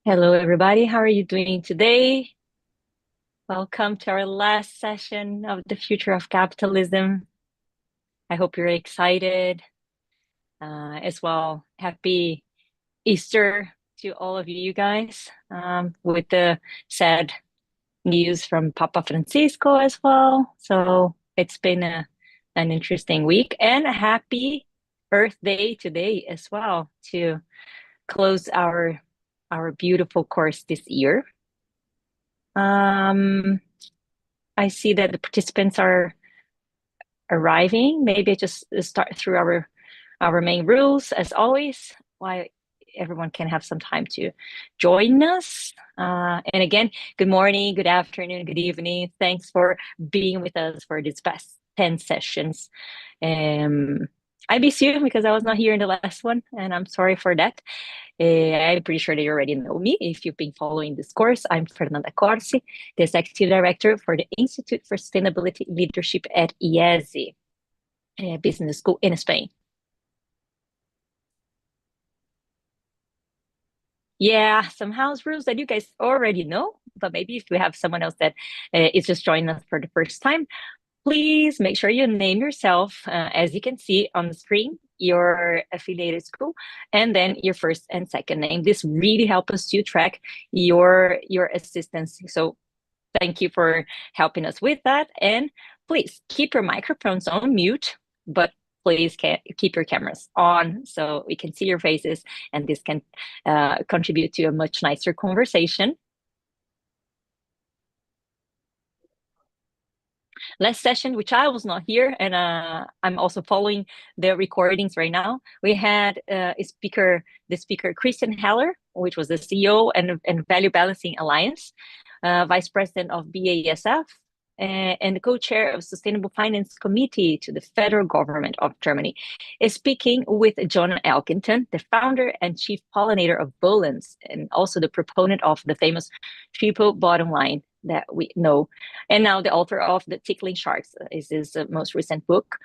Hello, everybody. How are you doing today? Welcome to our last session of the future of capitalism. I hope you're excited as well. Happy Easter to all of you guys with the sad news from Papa Francisco as well. So it's been an interesting week and a happy Earth Day today as well to close our beautiful course this year. Um, I see that the participants are arriving. Maybe I just start through our main rules as always, why everyone can have some time to join us. And again, good morning, good afternoon, good evening. Thanks for being with us for these past 10 sessions. I miss you because I was not here in the last one, and I'm sorry for that. I'm pretty sure that you already know me if you've been following this course. I'm Fernanda Corsi, the Executive Director for the Institute for Sustainability Leadership at IESE, business school in Spain. Yeah, some house rules that you guys already know, but maybe if we have someone else that is just joining us for the first time, please make sure you name yourself, as you can see on the screen, your affiliated school, and then your first and second name. This really helps us to track your assistance. So thank you for helping us with that. And please keep your microphones on mute, but please keep your cameras on so we can see your faces, and this can contribute to a much nicer conversation. Last session, which I was not here, and I'm also following the recordings right now. We had the speaker Christian Heller, which was the CEO and Value Balancing Alliance, Vice President of BASF, and the co-chair of Sustainable Finance Committee to the federal government of Germany, is speaking with John Elkington, the founder and chief pollinator of Bolens, and also the proponent of the famous triple bottom line that we know, and now the author of The Tickling Sharks is his most recent book.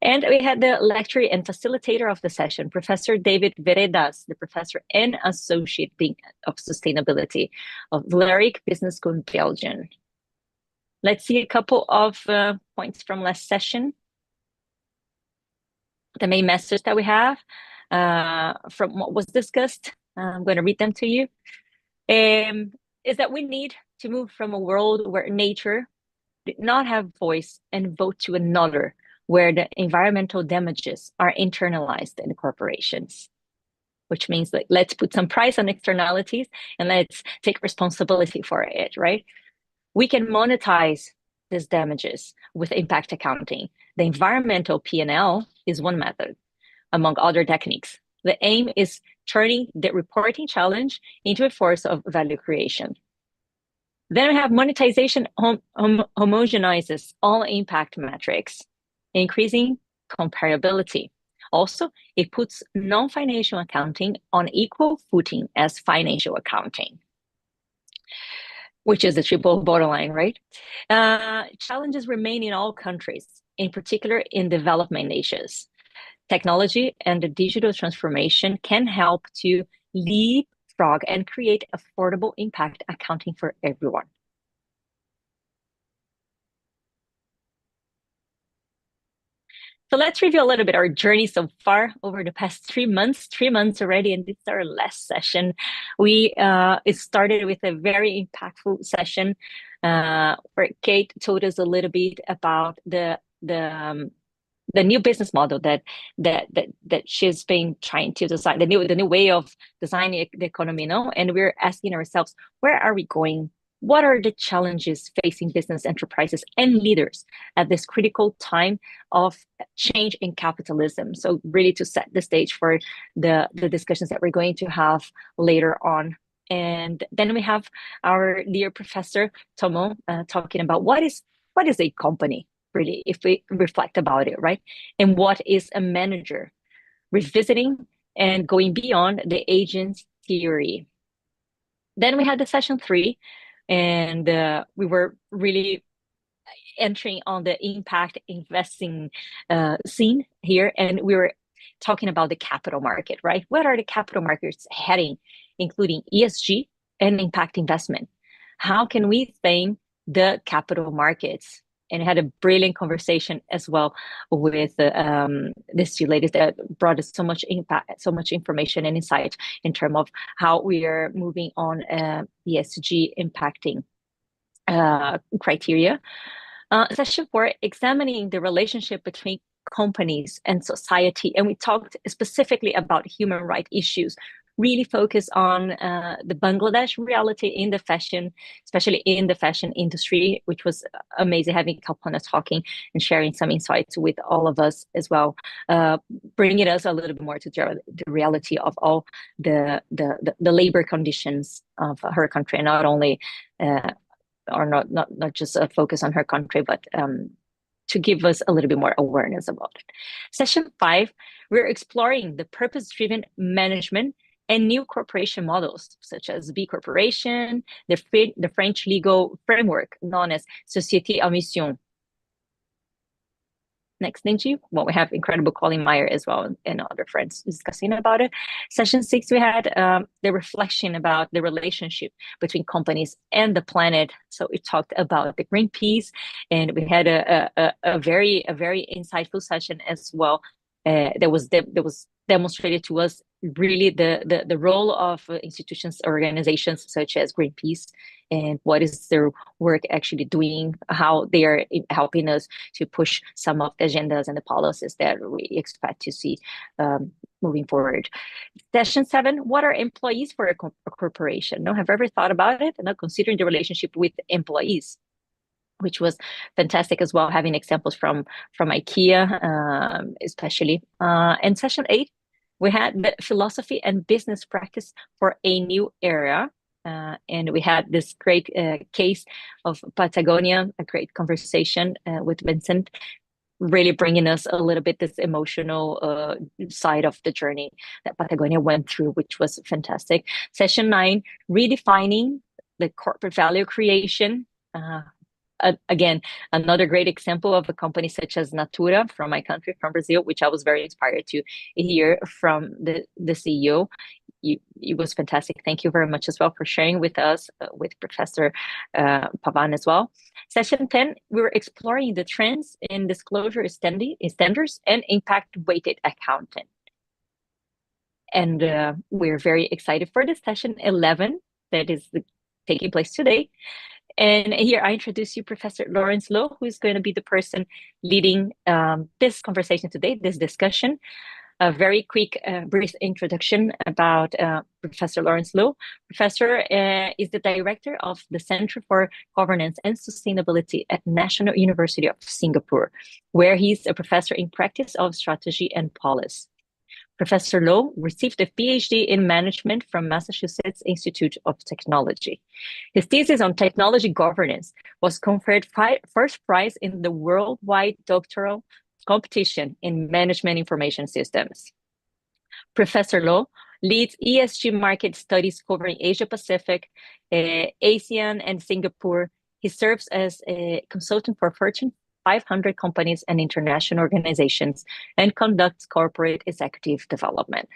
And we had the lecturer and facilitator of the session, Professor David Veredas, the professor and associate dean of sustainability of Vlerick Business School in Belgium. Let's see a couple of points from last session. The main message that we have from what was discussed, I'm going to read them to you, is that we need to move from a world where nature did not have voice and vote to another where the environmental damages are internalized in the corporations, which means that let's put some price on externalities and let's take responsibility for it, right? We can monetize these damages with impact accounting. The environmental P&L is one method, among other techniques. The aim is turning the reporting challenge into a force of value creation. Then we have monetization homogenizes all impact metrics, increasing comparability. Also, it puts non-financial accounting on equal footing as financial accounting, which is the triple bottom line, right? Challenges remain in all countries, in particular in development nations. Technology and the digital transformation can help to leapfrog and create affordable impact accounting for everyone. So let's review a little bit our journey so far over the past 3 months already, and this is our last session. It started with a very impactful session where Kate told us a little bit about the new business model that she's been trying to design, the new way of designing the economy, no? And we're asking ourselves, where are we going? What are the challenges facing business enterprises and leaders at this critical time of change in capitalism? So really to set the stage for the discussions that we're going to have later on. And then we have our dear Professor Tomo talking about what is a company, really, if we reflect about it, right? And what is a manager? Revisiting and going beyond the agent's theory. Then we had the session 3, and we were really entering on the impact investing scene here, and we were talking about the capital market, right? Where are the capital markets heading, including ESG and impact investment. How can we thank the capital markets? And I had a brilliant conversation as well with these two ladies that brought us so much impact, so much information and insight in terms of how we are moving on ESG impacting criteria. Session 4, examining the relationship between companies and society. And we talked specifically about human rights issues, really focus on the Bangladesh reality in the fashion, especially in the fashion industry, which was amazing having Kalpana talking and sharing some insights with all of us as well, bringing us a little bit more to the reality of all the labor conditions of her country, and not only or not just a focus on her country, but to give us a little bit more awareness about it. Session 5, we're exploring the purpose-driven management and new corporation models, such as B Corporation, the French legal framework known as Société à Mission. Next, Ninji. Well, we have incredible Colin Meyer as well and other friends discussing about it. Session 6, we had the reflection about the relationship between companies and the planet. So we talked about the Greenpeace, and we had a very insightful session as well. That was demonstrated to us really the role of institutions, organizations such as Greenpeace, and what is their work actually doing, how they are helping us to push some of the agendas and the policies that we expect to see moving forward. Session 7, what are employees for a corporation? No, have you ever thought about it? And considering the relationship with employees, which was fantastic as well, having examples from IKEA, especially. And session 8, we had the philosophy and business practice for a new era. And we had this great case of Patagonia, a great conversation with Vincent, really bringing us a little bit this emotional side of the journey that Patagonia went through, which was fantastic. Session 9, redefining the corporate value creation. Again, another great example of a company such as Natura from my country, from Brazil, which I was very inspired to hear from the CEO. It was fantastic. Thank you very much as well for sharing with us, with Professor Pavan as well. Session 10, we were exploring the trends in disclosure standards and impact-weighted accounting. And we're very excited for this session 11 that is taking place today. And here I introduce you Professor Lawrence Loh, who is going to be the person leading this conversation today, this discussion. A very quick, brief introduction about Professor Lawrence Loh. Professor is the director of the Center for Governance and Sustainability at National University of Singapore, where he's a professor in practice of strategy and policy. Professor Loh received a PhD in management from Massachusetts Institute of Technology. His thesis on technology governance was conferred first prize in the worldwide doctoral competition in management information systems. Professor Loh leads ESG market studies covering Asia Pacific, ASEAN, and Singapore. He serves as a consultant for Fortune 500 companies and international organizations, and conducts corporate executive development.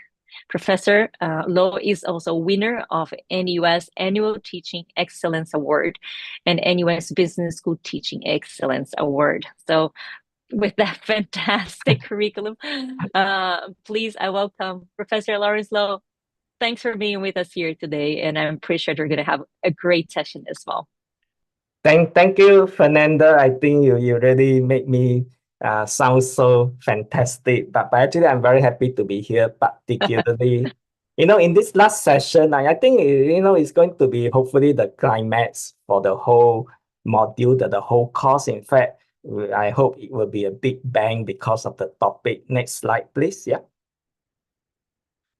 Professor Loh is also winner of NUS Annual Teaching Excellence Award and NUS Business School Teaching Excellence Award. So with that fantastic curriculum, please, I welcome Professor Lawrence Loh. Thanks for being with us here today, and I'm pretty sure you're going to have a great session as well. Thank you, Fernanda. I think you really make me sound so fantastic. But actually, I'm very happy to be here, particularly, in this last session, I think, it's going to be hopefully the climax for the whole module, the whole course. In fact, I hope it will be a big bang because of the topic. Next slide, please. Yeah.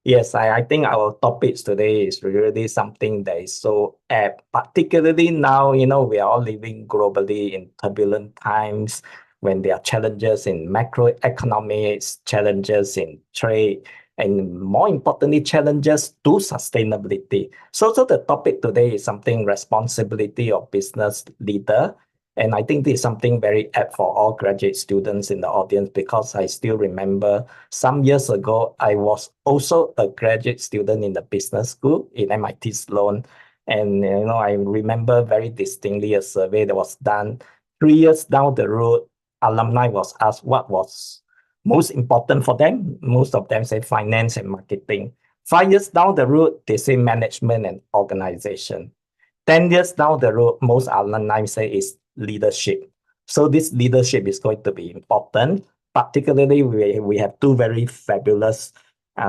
Yes, I think our topics today is really something that is so apt, particularly now, we are all living globally in turbulent times when there are challenges in macroeconomics, challenges in trade, and more importantly, challenges to sustainability. So the topic today is something responsibility of business leader. And I think this is something very apt for all graduate students in the audience, because I still remember some years ago, I was also a graduate student in the business school in MIT Sloan. And I remember very distinctly a survey that was done 3 years down the road. Alumni was asked what was most important for them. Most of them say finance and marketing. 5 years down the road, they say management and organization. 10 years down the road, most alumni say is leadership. So this leadership is going to be important. Particularly, we have two very fabulous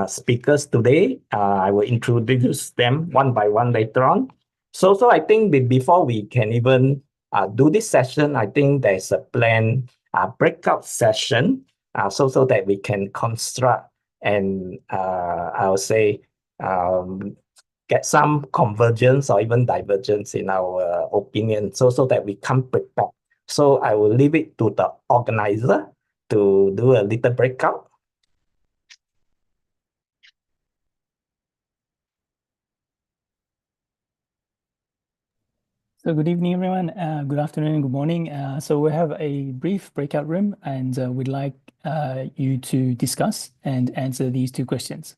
speakers today. I will introduce them one by one later on. So I think before we can even do this session, I think there's a planned breakout session so that we can construct and I would say get some convergence or even divergence in our opinion so that we come prepared. So I will leave it to the organizer to do a little breakout. So good evening, everyone. Good afternoon, good morning. So we have a brief breakout room, and we'd like you to discuss and answer these two questions.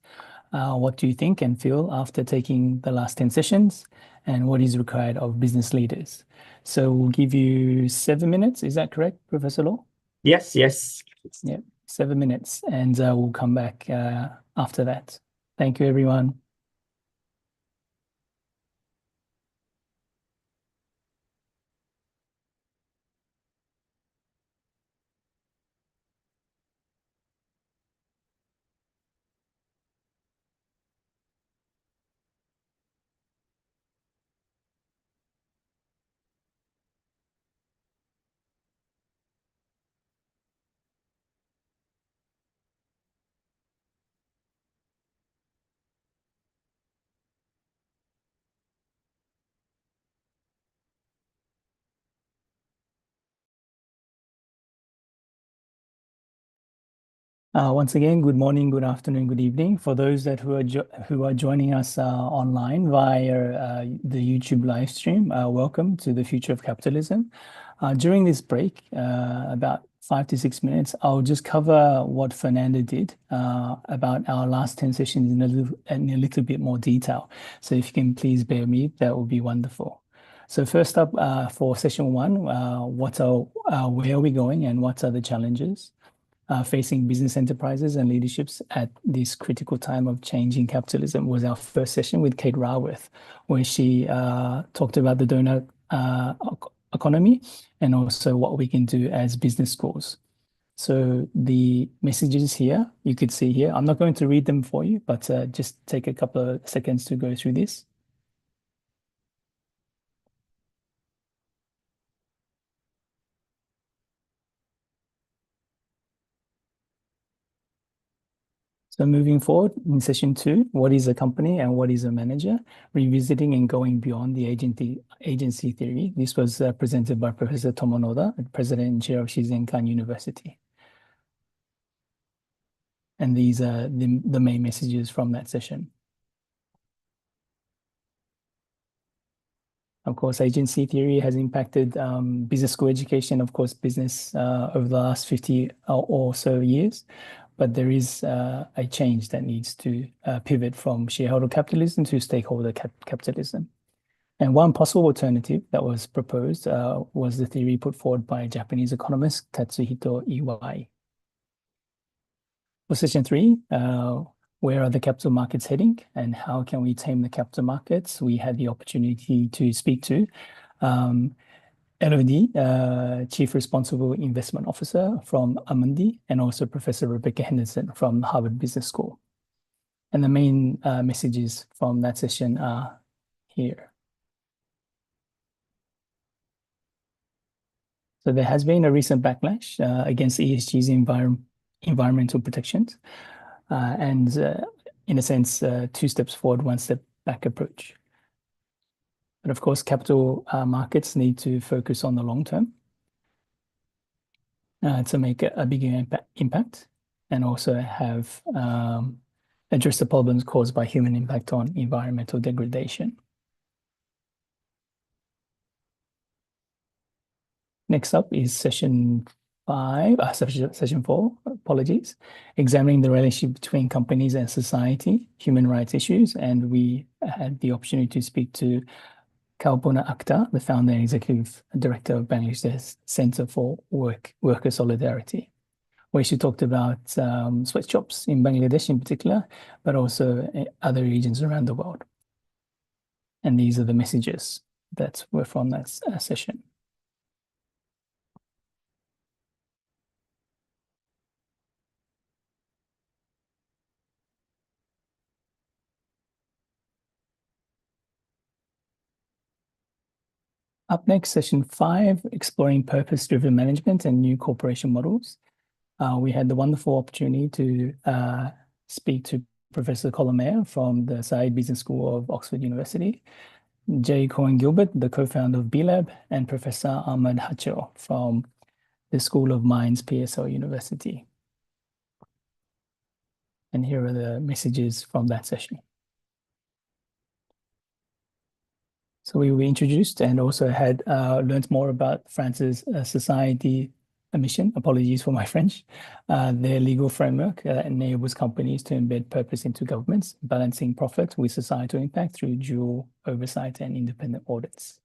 What do you think and feel after taking the last 10 sessions? And what is required of business leaders? So we'll give you 7 minutes. Is that correct, Professor Law? Yes. Yeah, 7 minutes. And we'll come back after that. Thank you, everyone. Once again, good morning, good afternoon, good evening. For those who are joining us online via the YouTube live stream, welcome to the Future of Capitalism. During this break, about 5 to 6 minutes, I'll just cover what Fernanda did about our last 10 sessions in a little bit more detail. So if you can please bear with me, that would be wonderful. So first up for session one, where are we going and what are the challenges facing business enterprises and leaderships at this critical time of change in capitalism was our first session with Kate Raworth, where she talked about the donut economy and also what we can do as business schools. So the messages here, you could see here, I'm not going to read them for you, but just take a couple of seconds to go through this. So moving forward in session two, what is a company and what is a manager? Revisiting and going beyond the agency theory. This was presented by Professor Tomonoda, President and Chair of Shizenkan University. And these are the main messages from that session. Of course, agency theory has impacted business school education, of course, business over the last 50 or so years. But there is a change that needs to pivot from shareholder capitalism to stakeholder capitalism. And one possible alternative that was proposed was the theory put forward by Japanese economist Katsuhito Iwai. For session three, where are the capital markets heading and how can we tame the capital markets? We had the opportunity to speak to LOD, Chief Responsible Investment Officer from Amundi, and also Professor Rebecca Henderson from Harvard Business School. And the main messages from that session are here. So there has been a recent backlash against ESG's environmental protections, and in a sense, 2 steps forward, 1 step back approach. But of course, capital markets need to focus on the long term to make a bigger impact and also have address the problems caused by human impact on environmental degradation. Next up is session session 4, apologies, examining the relationship between companies and society, human rights issues. And we had the opportunity to speak to Kalpana Akhtar, the founder and executive director of Bangladesh Center for Worker Solidarity, where she talked about sweatshops in Bangladesh in particular, but also other regions around the world. And these are the messages that were from that session. Up next, session 5, exploring purpose-driven management and new corporation models. We had the wonderful opportunity to speak to Professor Colin Mayer from the Said Business School of Oxford University, Jay Cohen-Gilbert, the co-founder of B-Lab, and Professor Ahmad Hachel from the School of Mines, PSL University. And here are the messages from that session. So we were introduced and also had learned more about France's society mission, apologies for my French, their legal framework enables companies to embed purpose into governments, balancing profit with societal impact through dual oversight and independent audits.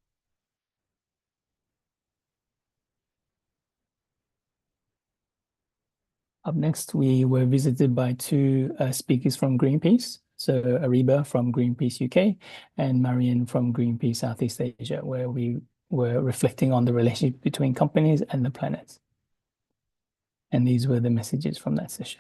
Up next, we were visited by two speakers from Greenpeace. So Ariba from Greenpeace UK and Marian from Greenpeace Southeast Asia, where we were reflecting on the relationship between companies and the planet. And these were the messages from that session.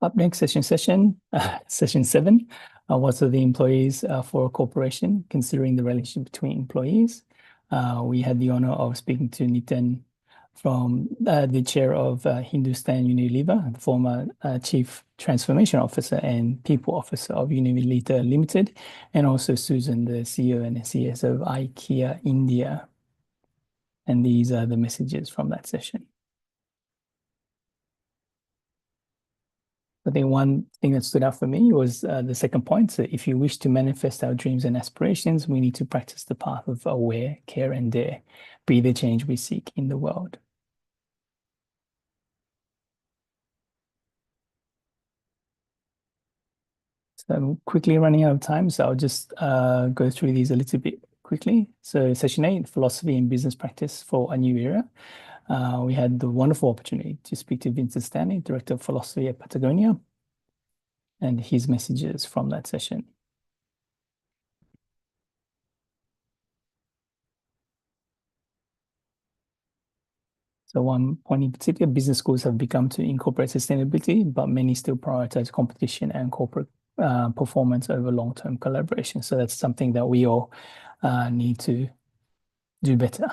Up next, session 7. What are the employees for a corporation, considering the relationship between employees? We had the honor of speaking to Nitin from the chair of Hindustan Unilever, the former Chief Transformation Officer and People Officer of Unilever Limited, and also Susan, the CEO and CSO of IKEA India. And these are the messages from that session. I think one thing that stood out for me was the second point. So if you wish to manifest our dreams and aspirations, we need to practice the path of aware, care, and dare. Be the change we seek in the world. So I'm quickly running out of time, so I'll just go through these a little bit quickly. So session 8, philosophy and business practice for a new era. We had the wonderful opportunity to speak to Vincent Stanley, Director of Philosophy at Patagonia, and his messages from that session. So one point in particular, business schools have begun to incorporate sustainability, but many still prioritize competition and corporate performance over long-term collaboration. So that's something that we all need to do better.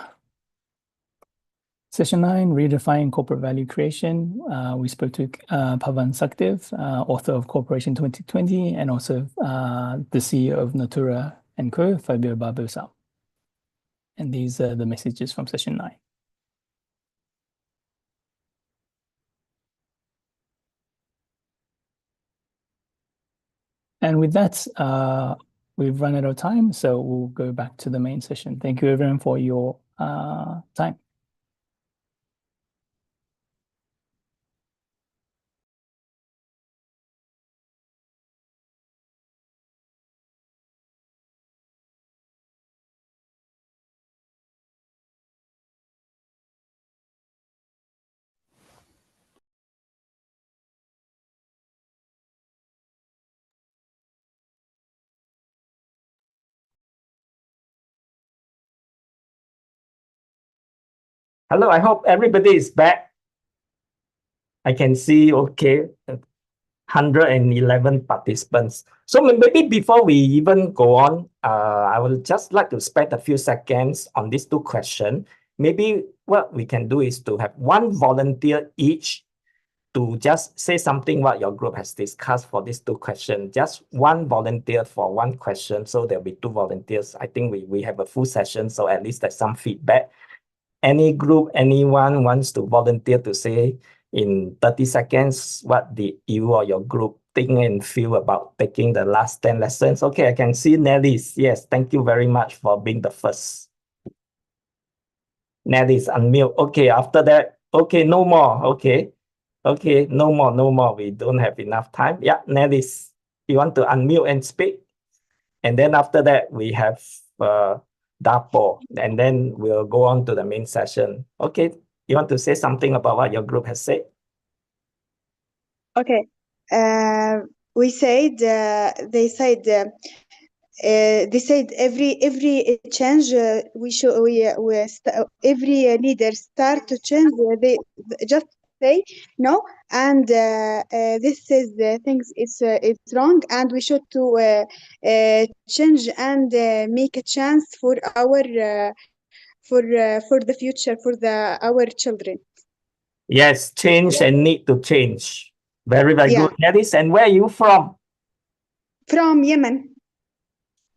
Session 9, redefining corporate value creation. We spoke to Pavan Sakdev, author of Corporation 2020, and also the CEO of Natura & Co, Fabio Barbosa. And these are the messages from session 9. And with that, we've run out of time, so we'll go back to the main session. Thank you everyone for your time. Hello, I hope everybody is back. I can see, okay, 111 participants. So maybe before we even go on, I would just like to spend a few seconds on these two questions. Maybe what we can do is to have one volunteer each to just say something what your group has discussed for these two questions. Just one volunteer for one question. So there'll be two volunteers. I think we have a full session, so at least there's some feedback. Any group, anyone wants to volunteer to say in 30 seconds, what did you or your group think and feel about taking the last 10 lessons? Okay, I can see Nelly's. Yes, thank you very much for being the first. Nelly's unmute. Okay, after that, okay, no more. Okay, okay, no more, no more. We don't have enough time. Yeah, Nelly's, you want to unmute and speak? And then after that, we have Dapo, and then we'll go on to the main session. Okay, you want to say something about what your group has said? Okay. We said they said every change every leader start to change. They just say no, and this is things it's wrong, and we should to change and make a chance for our for the future for the our children. Yes, change and need to change. Very, very Yeah, good. Nellis, and where are you from? from Yemen.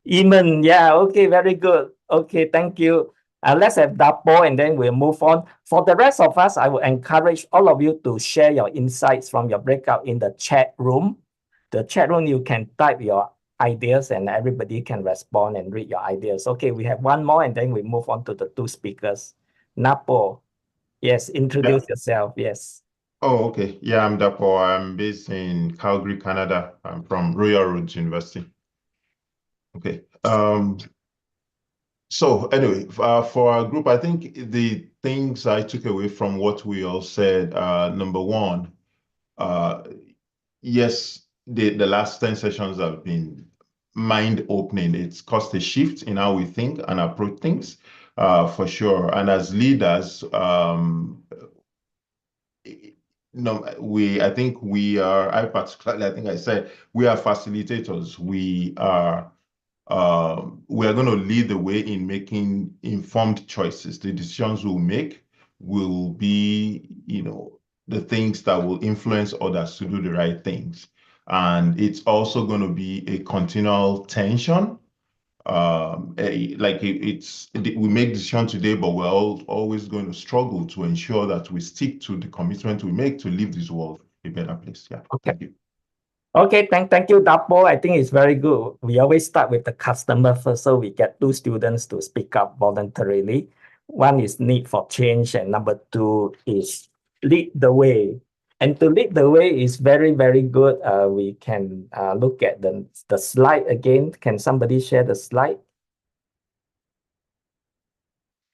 Yemen. Yeah, okay, very good. Okay, thank you. Let's have Dapo and then we'll move on. For the rest of us, I will encourage all of you to share your insights from your breakout in the chat room. The chat room, you can type your ideas and everybody can respond and read your ideas. Okay, we have one more and then we move on to the two speakers. Napo, yes, introduce yourself. Yes. Oh, okay. Yeah, I'm Dapo. I'm based in Calgary, Canada. I'm from Royal Roads University. Okay. So anyway, for our group, I think the things I took away from what we all said, number one, yes, the last 10 sessions have been mind-opening. It's caused a shift in how we think and approach things, for sure. And as leaders, no, I think we are, I particularly, I think I said, we are facilitators. We are going to lead the way in making informed choices. The decisions we'll make will be, the things that will influence others to do the right things. And it's also going to be a continual tension. We make decisions today, but we're always going to struggle to ensure that we stick to the commitment we make to leave this world a better place. Yeah. Okay. Thank you. Okay, thank you, Dapo. I think it's very good. We always start with the customer first, so we get two students to speak up voluntarily. One is need for change, and number two is lead the way. And to lead the way is very, very good. We can look at the slide again. Can somebody share the slide?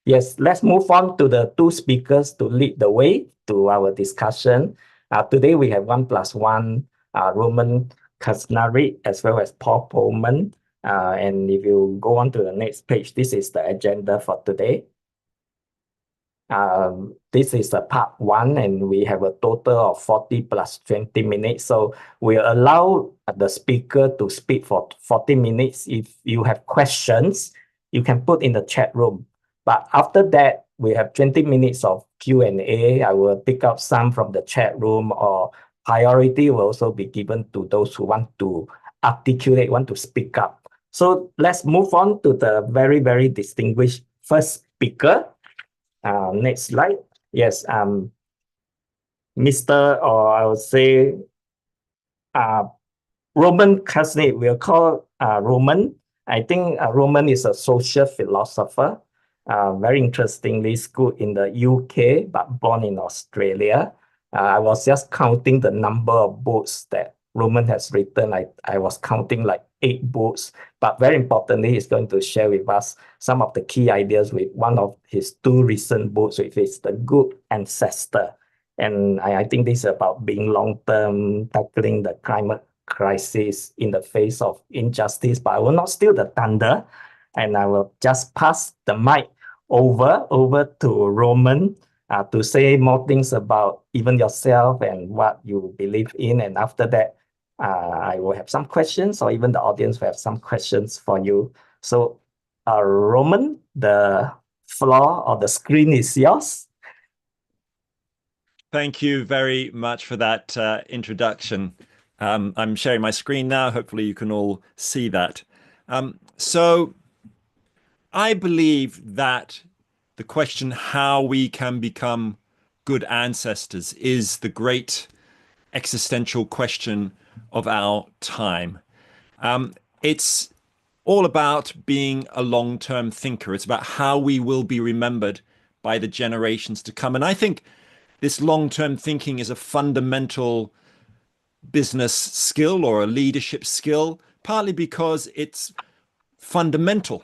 Yes, let's move on to the two speakers to lead the way to our discussion. Today we have 1+1, Roman Kasnari as well as Paul Pullman. And if you go on to the next page, this is the agenda for today. This is a part one, and we have a total of 40 plus 20 minutes. So we allow the speaker to speak for 40 minutes. If you have questions, you can put in the chat room. But after that, we have 20 minutes of Q&A. I will pick up some from the chat room, or priority will also be given to those who want to articulate, want to speak up. So let's move on to the very, very distinguished first speaker. Next slide. Yes, Mr. or I would say Roman Kasnit. We'll call Roman. I think Roman is a social philosopher. Very interestingly, schooled in the UK, but born in Australia. I was just counting the number of books that Roman has written. I was counting like 8 books, but very importantly, he's going to share with us some of the key ideas with one of his 2 recent books, which is The Good Ancestor. And I think this is about being long-term, tackling the climate crisis in the face of injustice, but I will not steal the thunder, and I will just pass the mic over to Roman to say more things about even yourself and what you believe in. And after that, I will have some questions, or even the audience will have some questions for you. So, Roman, the floor or the screen is yours. Thank you very much for that introduction. I'm sharing my screen now. Hopefully you can all see that. So I believe that the question how we can become good ancestors is the great existential question of our time. It's all about being a long-term thinker. It's about how we will be remembered by the generations to come. And I think this long-term thinking is a fundamental business skill or a leadership skill, partly because it's fundamental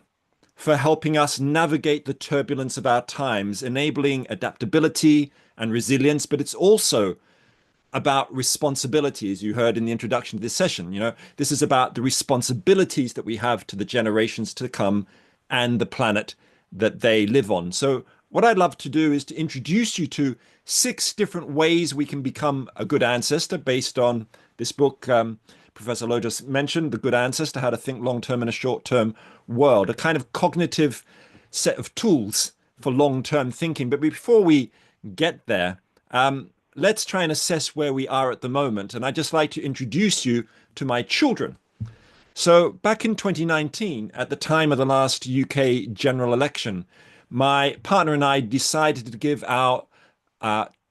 for helping us navigate the turbulence of our times, enabling adaptability and resilience, but it's also about responsibility, as you heard in the introduction to this session. You know, this is about the responsibilities that we have to the generations to come and the planet that they live on. So what I'd love to do is to introduce you to 6 different ways we can become a good ancestor based on this book Professor Lowe just mentioned, The Good Ancestor, How to Think Long-Term in a Short-Term World, a kind of cognitive set of tools for long-term thinking. But before we get there, let's try and assess where we are at the moment. And I'd just like to introduce you to my children. So back in 2019, at the time of the last UK general election, my partner and I decided to give our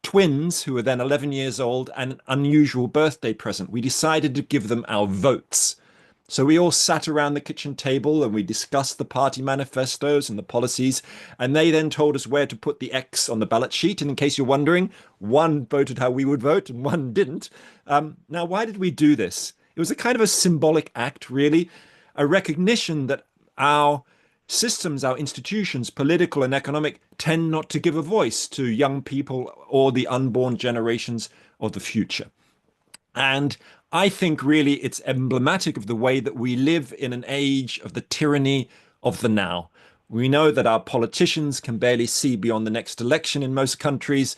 twins, who were then 11 years old, an unusual birthday present. We decided to give them our votes. So we all sat around the kitchen table and we discussed the party manifestos and the policies, and they then told us where to put the X on the ballot sheet. And in case you're wondering, one voted how we would vote and one didn't. Now, why did we do this? It was a kind of a symbolic act, really, a recognition that our systems, our institutions, political and economic, tend not to give a voice to young people or the unborn generations of the future. And I think really it's emblematic of the way that we live in an age of the tyranny of the now. We know that our politicians can barely see beyond the next election in most countries,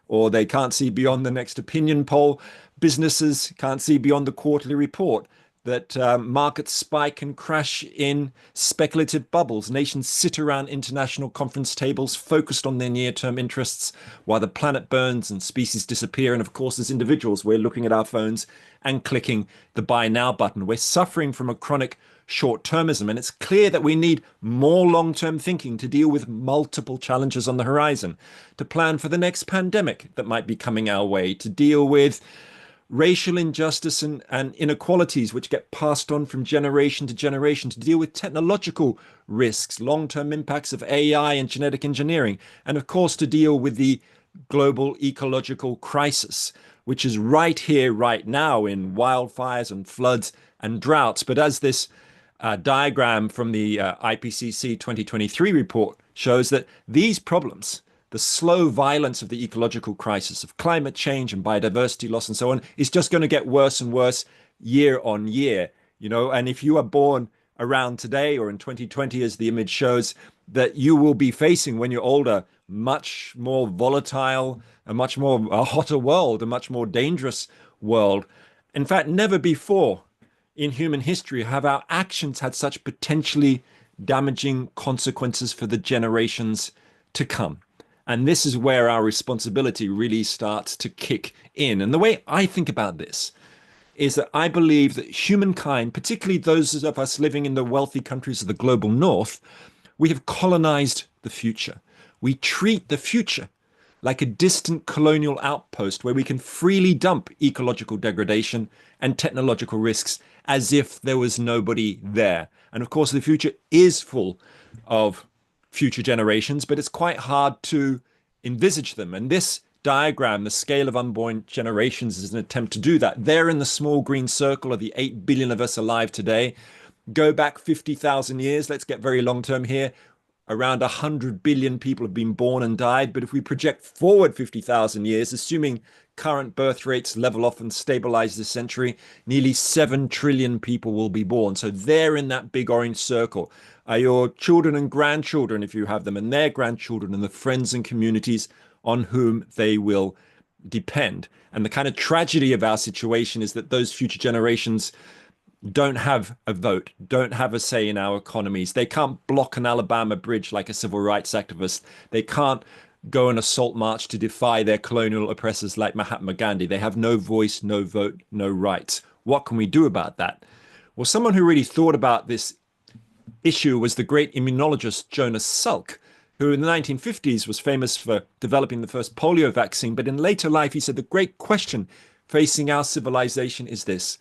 or they can't see beyond the next opinion poll. Businesses can't see beyond the quarterly report. That markets spike and crash in speculative bubbles. Nations sit around international conference tables focused on their near-term interests while the planet burns and species disappear. And of course, as individuals, we're looking at our phones and clicking the buy now button. We're suffering from a chronic short-termism, and it's clear that we need more long-term thinking to deal with multiple challenges on the horizon, to plan for the next pandemic that might be coming our way, to deal with racial injustice and inequalities which get passed on from generation to generation, to deal with technological risks, long-term impacts of AI and genetic engineering, and of course to deal with the global ecological crisis, which is right here, right now in wildfires and floods and droughts. But as this diagram from the IPCC 2023 report shows, that these problems, the slow violence of the ecological crisis of climate change and biodiversity loss and so on, is just going to get worse and worse year on year, you know. And if you are born around today or in 2020, as the image shows, that you will be facing when you're older, much more volatile, a much more hotter world, a much more dangerous world. In fact, never before in human history have our actions had such potentially damaging consequences for the generations to come. And this is where our responsibility really starts to kick in. And the way I think about this is that I believe that humankind, particularly those of us living in the wealthy countries of the global north, we have colonized the future. We treat the future like a distant colonial outpost where we can freely dump ecological degradation and technological risks as if there was nobody there. And of course, the future is full of future generations, but it's quite hard to envisage them. And this diagram, the scale of unborn generations, is an attempt to do that. There in the small green circle are the 8 billion of us alive today. Go back 50,000 years, let's get very long term here. Around 100 billion people have been born and died. But if we project forward 50,000 years, assuming current birth rates level off and stabilize this century, nearly 7 trillion people will be born. So they're in that big orange circle are your children and grandchildren, if you have them, and their grandchildren, and the friends and communities on whom they will depend. And the kind of tragedy of our situation is that those future generations don't have a vote, don't have a say in our economies. They can't block an Alabama bridge like a civil rights activist. They can't go on a salt march to defy their colonial oppressors like Mahatma Gandhi. They have no voice, no vote, no rights. What can we do about that? Well, someone who really thought about this issue was the great immunologist Jonas Salk, who in the 1950s was famous for developing the first polio vaccine. But in later life, he said, the great question facing our civilization is this: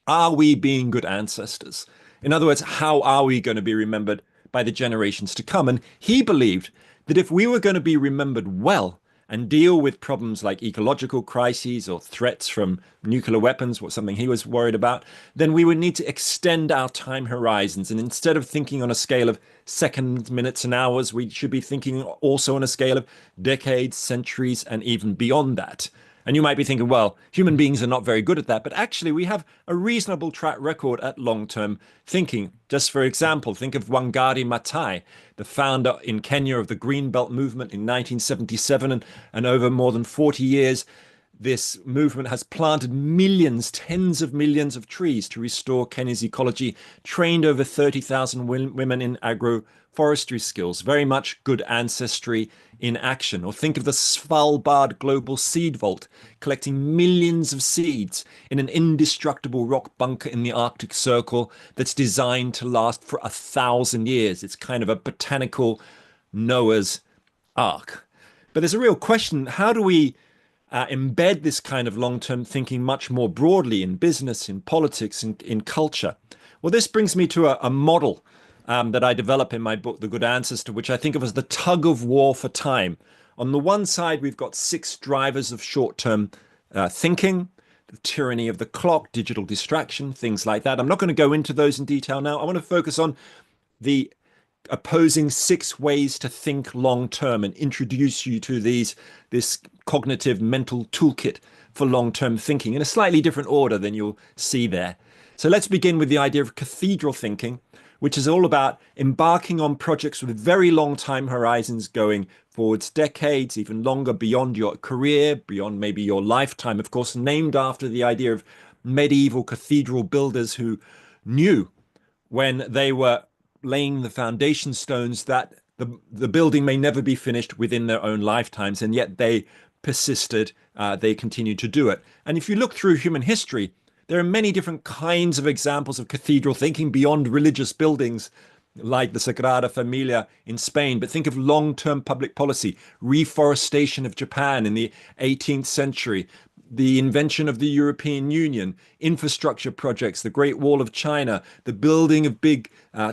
are we being good ancestors? In other words, how are we going to be remembered by the generations to come? And he believed that if we were going to be remembered well and deal with problems like ecological crises or threats from nuclear weapons, was something he was worried about, then we would need to extend our time horizons. And instead of thinking on a scale of seconds, minutes, and hours, we should be thinking also on a scale of decades, centuries, and even beyond that. And you might be thinking, well, human beings are not very good at that. But actually, we have a reasonable track record at long-term thinking. Just for example, think of Wangari Maathai, the founder in Kenya of the Green Belt movement in 1977. And over more than 40 years, this movement has planted millions, tens of millions of trees to restore Kenya's ecology, trained over 30,000 women in agroforestry skills, very much good ancestry in action. Or think of the Svalbard Global Seed Vault, collecting millions of seeds in an indestructible rock bunker in the Arctic Circle that's designed to last for 1,000 years. It's kind of a botanical Noah's Ark. But there's a real question: how do we embed this kind of long-term thinking much more broadly in business, in politics, in culture? Well, this brings me to a model that I develop in my book, The Good Ancestor, which I think of as the tug of war for time. On the one side, we've got 6 drivers of short-term thinking: the tyranny of the clock, digital distraction, things like that. I'm not going to go into those in detail now. I want to focus on the opposing 6 ways to think long term and introduce you to this cognitive mental toolkit for long-term thinking in a slightly different order than you'll see there. So let's begin with the idea of cathedral thinking, which is all about embarking on projects with very long time horizons, going forwards decades, even longer, beyond your career, beyond maybe your lifetime, of course, named after the idea of medieval cathedral builders who knew when they were laying the foundation stones that the building may never be finished within their own lifetimes, and yet they persisted, they continued to do it. And if you look through human history, there are many different kinds of examples of cathedral thinking beyond religious buildings, like the Sagrada Familia in Spain. But think of long-term public policy, reforestation of Japan in the 18th century, the invention of the European Union, infrastructure projects, the Great Wall of China, the building of big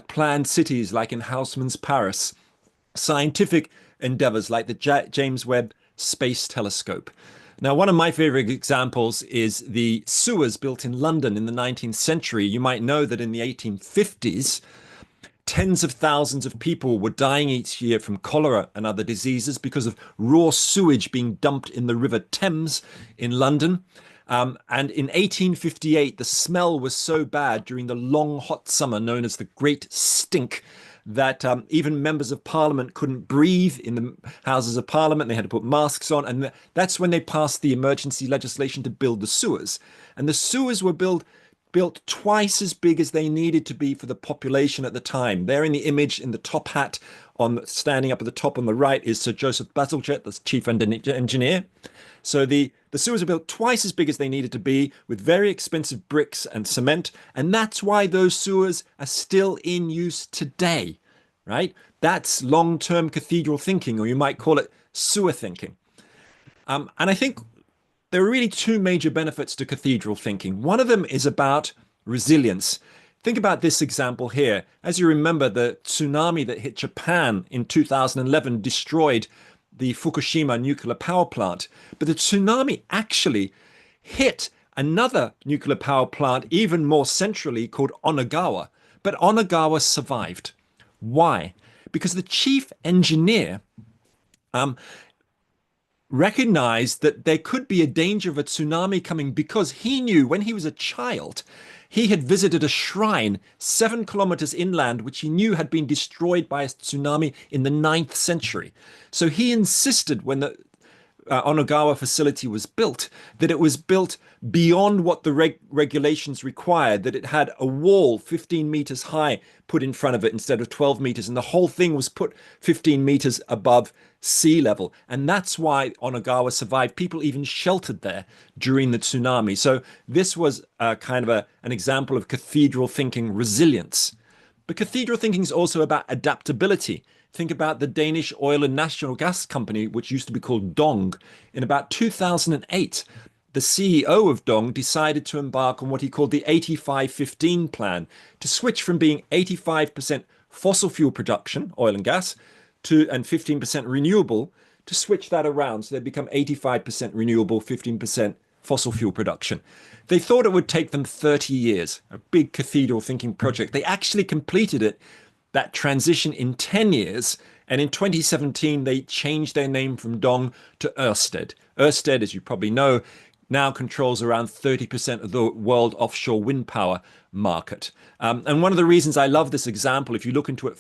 planned cities like in Haussmann's Paris, scientific endeavors like the James Webb Space Telescope. Now, one of my favorite examples is the sewers built in London in the 19th century. You might know that in the 1850s, tens of thousands of people were dying each year from cholera and other diseases because of raw sewage being dumped in the River Thames in London. And in 1858, the smell was so bad during the long hot summer known as the Great Stink that even members of Parliament couldn't breathe in the Houses of Parliament. They had to put masks on. And that's when they passed the emergency legislation to build the sewers. And the sewers were built twice as big as they needed to be for the population at the time. There in the image in the top hat, standing up at the top on the right, is Sir Joseph Bazalgette, the chief engineer. So the sewers are built twice as big as they needed to be, with very expensive bricks and cement. And that's why those sewers are still in use today, right? That's long-term cathedral thinking, or you might call it sewer thinking. And I think there are really 2 major benefits to cathedral thinking. One of them is about resilience. Think about this example here. As you remember, the tsunami that hit Japan in 2011 destroyed the Fukushima nuclear power plant. But the tsunami actually hit another nuclear power plant even more centrally called Onagawa. But Onagawa survived. Why? Because the chief engineer recognized that there could be a danger of a tsunami coming, because he knew when he was a child, he had visited a shrine 7 kilometers inland, which he knew had been destroyed by a tsunami in the 9th century. So he insisted, when the Onagawa facility was built, that it was built beyond what the regulations required, that it had a wall 15 meters high put in front of it instead of 12 meters. And the whole thing was put 15 meters above sea level. And that's why Onagawa survived. People even sheltered there during the tsunami. So this was kind of an example of cathedral thinking resilience. But cathedral thinking is also about adaptability. think about the Danish oil and natural gas company, which used to be called Dong. In about 2008, the CEO of Dong decided to embark on what he called the 85-15 plan to switch from being 85% fossil fuel production, oil and gas, and 15% renewable, to switch that around so they become 85% renewable, 15% fossil fuel production. They thought it would take them 30 years, a big cathedral thinking project. They actually completed it, that transition, in 10 years. And in 2017, they changed their name from Dong to Ørsted. Ørsted, as you probably know, now controls around 30% of the world offshore wind power market. And one of the reasons I love this example, if you look into it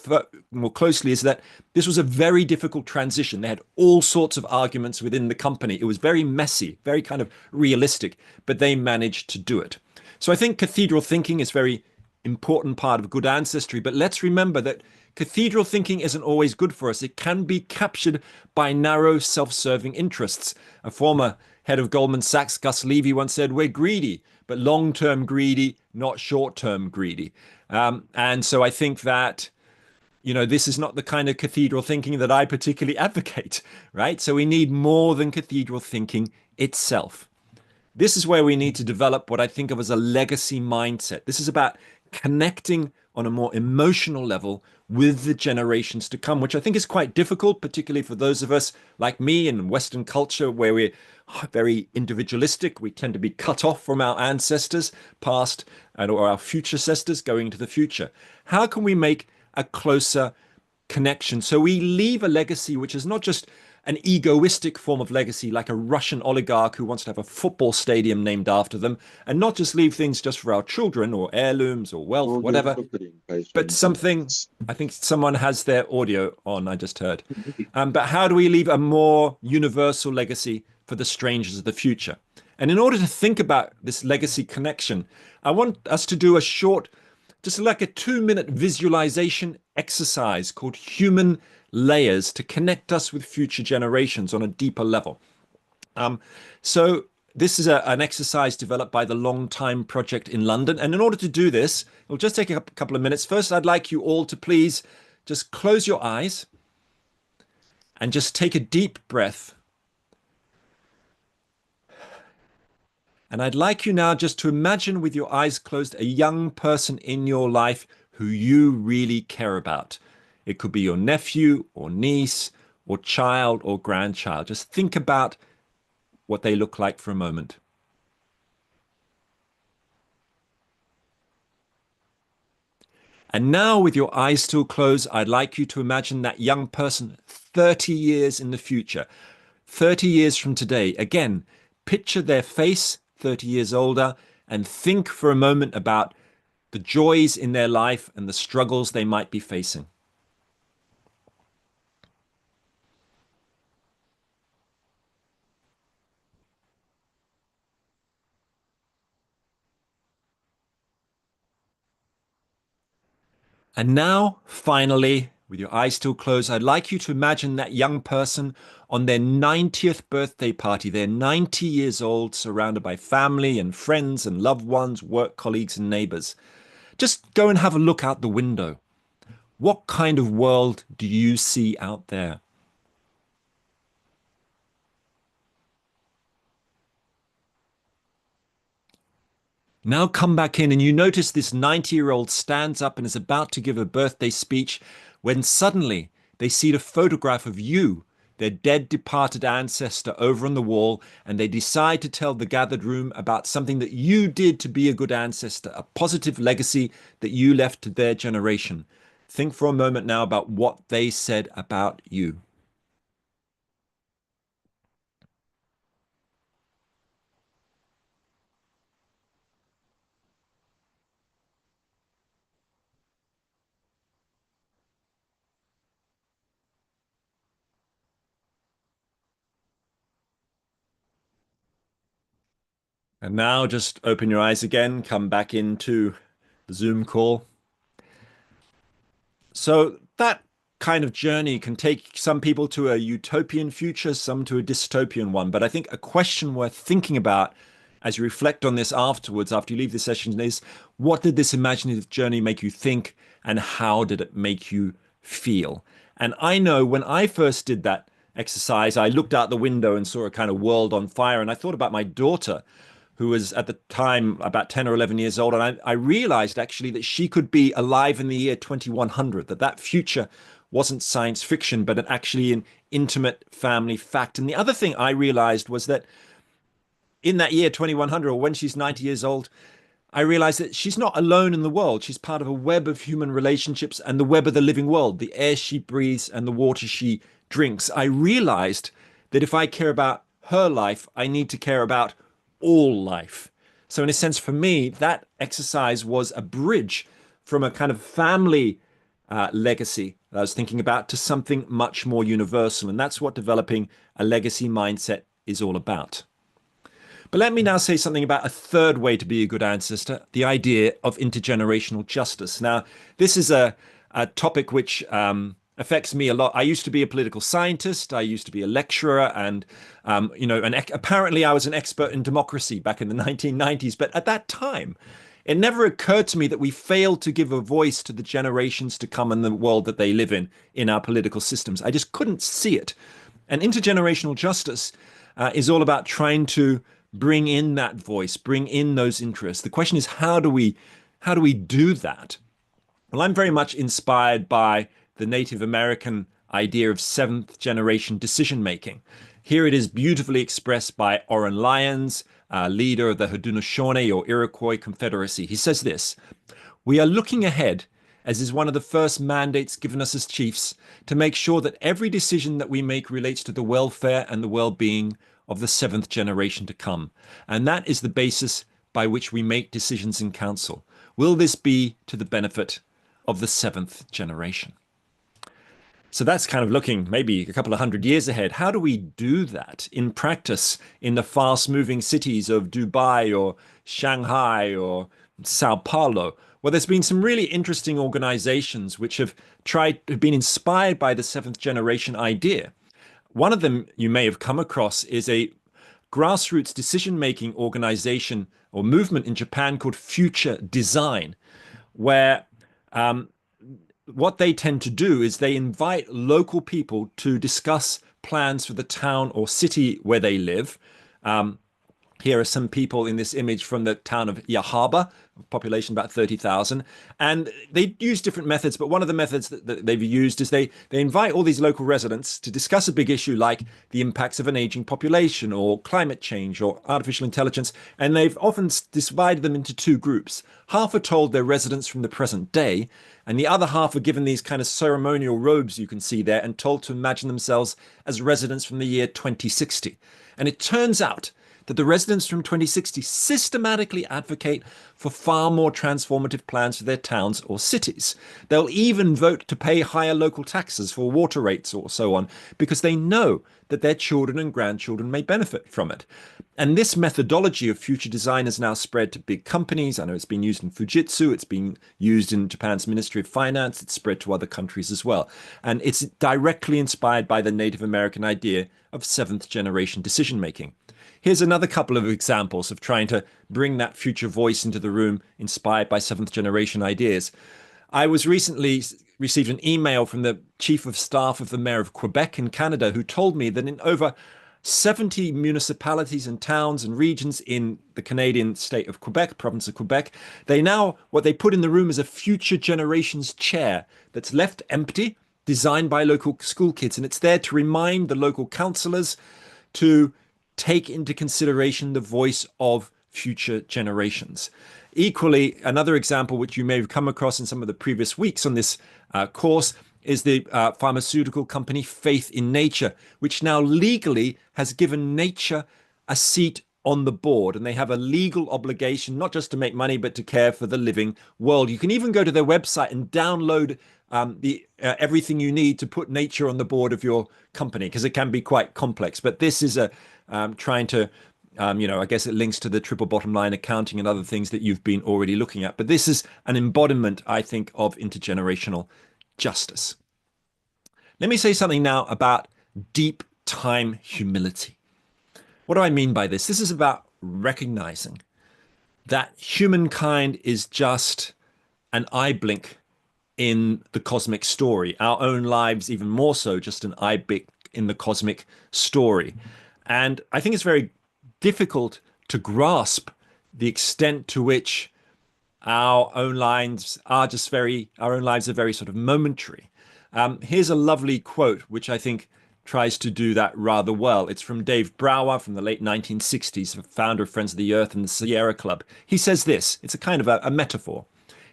more closely, is that this was a very difficult transition. They had all sorts of arguments within the company. It was very messy, very kind of realistic, but they managed to do it. So I think cathedral thinking is a very important part of good ancestry, but let's remember that cathedral thinking isn't always good for us. It can be captured by narrow, self-serving interests. A former head of Goldman Sachs, Gus Levy, once said, "We're greedy, but long-term greedy, not short-term greedy." And so I think that, this is not the kind of cathedral thinking that I particularly advocate, right? So we need more than cathedral thinking itself. This is where we need to develop what I think of as a legacy mindset. This is about connecting on a more emotional level with the generations to come, which I think is quite difficult, particularly for those of us like me in Western culture, where we're very individualistic. We tend to be cut off from our ancestors past or our future ancestors going into the future. How can we make a closer connection so we leave a legacy which is not just an egoistic form of legacy, like a Russian oligarch who wants to have a football stadium named after them, and not just leave things just for our children or heirlooms or wealth, whatever, but something. I think someone has their audio on, I just heard. But how do we leave a more universal legacy for the strangers of the future? And in order to think about this legacy connection, I want us to do a short, just like a 2-minute visualization exercise called human layers to connect us with future generations on a deeper level. So this is an exercise developed by the Long Time Project in London. And in order to do this, it'll just take a couple of minutes. First, I'd like you all to please just close your eyes and just take a deep breath. And I'd like you now just to imagine, with your eyes closed, a young person in your life who you really care about. It could be your nephew or niece or child or grandchild. Just think about what they look like for a moment. And now, with your eyes still closed, I'd like you to imagine that young person 30 years in the future, 30 years from today. Again, picture their face 30 years older and think for a moment about the joys in their life and the struggles they might be facing. And now, finally, with your eyes still closed, I'd like you to imagine that young person on their 90th birthday party. They're 90 years old, surrounded by family and friends and loved ones, work colleagues and neighbors. Just go and have a look out the window. What kind of world do you see out there? Now come back in and you notice this 90-year-old stands up and is about to give a birthday speech when suddenly they see the photograph of you, their dead departed ancestor, over on the wall, and they decide to tell the gathered room about something that you did to be a good ancestor, a positive legacy that you left to their generation. Think for a moment now about what they said about you. And now just open your eyes again, come back into the Zoom call. So that kind of journey can take some people to a utopian future, some to a dystopian one. But I think a question worth thinking about as you reflect on this afterwards, after you leave this session, is what did this imaginative journey make you think, and how did it make you feel? And I know when I first did that exercise, I looked out the window and saw a kind of world on fire. And I thought about my daughter, who was at the time about 10 or 11 years old. And I realized actually that she could be alive in the year 2100, that future wasn't science fiction, but actually an intimate family fact. And the other thing I realized was that in that year 2100, or when she's 90 years old, I realized that she's not alone in the world. She's part of a web of human relationships and the web of the living world, the air she breathes and the water she drinks. I realized that if I care about her life, I need to care about all life. So in a sense, for me, that exercise was a bridge from a kind of family legacy that I was thinking about to something much more universal. And that's what developing a legacy mindset is all about. But let me now say something about a third way to be a good ancestor, the idea of intergenerational justice. Now, this is a topic which affects me a lot. I used to be a political scientist. I used to be a lecturer, and apparently I was an expert in democracy back in the 1990s. But at that time, it never occurred to me that we failed to give a voice to the generations to come in the world that they live in our political systems. I just couldn't see it. And intergenerational justice is all about trying to bring in that voice, bring in those interests. The question is, how do we do that? Well, I'm very much inspired by the Native American idea of seventh generation decision making. Here it is beautifully expressed by Oren Lyons, leader of the Haudenosaunee or Iroquois Confederacy. He says this: "We are looking ahead, as is one of the first mandates given us as chiefs, to make sure that every decision that we make relates to the welfare and the well-being of the seventh generation to come. And that is the basis by which we make decisions in council. Will this be to the benefit of the seventh generation?" So that's kind of looking maybe a couple of hundred years ahead. How do we do that in practice in the fast-moving cities of Dubai or Shanghai or Sao Paulo? Well, there's been some really interesting organizations which have been inspired by the seventh generation idea. One of them you may have come across is a grassroots decision-making organization or movement in Japan called Future Design, where what they tend to do is they invite local people to discuss plans for the town or city where they live. Here are some people in this image from the town of Yahaba, population about 30,000. And they use different methods, but one of the methods that they've used is they invite all these local residents to discuss a big issue like the impacts of an aging population or climate change or artificial intelligence. And they've often divided them into two groups. Half are told they're residents from the present day, and the other half are given these kind of ceremonial robes you can see there and told to imagine themselves as residents from the year 2060. And it turns out that the residents from 2060 systematically advocate for far more transformative plans for their towns or cities. They'll even vote to pay higher local taxes for water rates or so on, because they know that their children and grandchildren may benefit from it. And this methodology of future design has now spread to big companies. I know it's been used in Fujitsu, it's been used in Japan's Ministry of Finance, it's spread to other countries as well. And it's directly inspired by the Native American idea of seventh generation decision making. Here's another couple of examples of trying to bring that future voice into the room, inspired by seventh generation ideas. I was recently received an email from the chief of staff of the mayor of Quebec in Canada, who told me that in over 70 municipalities and towns and regions in the Canadian state of Quebec, province of Quebec, what they put in the room is a future generations chair that's left empty, designed by local school kids. And it's there to remind the local councillors to take into consideration the voice of future generations. Equally, another example which you may have come across in some of the previous weeks on this course is the pharmaceutical company Faith in Nature, which now legally has given nature a seat on the board. And they have a legal obligation not just to make money, but to care for the living world. You can even go to their website and download everything you need to put nature on the board of your company, because it can be quite complex. But this is trying to, I guess it links to the triple bottom line accounting and other things that you've been already looking at. But this is an embodiment, I think, of intergenerational justice. Let me say something now about deep time humility. What do I mean by this? This is about recognizing that humankind is just an eye blink in the cosmic story, our own lives even more so, just an iBit in the cosmic story. And I think it's very difficult to grasp the extent to which our own lives are very sort of momentary. Here's a lovely quote, which I think tries to do that rather well. It's from Dave Brower from the late 1960s, founder of Friends of the Earth and the Sierra Club. He says this, it's a kind of a metaphor.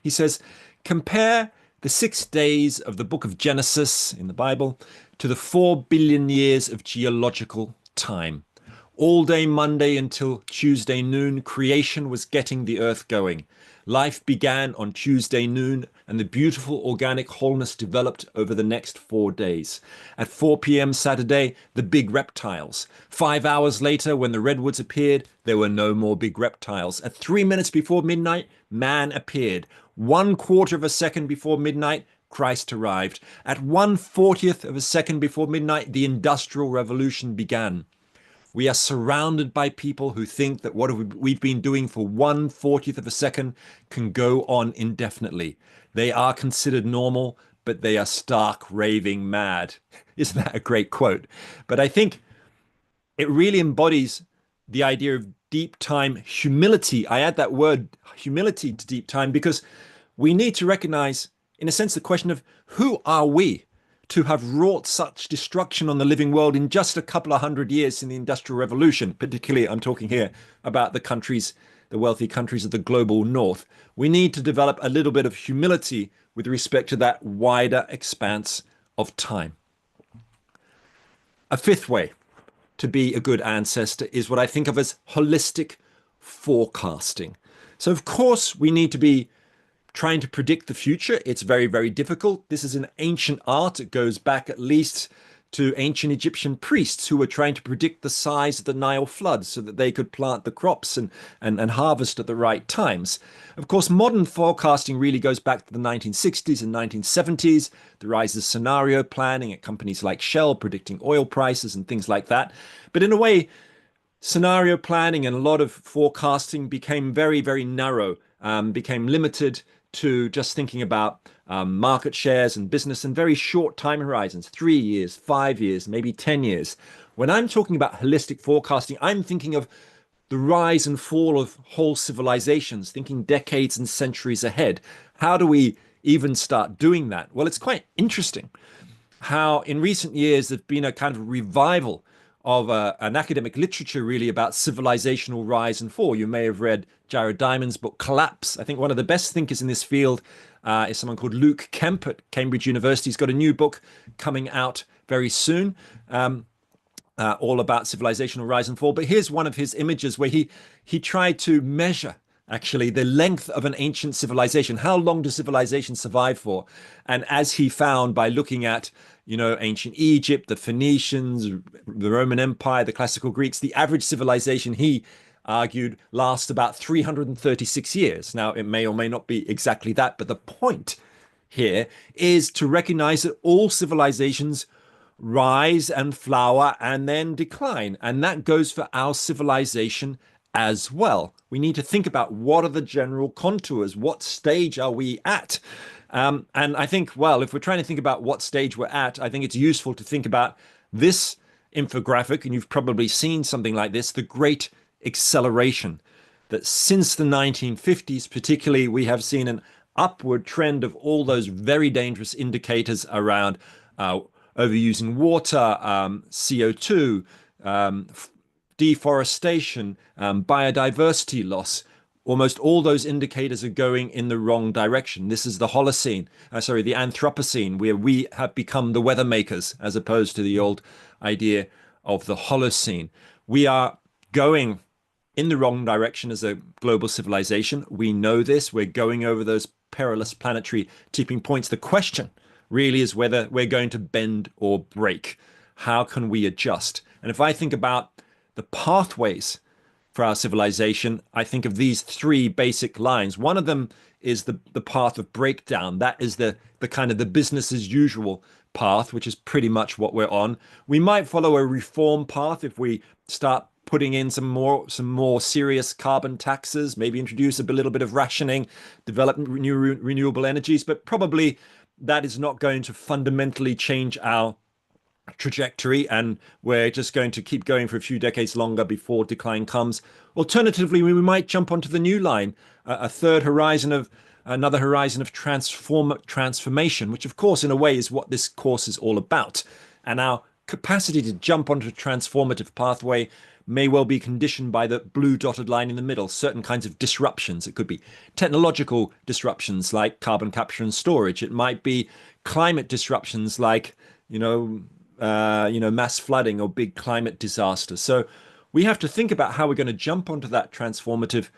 He says, compare the 6 days of the book of Genesis in the Bible to the 4 billion years of geological time. All day Monday until Tuesday noon, creation was getting the earth going. Life began on Tuesday noon, and the beautiful organic wholeness developed over the next 4 days. At 4 p.m. Saturday, the big reptiles. 5 hours later, when the redwoods appeared, there were no more big reptiles. At 3 minutes before midnight, man appeared. 1/4 of a second before midnight, Christ arrived. At 1/40th of a second before midnight, the Industrial Revolution began. We are surrounded by people who think that what we've been doing for 1/40th of a second can go on indefinitely. They are considered normal, but they are stark raving mad. Isn't that a great quote? But I think it really embodies the idea of deep time humility. I add that word humility to deep time because we need to recognize, in a sense, the question of who are we to have wrought such destruction on the living world in just a couple of hundred years in the Industrial Revolution. Particularly, I'm talking here about the wealthy countries of the global north. We need to develop a little bit of humility with respect to that wider expanse of time. A fifth way to be a good ancestor is what I think of as holistic forecasting. So, of course, we need to be trying to predict the future. It's very, very difficult. This is an ancient art. It goes back at least to ancient Egyptian priests who were trying to predict the size of the Nile flood so that they could plant the crops and harvest at the right times. Of course, modern forecasting really goes back to the 1960s and 1970s, the rise of scenario planning at companies like Shell, predicting oil prices and things like that. But in a way, scenario planning and a lot of forecasting became very, very narrow, became limited to just thinking about market shares and business and very short time horizons, 3 years, 5 years, maybe 10 years. When I'm talking about holistic forecasting, I'm thinking of the rise and fall of whole civilizations, thinking decades and centuries ahead. How do we even start doing that? Well, it's quite interesting how in recent years there's been a kind of revival of an academic literature really about civilizational rise and fall. You may have read Jared Diamond's book Collapse. I think one of the best thinkers in this field is someone called Luke Kemp at Cambridge University. He's got a new book coming out very soon, all about civilizational rise and fall. But here's one of his images where he tried to measure actually the length of an ancient civilization. How long does civilization survive for? And as he found by looking at ancient Egypt, the Phoenicians, the Roman Empire, the classical Greeks, the average civilization, he argued, lasts about 336 years. Now, it may or may not be exactly that, but the point here is to recognize that all civilizations rise and flower and then decline. And that goes for our civilization as well. We need to think about what are the general contours, what stage are we at? And I think, well, if we're trying to think about what stage we're at, I think it's useful to think about this infographic, and you've probably seen something like this, the Great Acceleration, that since the 1950s, particularly, we have seen an upward trend of all those very dangerous indicators around overusing water, CO2, deforestation, biodiversity loss. Almost all those indicators are going in the wrong direction. This is the Holocene, the Anthropocene, where we have become the weather makers as opposed to the old idea of the Holocene. We are going in the wrong direction as a global civilization. We know this. We're going over those perilous planetary tipping points. The question really is whether we're going to bend or break. How can we adjust? And if I think about the pathways for our civilization, I think of these three basic lines. One of them is the path of breakdown. That is the kind of the business as usual path, which is pretty much what we're on. We might follow a reform path if we start putting in some more serious carbon taxes, maybe introduce a little bit of rationing, develop new renewable energies, but probably that is not going to fundamentally change our trajectory, and we're just going to keep going for a few decades longer before decline comes. Alternatively, we might jump onto the new line, another horizon of transformation, which of course in a way is what this course is all about. And our capacity to jump onto a transformative pathway may well be conditioned by the blue dotted line in the middle, certain kinds of disruptions. It could be technological disruptions like carbon capture and storage. It might be climate disruptions like, mass flooding or big climate disasters. So we have to think about how we're going to jump onto that transformative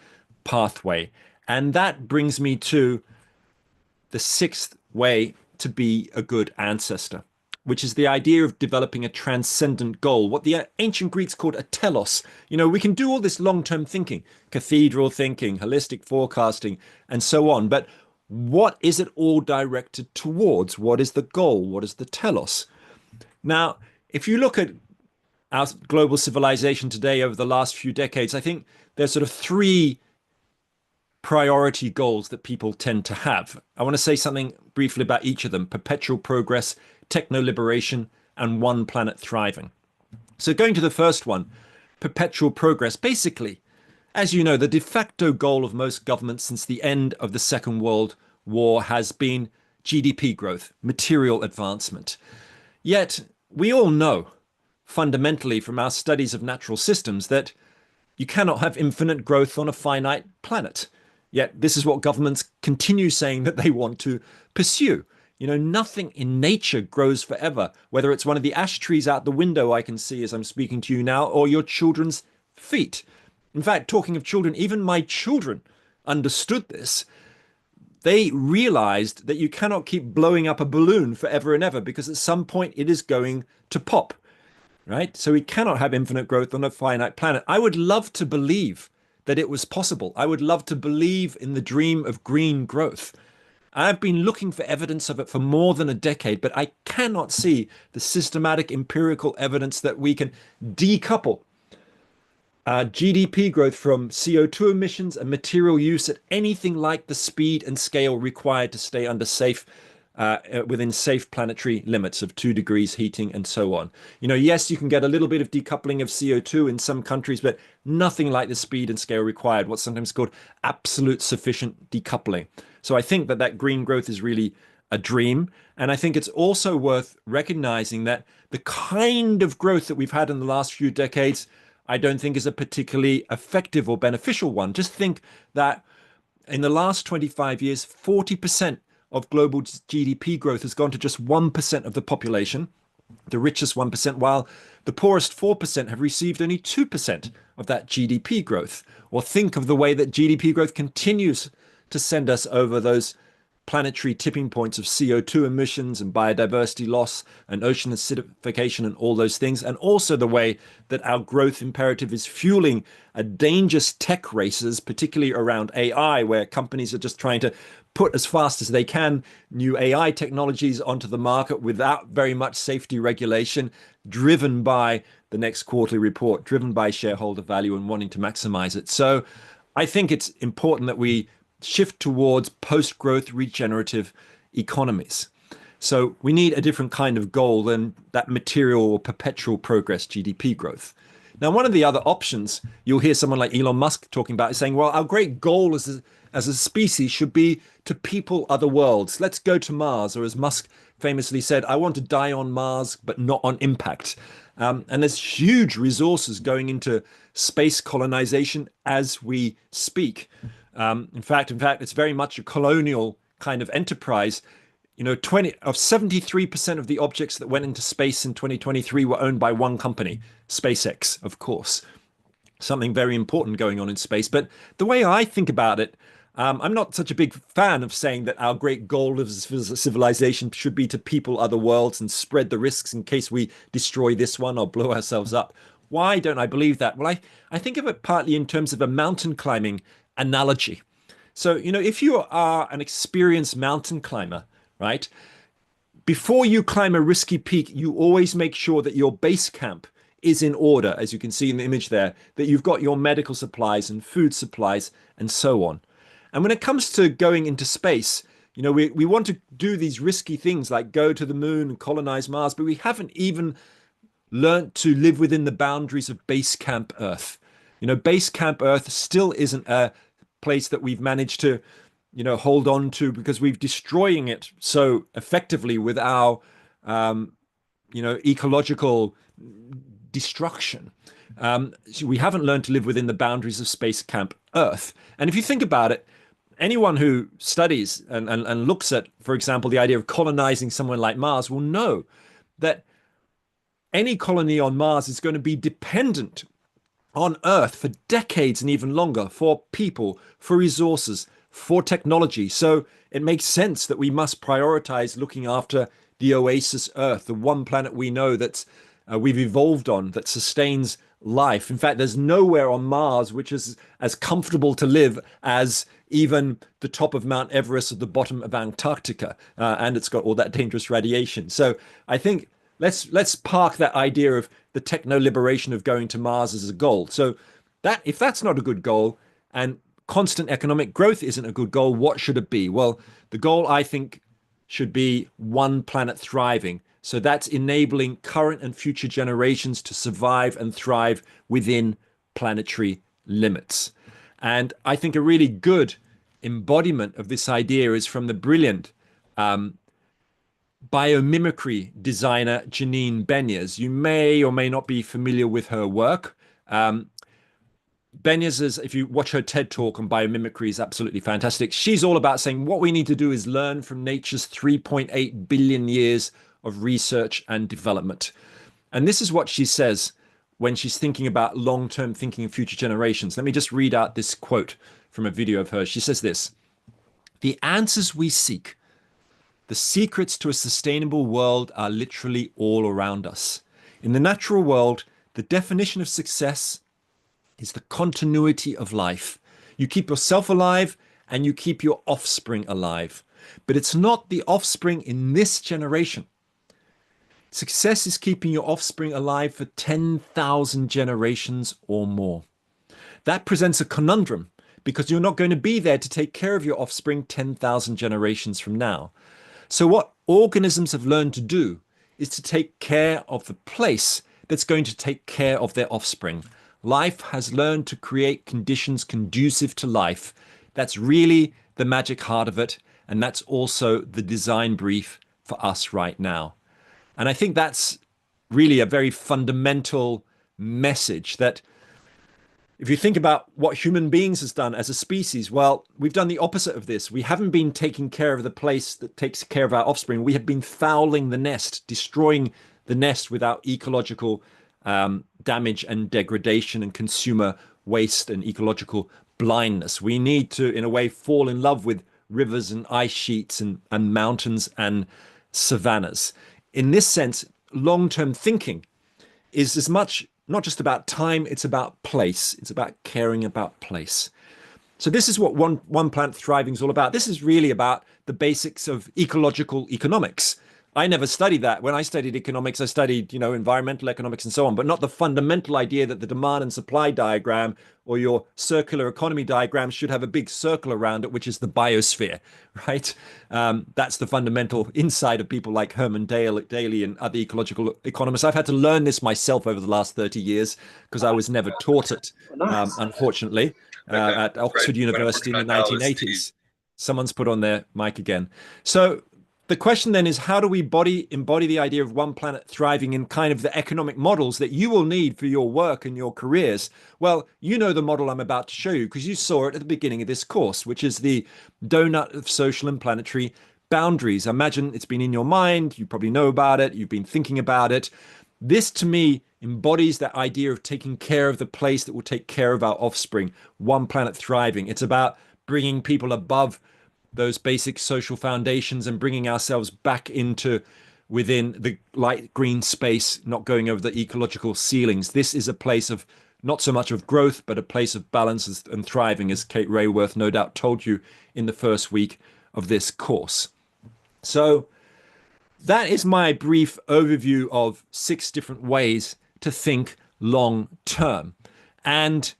pathway. And that brings me to the sixth way to be a good ancestor, which is the idea of developing a transcendent goal, what the ancient Greeks called a telos. We can do all this long-term thinking, cathedral thinking, holistic forecasting, and so on. But what is it all directed towards? What is the goal? What is the telos? Now, if you look at our global civilization today over the last few decades, I think there's sort of three priority goals that people tend to have. I want to say something briefly about each of them: perpetual progress, techno-liberation, and one planet thriving. So going to the first one, perpetual progress. Basically, as you know, the de facto goal of most governments since the end of the Second World War has been GDP growth, material advancement. Yet we all know fundamentally from our studies of natural systems that you cannot have infinite growth on a finite planet. Yet this is what governments continue saying that they want to pursue. Nothing in nature grows forever, whether it's one of the ash trees out the window I can see as I'm speaking to you now, or your children's feet. In fact, talking of children, even my children understood this. They realized that you cannot keep blowing up a balloon forever and ever, because at some point it is going to pop, right? So we cannot have infinite growth on a finite planet. I would love to believe that it was possible. I would love to believe in the dream of green growth. I've been looking for evidence of it for more than a decade, but I cannot see the systematic empirical evidence that we can decouple GDP growth from CO2 emissions and material use at anything like the speed and scale required to stay within safe planetary limits of 2 degrees heating and so on. Yes, you can get a little bit of decoupling of CO2 in some countries, but nothing like the speed and scale required, what's sometimes called absolute sufficient decoupling. So I think that green growth is really a dream. And I think it's also worth recognizing that the kind of growth that we've had in the last few decades, I don't think is a particularly effective or beneficial one. Just think that in the last 25 years, 40% of global GDP growth has gone to just 1% of the population, the richest 1%, while the poorest 4% have received only 2% of that GDP growth. Or think of the way that GDP growth continues to send us over those planetary tipping points of CO2 emissions and biodiversity loss and ocean acidification and all those things, and also the way that our growth imperative is fueling a dangerous tech races, particularly around AI, where companies are just trying to put as fast as they can new AI technologies onto the market without very much safety regulation, driven by the next quarterly report, driven by shareholder value and wanting to maximize it. So I think it's important that we shift towards post-growth regenerative economies. So we need a different kind of goal than that material or perpetual progress GDP growth. Now, one of the other options you'll hear someone like Elon Musk talking about is saying, well, our great goal as a species should be to people other worlds. Let's go to Mars. Or as Musk famously said, I want to die on Mars, but not on impact. And there's huge resources going into space colonization as we speak. In fact, it's very much a colonial kind of enterprise. 73% of the objects that went into space in 2023 were owned by one company, SpaceX, of course. Something very important going on in space. But the way I think about it, I'm not such a big fan of saying that our great goal as a civilization should be to people other worlds and spread the risks in case we destroy this one or blow ourselves up. Why don't I believe that? Well, I think of it partly in terms of a mountain climbing analogy. So, if you are an experienced mountain climber, right, before you climb a risky peak, you always make sure that your base camp is in order, as you can see in the image there, that you've got your medical supplies and food supplies and so on. And when it comes to going into space, you know, we want to do these risky things like go to the moon and colonize Mars, but we haven't even learned to live within the boundaries of base camp Earth. You know, base camp Earth still isn't a place that we've managed to, you know, hold on to because we've destroying it so effectively with our, you know, ecological destruction. So we haven't learned to live within the boundaries of space camp Earth. And if you think about it, anyone who studies and looks at, for example, the idea of colonizing somewhere like Mars will know that any colony on Mars is going to be dependent on Earth for decades and even longer for people, for resources, for technology. So it makes sense that we must prioritize looking after the oasis Earth, the one planet we know that we've evolved on that sustains life. In fact, there's nowhere on Mars which is as comfortable to live as even the top of Mount Everest at the bottom of Antarctica, and it's got all that dangerous radiation. So I think let's park that idea of the techno liberation of going to Mars as a goal. So that if that's not a good goal and constant economic growth isn't a good goal, what should it be? Well, the goal I think should be one planet thriving. So that's enabling current and future generations to survive and thrive within planetary limits. And I think a really good embodiment of this idea is from the brilliant biomimicry designer Janine Benyus. You may or may not be familiar with her work. Benyus is, if you watch her TED talk on biomimicry, is absolutely fantastic. She's all about saying what we need to do is learn from nature's 3.8 billion years of research and development. And this is what she says when she's thinking about long-term thinking of future generations. Let me just read out this quote from a video of hers. She says this: "The answers we seek, the secrets to a sustainable world are literally all around us. In the natural world, the definition of success is the continuity of life. You keep yourself alive and you keep your offspring alive. But it's not the offspring in this generation. Success is keeping your offspring alive for 10,000 generations or more. That presents a conundrum because you're not going to be there to take care of your offspring 10,000 generations from now. So what organisms have learned to do is to take care of the place that's going to take care of their offspring. Life has learned to create conditions conducive to life. That's really the magic heart of it. And that's also the design brief for us right now. And I think that's really a very fundamental message that if you think about what human beings has done as a species, well, we've done the opposite of this. We haven't been taking care of the place that takes care of our offspring. We have been fouling the nest, destroying the nest with our ecological damage and degradation and consumer waste and ecological blindness. We need to, in a way, fall in love with rivers and ice sheets and mountains and savannas. In this sense, long-term thinking is as much not just about time, it's about place. It's about caring about place. So this is what one planet thriving is all about. This is really about the basics of ecological economics. I never studied that. When I studied economics, I studied, environmental economics and so on, but not the fundamental idea that the demand and supply diagram or your circular economy diagram should have a big circle around it, which is the biosphere, right? That's the fundamental insight of people like Herman Daly and other ecological economists. I've had to learn this myself over the last 30 years because I was never taught it, unfortunately, at Oxford University in the 1980s. Someone's put on their mic again. So the question then is, how do we embody the idea of one planet thriving in kind of the economic models that you will need for your work and your careers? Well, you know the model I'm about to show you because you saw it at the beginning of this course, which is the donut of social and planetary boundaries. I imagine it's been in your mind. You probably know about it. You've been thinking about it. This, to me, embodies that idea of taking care of the place that will take care of our offspring, one planet thriving. It's about bringing people above those basic social foundations and bringing ourselves back into within the light green space, not going over the ecological ceilings. This is a place of not so much of growth, but a place of balance and thriving, as Kate Rayworth no doubt told you in the first week of this course. So that is my brief overview of 6 different ways to think long term. And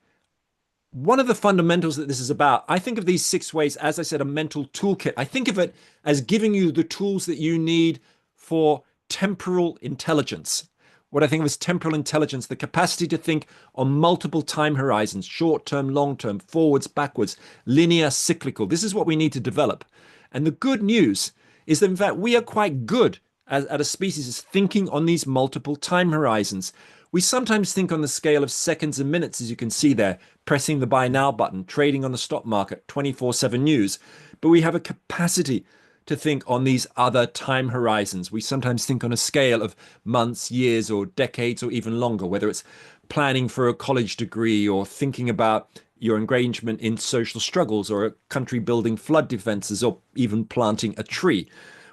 one of the fundamentals that this is about, I think of these 6 ways, as I said, a mental toolkit. I think of it as giving you the tools that you need for temporal intelligence. What I think of as temporal intelligence, the capacity to think on multiple time horizons, short term, long term, forwards, backwards, linear, cyclical. This is what we need to develop. And the good news is that, in fact, we are quite good at a species is thinking on these multiple time horizons. We sometimes think on the scale of seconds and minutes, as you can see there, pressing the buy now button, trading on the stock market, 24/7 news. But we have a capacity to think on these other time horizons. We sometimes think on a scale of months, years, or decades, or even longer, whether it's planning for a college degree or thinking about your engagement in social struggles or a country building flood defenses or even planting a tree.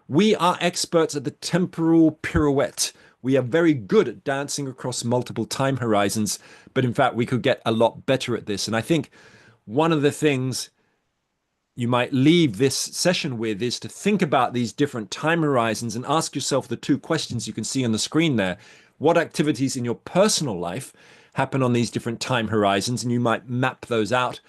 We are experts at the temporal pirouette. We are very good at dancing across multiple time horizons, but in fact, we could get a lot better at this. And I think one of the things you might leave this session with is to think about these different time horizons and ask yourself the 2 questions you can see on the screen there. What activities in your personal life happen on these different time horizons? And you might map those out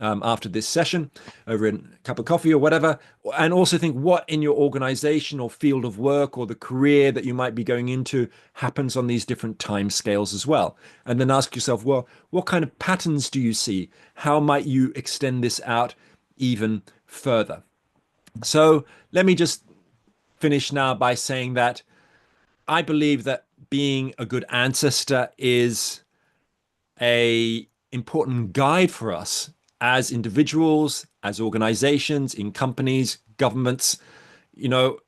after this session over a cup of coffee or whatever. And also think what in your organization or field of work or the career that you might be going into happens on these different time scales as well. And then ask yourself, well, what kind of patterns do you see? How might you extend this out even further? So let me just finish now by saying that I believe that being a good ancestor is an important guide for us as individuals, as organizations, in companies, governments. You know,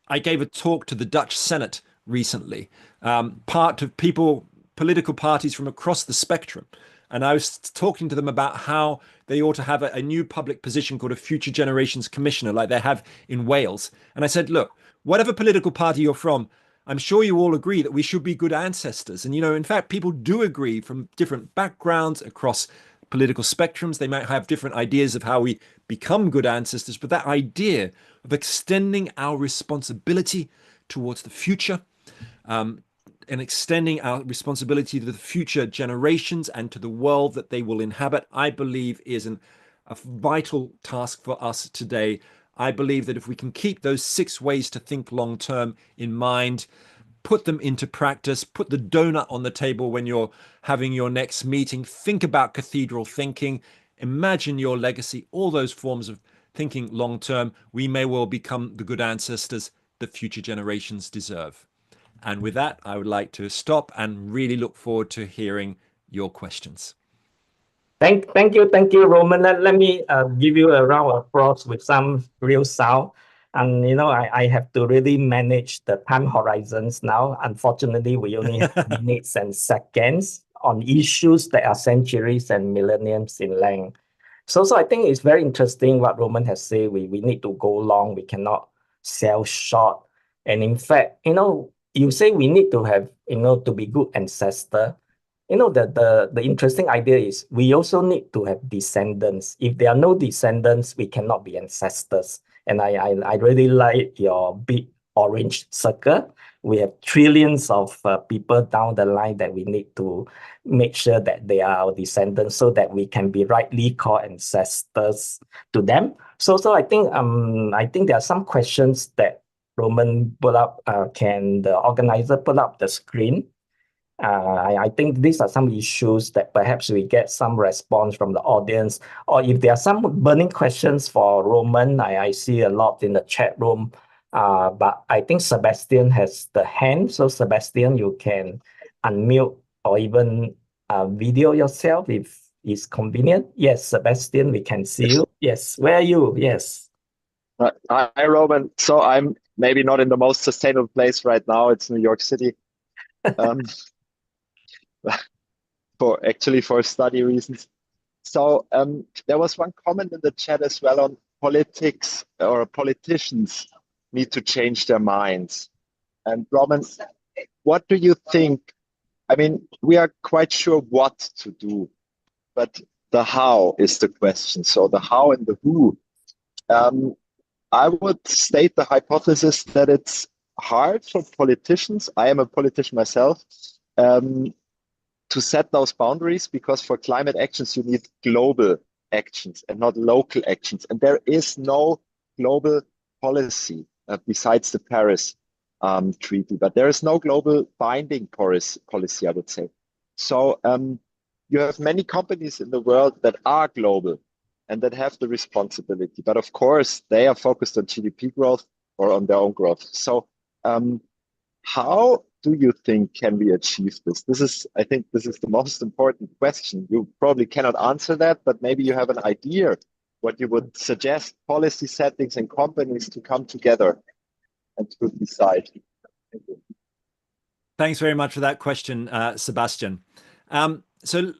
I gave a talk to the Dutch Senate recently, part of people, political parties from across the spectrum. And I was talking to them about how they ought to have a new public position called a Future Generations Commissioner, like they have in Wales. And I said, look, whatever political party you're from, I'm sure you all agree that we should be good ancestors. And, you know, in fact, people do agree from different backgrounds across political spectrums. They might have different ideas of how we become good ancestors, but that idea of extending our responsibility towards the future, and extending our responsibility to the future generations and to the world that they will inhabit, I believe is a vital task for us today. I believe that if we can keep those 6 ways to think long term in mind, put them into practice, put the donut on the table when you're having your next meeting, think about cathedral thinking, imagine your legacy, all those forms of thinking long term, we may well become the good ancestors that future generations deserve. And with that, I would like to stop and really look forward to hearing your questions. Thank you, Roman. Let me give you a round of applause with some real sound. And you know, I have to really manage the time horizons now. Unfortunately, we only have minutes and seconds on issues that are centuries and millenniums in length. So I think it's very interesting what Roman has said. We need to go long. We cannot sell short. And in fact, you know, you say we need to have, you know, to be good ancestor. You know, the interesting idea is we also need to have descendants. If there are no descendants, we cannot be ancestors. And I really like your big orange circle. We have trillions of people down the line that we need to make sure that they are our descendants so that we can be rightly called ancestors to them. So I think there are some questions that Roman put up. Can the organizer put up the screen? I think these are some issues that perhaps we get some response from the audience, or if there are some burning questions for Roman, I see a lot in the chat room. But I think Sebastian has the hand. So Sebastian, you can unmute or even video yourself if it's convenient. Yes, Sebastian, we can see you. Yes, where are you? Yes. Hi, Roman. So I'm maybe not in the most sustainable place right now. It's New York City. For study reasons. So there was one comment in the chat as well on politics, or politicians need to change their minds. And Roman, what do you think? I mean, we are quite sure what to do, but the how is the question. So the how and the who. I would state the hypothesis that it's hard for politicians. I am a politician myself. to set those boundaries, because for climate actions, you need global actions and not local actions. And there is no global policy besides the Paris Treaty, but there is no global binding policy, I would say. So you have many companies in the world that are global and that have the responsibility. But of course, they are focused on GDP growth or on their own growth. So how do you think can we achieve this? I think this is the most important question. You probably cannot answer that, but maybe you have an idea what you would suggest policy settings and companies to come together and to decide. Thank you. Thanks very much for that question, Sebastian. So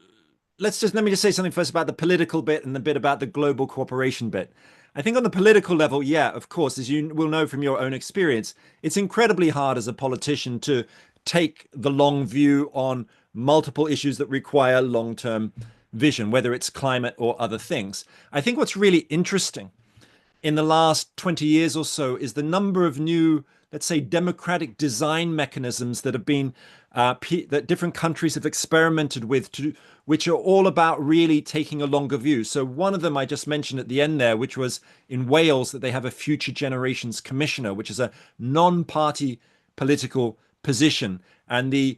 let me just say something first about the political bit and the bit about the global cooperation bit. I think on the political level, yeah, of course, as you will know from your own experience, it's incredibly hard as a politician to take the long view on multiple issues that require long-term vision, whether it's climate or other things. I think what's really interesting in the last 20 years or so is the number of new, let's say, democratic design mechanisms that have been that different countries have experimented with, which are all about really taking a longer view. So one of them I just mentioned at the end there, which was in Wales, that they have a Future Generations Commissioner, which is a non-party political position. And the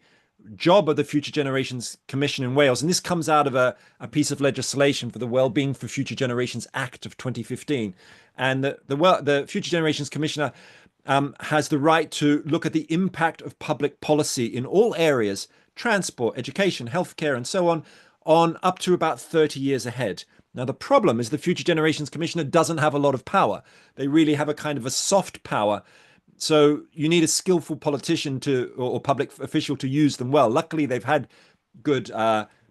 job of the Future Generations Commission in Wales, and this comes out of a piece of legislation for the Wellbeing for Future Generations Act of 2015. And the Future Generations Commissioner has the right to look at the impact of public policy in all areas, transport, education, healthcare, and so on up to about 30 years ahead. Now, the problem is the Future Generations Commissioner doesn't have a lot of power. They really have a kind of a soft power. So you need a skillful politician or public official to use them well. Luckily, they've had good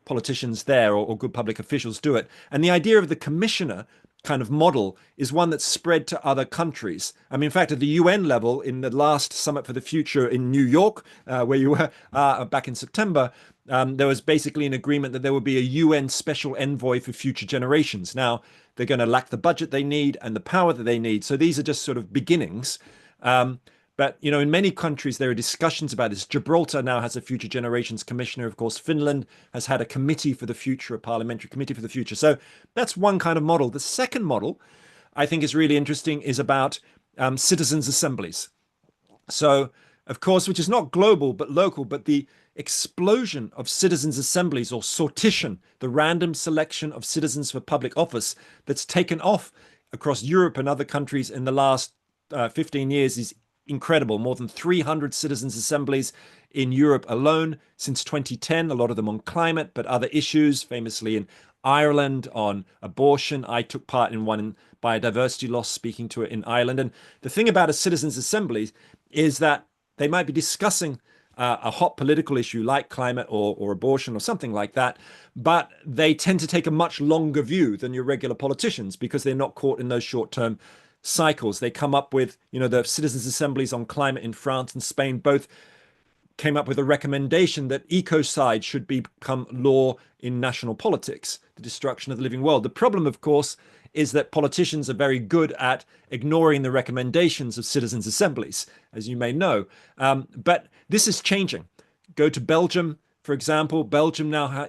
politicians there or good public officials do it. And the idea of the commissioner kind of model is one that's spread to other countries. I mean, in fact, at the UN level, in the last Summit for the Future in New York, where you were back in September, there was basically an agreement that there would be a UN special envoy for future generations. Now, they're going to lack the budget they need and the power that they need. So these are just sort of beginnings. But, you know, in many countries, there are discussions about this. Gibraltar now has a Future Generations Commissioner. Of course, Finland has had a committee for the future, a parliamentary committee for the future. So that's one kind of model. The second model I think is really interesting is about citizens' assemblies. So, of course, which is not global, but local, but the explosion of citizens' assemblies, or sortition, the random selection of citizens for public office that's taken off across Europe and other countries in the last 15 years is incredible. More than 300 citizens' assemblies in Europe alone since 2010, a lot of them on climate, but other issues, famously in Ireland on abortion. I took part in one in biodiversity loss, speaking to it in Ireland. And the thing about a citizens' assembly is that they might be discussing a hot political issue like climate or abortion or something like that, but they tend to take a much longer view than your regular politicians because they're not caught in those short-term cycles. They come up with, you know, the citizens' assemblies on climate in France and Spain both came up with a recommendation that ecocide should become law in national politics, the destruction of the living world. The problem, of course, is that politicians are very good at ignoring the recommendations of citizens' assemblies, as you may know. But this is changing. Go to Belgium, for example.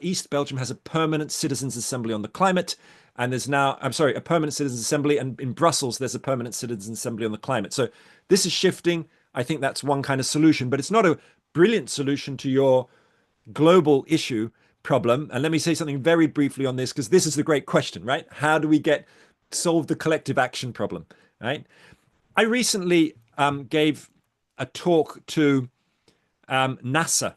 East Belgium has a permanent citizens' assembly on the climate. And there's now, a permanent citizens' assembly. And in Brussels, there's a permanent citizens' assembly on the climate. So this is shifting. I think that's one kind of solution, but it's not a brilliant solution to your global issue problem. And let me say something very briefly on this, because this is the great question, right? How do we solve the collective action problem, right? I recently gave a talk to NASA.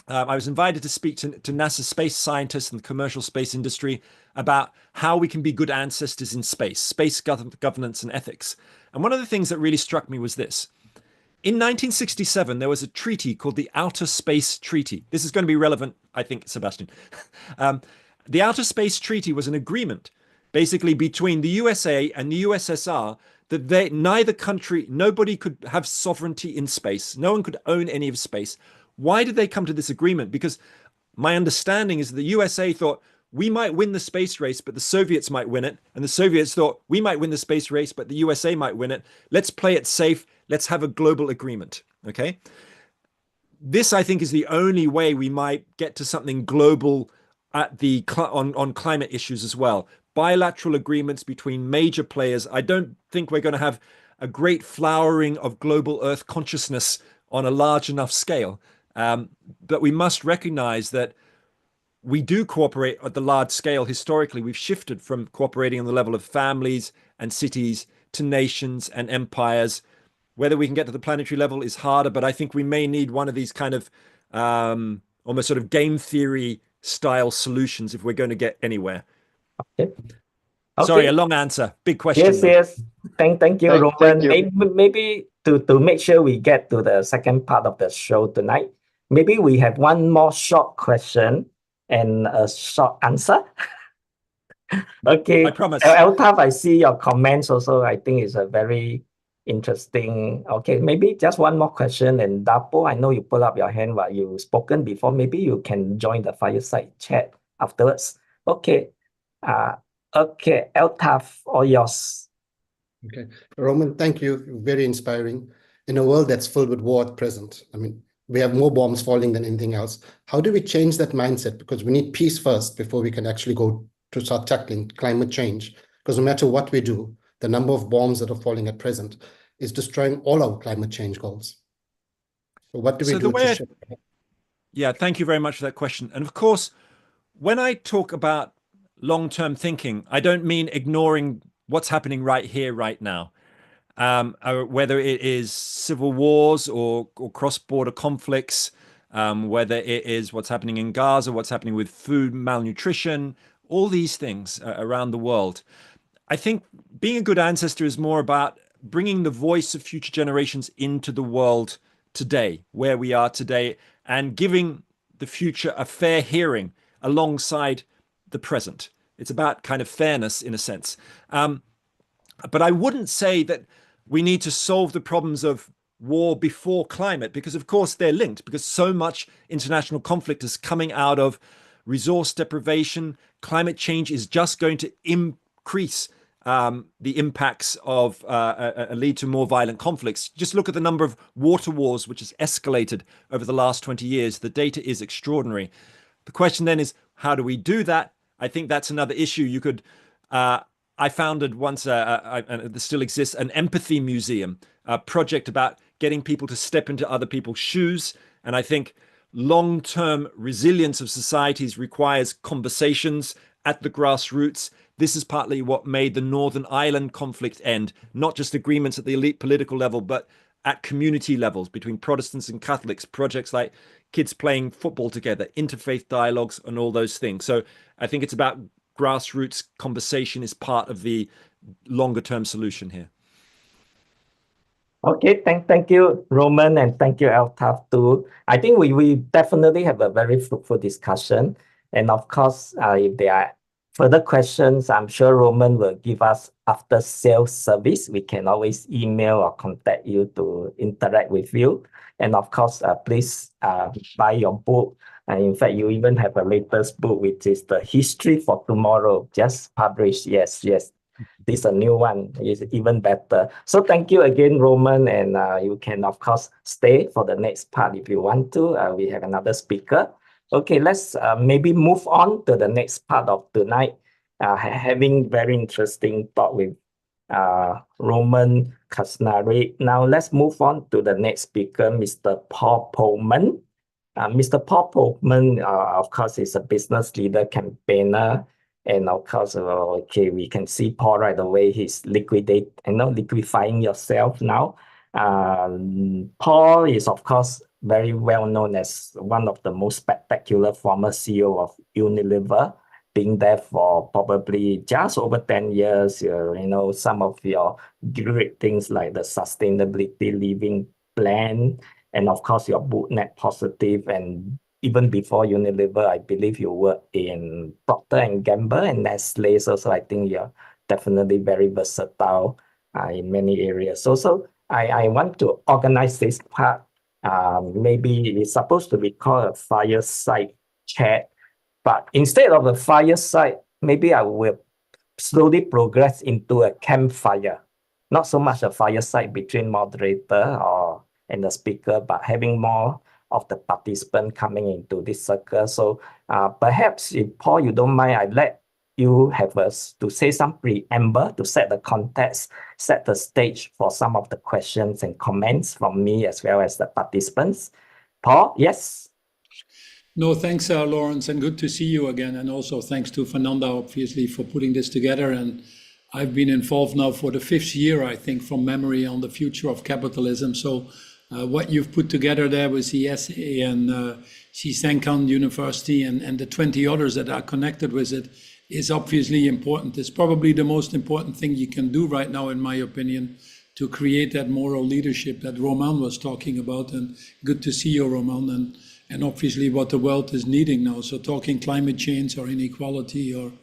I was invited to speak to NASA space scientists and the commercial space industry about how we can be good ancestors in space governance and ethics. And one of the things that really struck me was this. In 1967, there was a treaty called the Outer Space Treaty. This is going to be relevant, I think, Sebastian. The Outer Space Treaty was an agreement basically between the USA and the USSR that nobody could have sovereignty in space. No one could own any of space. Why did they come to this agreement? Because my understanding is that the USA thought we might win the space race, but the Soviets might win it. And the Soviets thought we might win the space race, but the USA might win it. Let's play it safe. Let's have a global agreement. Okay. this, I think, is the only way we might get to something global at the on climate issues as well. Bilateral agreements between major players. I don't think we're going to have a great flowering of global Earth consciousness on a large enough scale. But we must recognize that we do cooperate at the large scale. Historically, we've shifted from cooperating on the level of families and cities to nations and empires. Whether we can get to the planetary level is harder, but I think we may need one of these kind of almost sort of game theory style solutions if we're going to get anywhere. Okay. Sorry, a long answer. Big question. Yes, though. yes. Thank you, Roman. Thank you. Maybe to make sure we get to the second part of the show tonight, maybe we have one more short question and a short answer. Okay. I promise. Altaf, I see your comments also. I think it's a very interesting. Okay, maybe just one more question. And Dapo, I know you pull up your hand while you've spoken before. Maybe you can join the fireside chat afterwards. Okay. Okay, Altaf, all yours. Okay, Roman, thank you. Very inspiring. In a world that's filled with war at present, I mean, we have more bombs falling than anything else. How do we change that mindset? Because we need peace first before we can actually go to start tackling climate change. Because no matter what we do, the number of bombs that are falling at present is destroying all our climate change goals. So what do we do to shift? Yeah, thank you very much for that question. And of course, when I talk about long-term thinking, I don't mean ignoring what's happening right here, right now. Whether it is civil wars or cross-border conflicts, whether it is what's happening in Gaza, what's happening with food malnutrition, all these things around the world. I think being a good ancestor is more about bringing the voice of future generations into the world today, where we are today, and giving the future a fair hearing alongside the present. It's about kind of fairness in a sense. But I wouldn't say that we need to solve the problems of war before climate, because of course they're linked, because so much international conflict is coming out of resource deprivation. Climate change is just going to increase the impacts of lead to more violent conflicts. Just look at the number of water wars, which has escalated over the last 20 years. The data is extraordinary. The question then is, how do we do that? I think that's another issue. You could, I founded once, and this still exists, an empathy museum, a project about getting people to step into other people's shoes. And I think long-term resilience of societies requires conversations at the grassroots. This is partly what made the Northern Ireland conflict end, not just agreements at the elite political level, but at community levels between Protestants and Catholics, projects like kids playing football together, interfaith dialogues, and all those things. So I think it's about grassroots conversation is part of the longer term solution here. Okay, thank you, Roman, and thank you, Altaf, too. I think we definitely have a very fruitful discussion. And of course, if there are further questions, I'm sure Roman will give us after sales service. We can always email or contact you to interact with you. And of course, please buy your book. And in fact, you even have a latest book, which is The History for Tomorrow, just published. Yes. This is a new one. It's even better. So thank you again, Roman. And you can, of course, stay for the next part if you want to. We have another speaker. Okay, let's maybe move on to the next part of tonight. Having very interesting talk with Roman Kasnari. Now let's move on to the next speaker, Mr. Paul Pullman. Mr. Paul Pullman, of course, is a business leader, campaigner, and of course, okay, we can see Paul right away. He's liquefying yourself now. Paul is, of course, very well known as one of the most spectacular former CEO of Unilever, being there for probably just over 10 years. Some of your great things like the Sustainability Living Plan, and of course, your book Net Positive. And even before Unilever, I believe you worked in Procter & Gamble and Nestle. So I think you're definitely very versatile in many areas. So I want to organize this part. Maybe it's supposed to be called a fireside chat, but instead of a fireside, maybe I will slowly progress into a campfire. Not so much a fireside between moderator and the speaker, but having more of the participants coming into this circle. So perhaps if Paul, you don't mind, I'd let you have us to say some preamble to set the context, set the stage for some of the questions and comments from me as well as the participants. Paul, yes? No, thanks, Lawrence, and good to see you again. And also thanks to Fernanda, obviously, for putting this together. And I've been involved now for the 5th year, I think, from memory on the future of capitalism. So what you've put together there with the essay and Shisenkan University and the 20 others that are connected with it is obviously important. It's probably the most important thing you can do right now, in my opinion, to create that moral leadership that Roman was talking about. And good to see you, Roman, and obviously what the world is needing now. So talking climate change or inequality or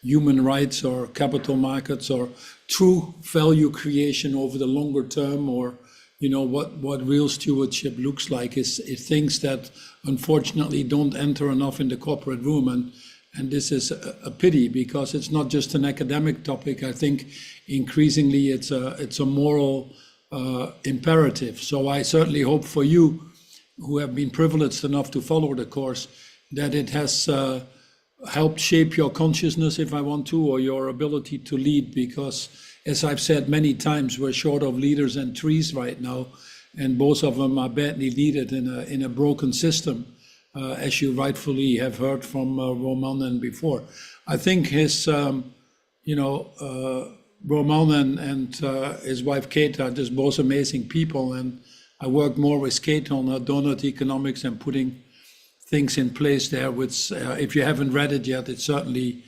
human rights or capital markets or true value creation over the longer term, or what real stewardship looks like is things that unfortunately don't enter enough in the corporate room. And this is a pity, because it's not just an academic topic. I think increasingly it's a moral imperative. So I certainly hope for you, who have been privileged enough to follow the course, that it has helped shape your consciousness, if I want to, or your ability to lead. Because, as I've said many times, we're short of leaders and trees right now, and both of them are badly needed in a broken system. As you rightfully have heard from Roman and before. I think his, Roman and his wife Kate are just both amazing people. And I worked more with Kate on donut economics and putting things in place there, which if you haven't read it yet, it's certainly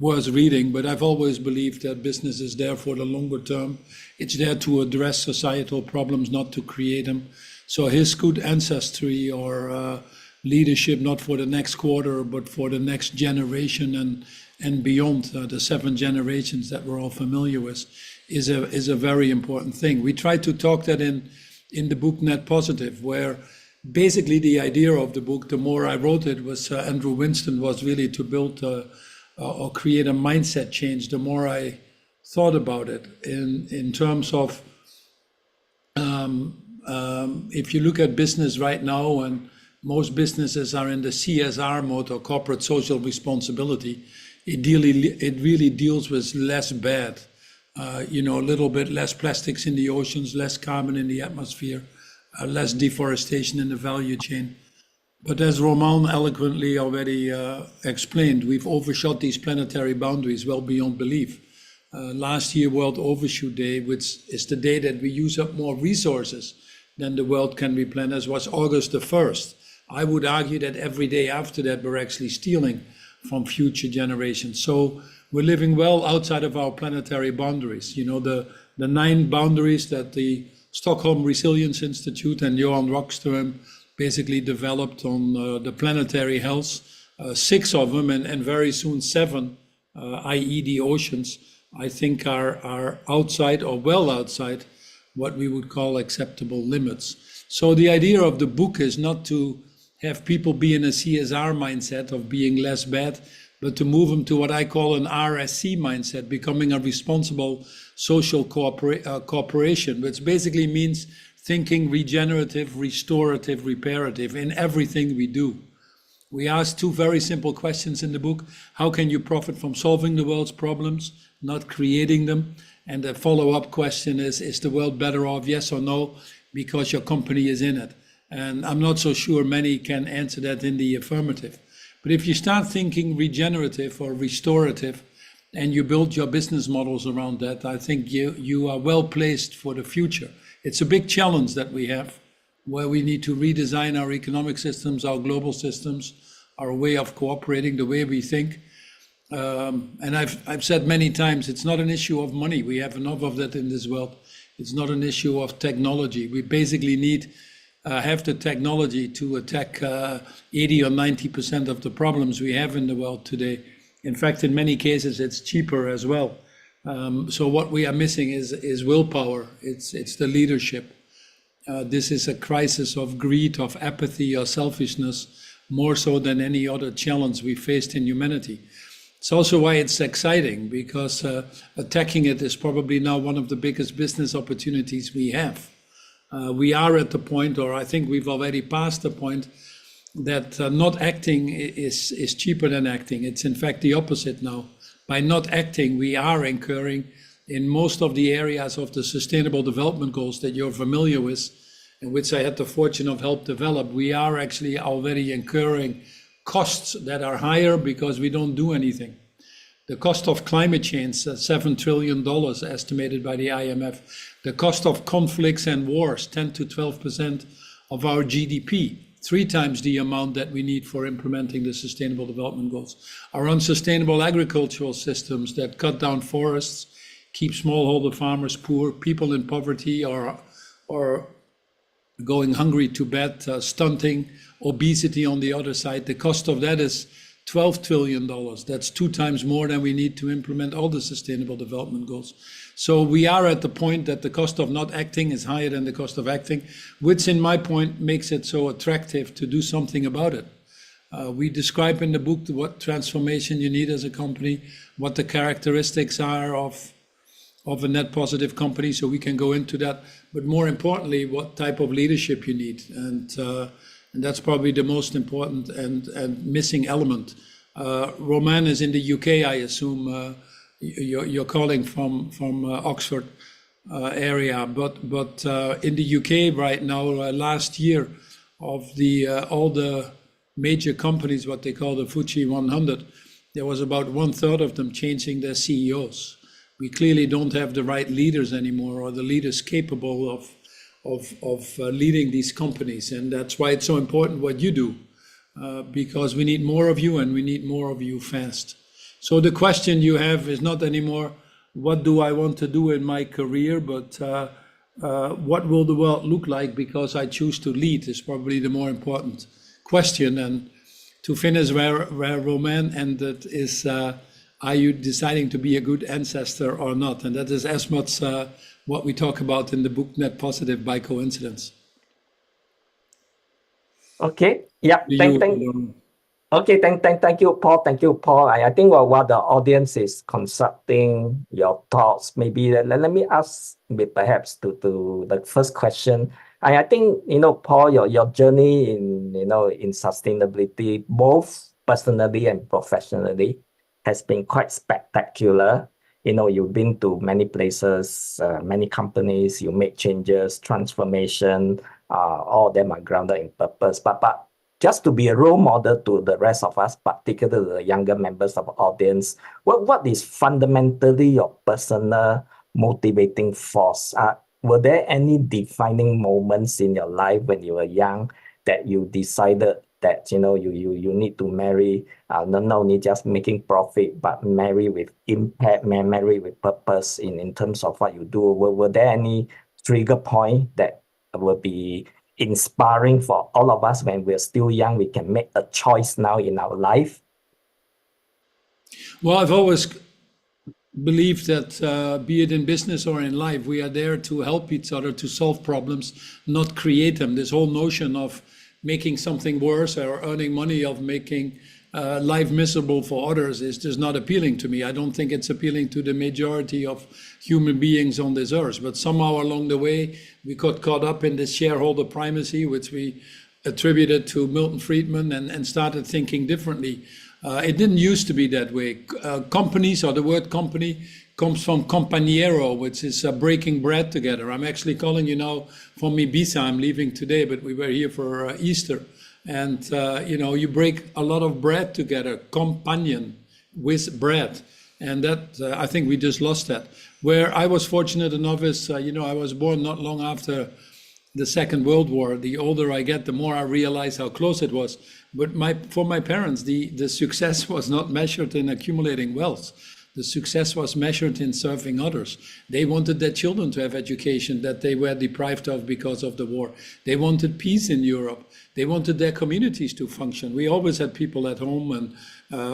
worth reading. But I've always believed that business is there for the longer term. It's there to address societal problems, not to create them. So his good ancestry or leadership, not for the next quarter, but for the next generation and beyond, the 7 generations that we're all familiar with, is a very important thing. We try to talk that in the book Net Positive, where basically the idea of the book, the more I wrote it, was Andrew Winston, was really to build or create a mindset change. The more I thought about it in terms of if you look at business right now, and most businesses are in the CSR mode, or corporate social responsibility, it really deals with less bad. A little bit less plastics in the oceans, less carbon in the atmosphere, less deforestation in the value chain. But as Roman eloquently already explained, we've overshot these planetary boundaries well beyond belief. Last year, World Overshoot Day, which is the day that we use up more resources than the world can replenish, was August the 1st. I would argue that every day after that, we're actually stealing from future generations. So we're living well outside of our planetary boundaries. The 9 boundaries that the Stockholm Resilience Institute and Johan Rockström basically developed on the planetary health, 6 of them, and very soon 7, i.e. the oceans, I think are outside or well outside what we would call acceptable limits. So the idea of the book is not to have people be in a CSR mindset of being less bad, but to move them to what I call an RSC mindset, becoming a responsible social corporation, which basically means thinking regenerative, restorative, reparative in everything we do. We ask 2 very simple questions in the book. How can you profit from solving the world's problems, not creating them? And the follow-up question is the world better off, yes or no, because your company is in it? And I'm not so sure many can answer that in the affirmative. But if you start thinking regenerative or restorative, and you build your business models around that, I think you are well placed for the future. It's a big challenge that we have, where we need to redesign our economic systems, our global systems, our way of cooperating, the way we think. And I've said many times, it's not an issue of money. We have enough of that in this world. It's not an issue of technology. We basically need have the technology to attack 80 or 90% of the problems we have in the world today. In fact, in many cases, it's cheaper as well. So what we are missing is willpower. It's the leadership. This is a crisis of greed, of apathy, or selfishness, more so than any other challenge we faced in humanity. It's also why it's exciting, because attacking it is probably now one of the biggest business opportunities we have. We are at the point, or I think we've already passed the point, that not acting is cheaper than acting. It's in fact the opposite now. By not acting, we are incurring in most of the areas of the Sustainable Development Goals that you're familiar with, in which I had the fortune of help develop. We are actually already incurring costs that are higher because we don't do anything. The cost of climate change, $7 trillion estimated by the IMF. The cost of conflicts and wars, 10 to 12% of our GDP, 3 times the amount that we need for implementing the Sustainable Development Goals. Our unsustainable agricultural systems that cut down forests, keep smallholder farmers poor, people in poverty or going hungry to bed, stunting, obesity on the other side. The cost of that is $12 trillion. That's 2 times more than we need to implement all the Sustainable Development Goals. So we are at the point that the cost of not acting is higher than the cost of acting, which in my point makes it so attractive to do something about it. We describe in the book what transformation you need as a company, what the characteristics are of a net positive company, so we can go into that. But more importantly, what type of leadership you need. And that's probably the most important and missing element. Roman is in the UK, I assume. You're calling from Oxford area, but in the UK right now, last year, of all the major companies, what they call the FTSE 100, there was about 1/3 of them changing their CEOs. We clearly don't have the right leaders anymore, or the leaders capable of leading these companies, and that's why it's so important what you do, because we need more of you, and we need more of you fast. So the question you have is not anymore, what do I want to do in my career, but what will the world look like because I choose to lead is probably the more important question. And to finish where Roman ended is, are you deciding to be a good ancestor or not? And that is as much what we talk about in the book Net Positive by coincidence. Okay. Yeah. Thank you, Paul. Thank you, Paul. I think while the audience is constructing your thoughts, maybe let me ask perhaps to the first question. I think, Paul, your journey in sustainability, both personally and professionally, has been quite spectacular. You've been to many places, many companies, you make changes, transformation, all of them are grounded in purpose. But just to be a role model to the rest of us, particularly the younger members of the audience, what is fundamentally your personal motivating force? Were there any defining moments in your life when you were young that you decided that you need to marry, not only just making profit, but marry with impact, marry with purpose in terms of what you do? Were there any trigger point that will be inspiring for all of us when we're still young? We can make a choice now in our life. Well, I've always believed that be it in business or in life, we are there to help each other to solve problems, not create them. This whole notion of making something worse or earning money of making life miserable for others is just not appealing to me. I don't think it's appealing to the majority of human beings on this earth. But somehow along the way, we got caught up in this shareholder primacy, which we attributed to Milton Friedman, and started thinking differently. It didn't used to be that way. Companies, or the word company, comes from compañero, which is breaking bread together. I'm actually calling you now from Ibiza. I'm leaving today, but we were here for Easter. And, you break a lot of bread together, companion with bread. And that, I think we just lost that. Where I was fortunate enough is, I was born not long after the Second World War. The older I get, the more I realize how close it was. But for my parents, the success was not measured in accumulating wealth. The success was measured in serving others. They wanted their children to have education that they were deprived of because of the war. They wanted peace in Europe. They wanted their communities to function. We always had people at home and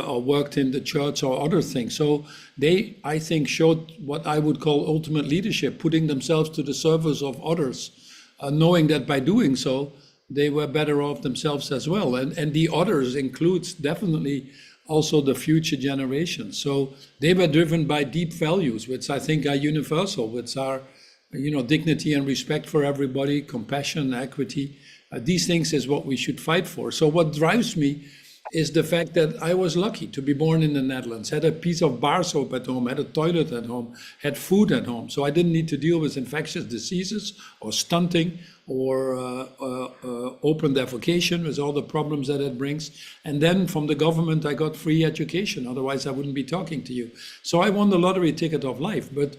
or worked in the church or other things. So they, I think, showed what I would call ultimate leadership, putting themselves to the service of others, knowing that by doing so, they were better off themselves as well. And the others includes definitely also the future generations. So they were driven by deep values, which I think are universal, which are dignity and respect for everybody, compassion, equity. These things is what we should fight for. So what drives me is the fact that I was lucky to be born in the Netherlands, had a piece of bar soap at home, had a toilet at home, had food at home. So I didn't need to deal with infectious diseases or stunting or open defecation with all the problems that it brings. And then from the government, I got free education. Otherwise, I wouldn't be talking to you. So I won the lottery ticket of life. But,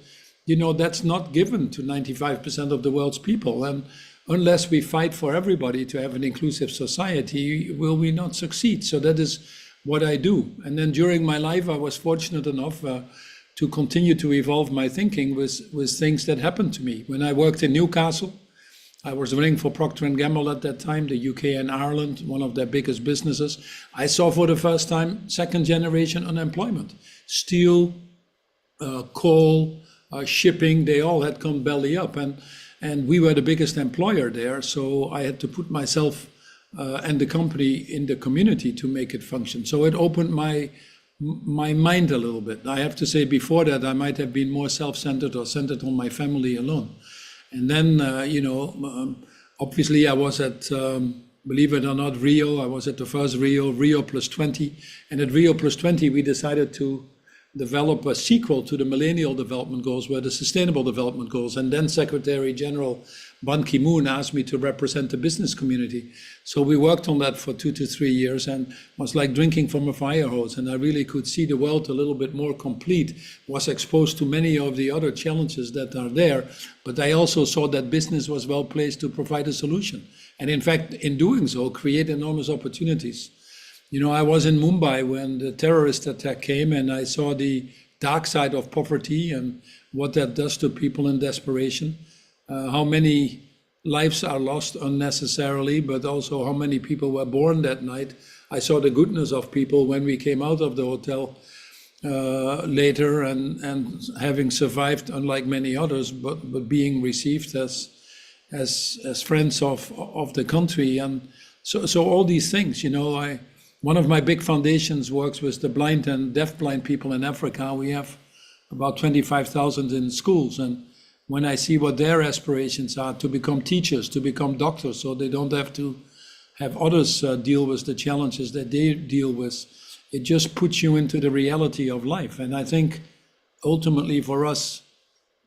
that's not given to 95% of the world's people. And unless we fight for everybody to have an inclusive society, will we not succeed? So that is what I do. And then during my life, I was fortunate enough to continue to evolve my thinking with things that happened to me. When I worked in Newcastle, I was running for Procter & Gamble at that time, the UK and Ireland, one of their biggest businesses. I saw for the first time second generation unemployment. Steel, coal, shipping, they all had come belly up. And we were the biggest employer there, so I had to put myself and the company in the community to make it function. So it opened my mind a little bit. I have to say, before that, I might have been more self-centered or centered on my family alone. And then, obviously I was at, believe it or not, Rio. I was at the first Rio Plus 20. And at Rio Plus 20, we decided to develop a sequel to the Millennial Development Goals, were the Sustainable Development Goals. And then Secretary General Ban Ki-moon asked me to represent the business community. So we worked on that for 2 to 3 years, and it was like drinking from a fire hose. And I really could see the world a little bit more complete, was exposed to many of the other challenges that are there. But I also saw that business was well placed to provide a solution. And in fact, in doing so, create enormous opportunities. I was in Mumbai when the terrorist attack came, and I saw the dark side of poverty and what that does to people in desperation, how many lives are lost unnecessarily, but also how many people were born that night. I saw the goodness of people when we came out of the hotel later and having survived, unlike many others, but being received as friends of the country. And so all these things, one of my big foundations works with the blind and deafblind people in Africa. We have about 25,000 in schools. And when I see what their aspirations are to become teachers, to become doctors, so they don't have to have others deal with the challenges that they deal with, it just puts you into the reality of life. And I think ultimately for us,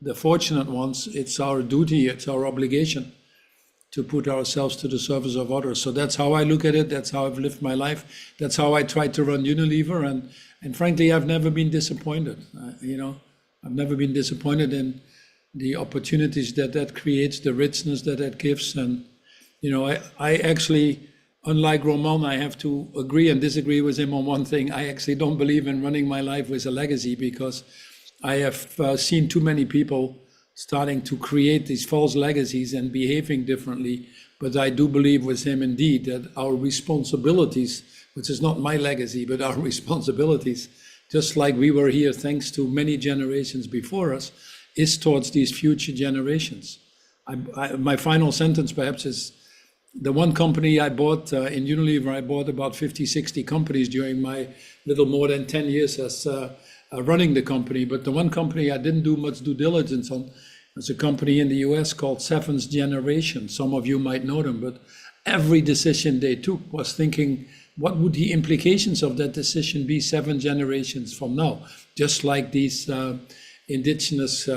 the fortunate ones, it's our duty, it's our obligation to put ourselves to the service of others. So that's how I look at it. That's how I've lived my life. That's how I tried to run Unilever. And frankly, I've never been disappointed. I've never been disappointed in the opportunities that creates, the richness that gives. And, I actually, unlike Roman, I have to agree and disagree with him on one thing. I actually don't believe in running my life with a legacy, because I have seen too many people starting to create these false legacies and behaving differently. But I do believe with him indeed that our responsibilities, which is not my legacy, but our responsibilities, just like we were here thanks to many generations before us, is towards these future generations. My final sentence perhaps is, the one company I bought in Unilever, I bought about 50, 60 companies during my little more than 10 years as running the company. But the one company I didn't do much due diligence on was a company in the US called Seventh Generation. Some of you might know them, but every decision they took was thinking, what would the implications of that decision be 7 generations from now? Just like these indigenous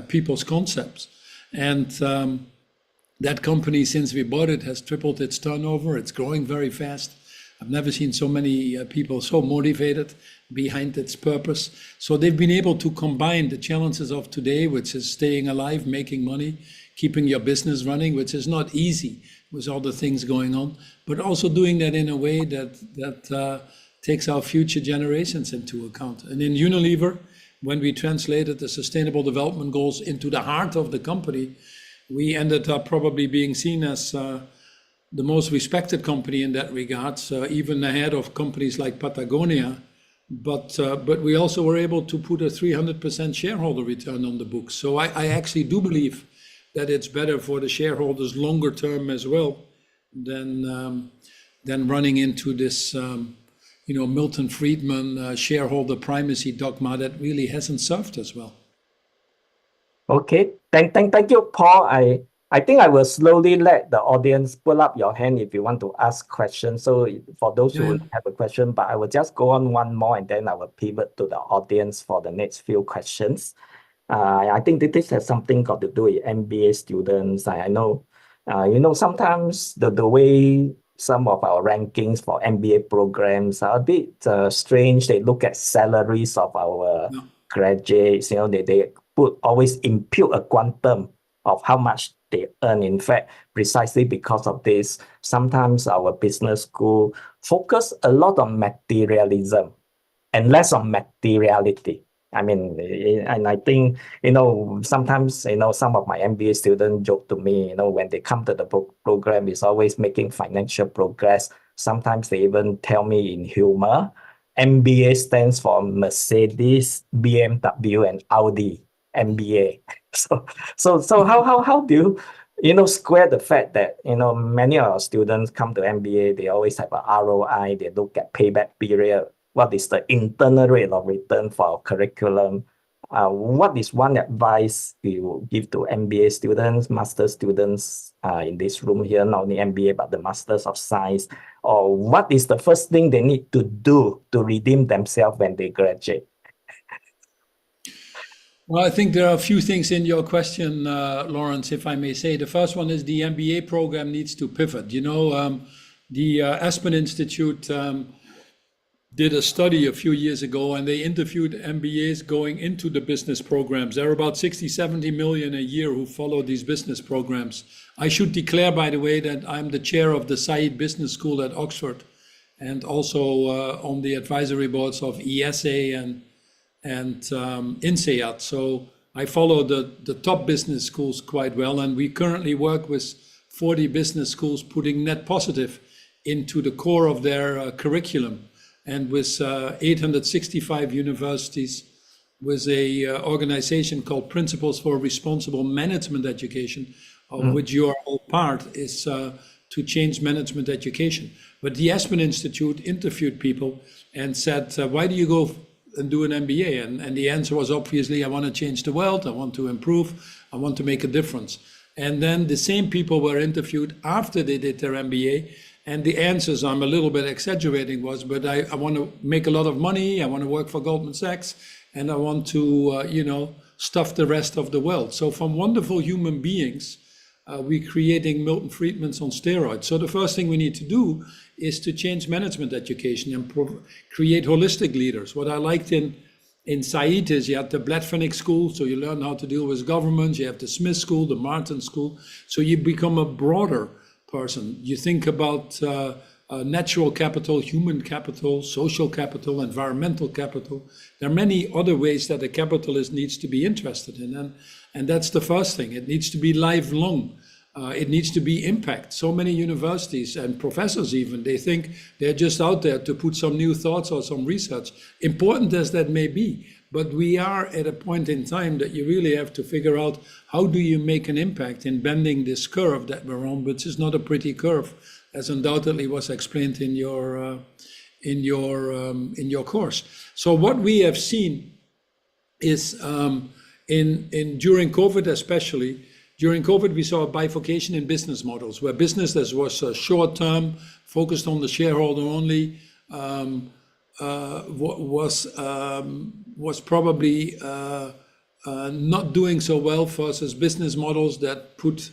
people's concepts. And that company, since we bought it, has tripled its turnover. It's growing very fast. I've never seen so many people so motivated behind its purpose. So they've been able to combine the challenges of today, which is staying alive, making money, keeping your business running, which is not easy with all the things going on, but also doing that in a way that takes our future generations into account. And in Unilever, when we translated the Sustainable Development Goals into the heart of the company, we ended up probably being seen as the most respected company in that regard, even ahead of companies like Patagonia. But we also were able to put a 300% shareholder return on the books. So I actually do believe that it's better for the shareholders longer term as well than running into this Milton Friedman shareholder primacy dogma that really hasn't served us well. Okay, thank you, Paul. I think I will slowly let the audience pull up your hand if you want to ask questions. So for those who Yeah. have a question, but I will just go on one more and then I will pivot to the audience for the next few questions. I think that this has something got to do with MBA students. I know, sometimes the way some of our rankings for MBA programs are a bit strange. They look at salaries of our Yeah. graduates. They always impute a quantum of how much they earn. In fact, precisely because of this, sometimes our business school focus a lot on materialism and less on materiality. I mean, and I think, sometimes, some of my MBA students joke to me, when they come to the program, it's always making financial progress. Sometimes they even tell me in humor, MBA stands for Mercedes, BMW, and Audi MBA. So how do you, square the fact that, many of our students come to MBA, they always have a ROI, they look at payback period, what is the internal rate of return for our curriculum? What is one advice you give to MBA students, master students in this room here, not only MBA, but the Masters of Science? Or what is the first thing they need to do to redeem themselves when they graduate? Well, I think there are a few things in your question, Lawrence, if I may say. The first one is the MBA program needs to pivot. The Aspen Institute did a study a few years ago, and they interviewed MBAs going into the business programs. There are about 60, 70 million a year who follow these business programs. I should declare, by the way, that I'm the chair of the Said Business School at Oxford, and also on the advisory boards of ESA and INSEAD. So I follow the top business schools quite well, and we currently work with 40 business schools putting net positive into the core of their curriculum. And with 865 universities, with a organization called Principles for Responsible Management Education, of which you are all part, is to change management education. But the Aspen Institute interviewed people and said, why do you go and do an MBA? And the answer was obviously, I want to change the world, I want to improve, I want to make a difference. And then the same people were interviewed after they did their MBA. And the answers, I'm a little bit exaggerating, was, but I want to make a lot of money, I want to work for Goldman Sachs, and I want to, stuff the rest of the world. So from wonderful human beings, we're creating Milton Friedmans on steroids. So the first thing we need to do is to change management education and create holistic leaders. What I liked in Said is you have the Blatfinick School, so you learn how to deal with government. You have the Smith School, the Martin School. So you become a broader person. You think about natural capital, human capital, social capital, environmental capital. There are many other ways that a capitalist needs to be interested in. And that's the first thing. It needs to be lifelong. It needs to be impact. So many universities and professors even, they think they're just out there to put some new thoughts or some research, important as that may be. But we are at a point in time that you really have to figure out how do you make an impact in bending this curve that we're on, which is not a pretty curve, as undoubtedly was explained in your course. So what we have seen is during COVID especially. During COVID, we saw a bifurcation in business models, where business that was short term, focused on the shareholder only, was probably not doing so well versus business models that put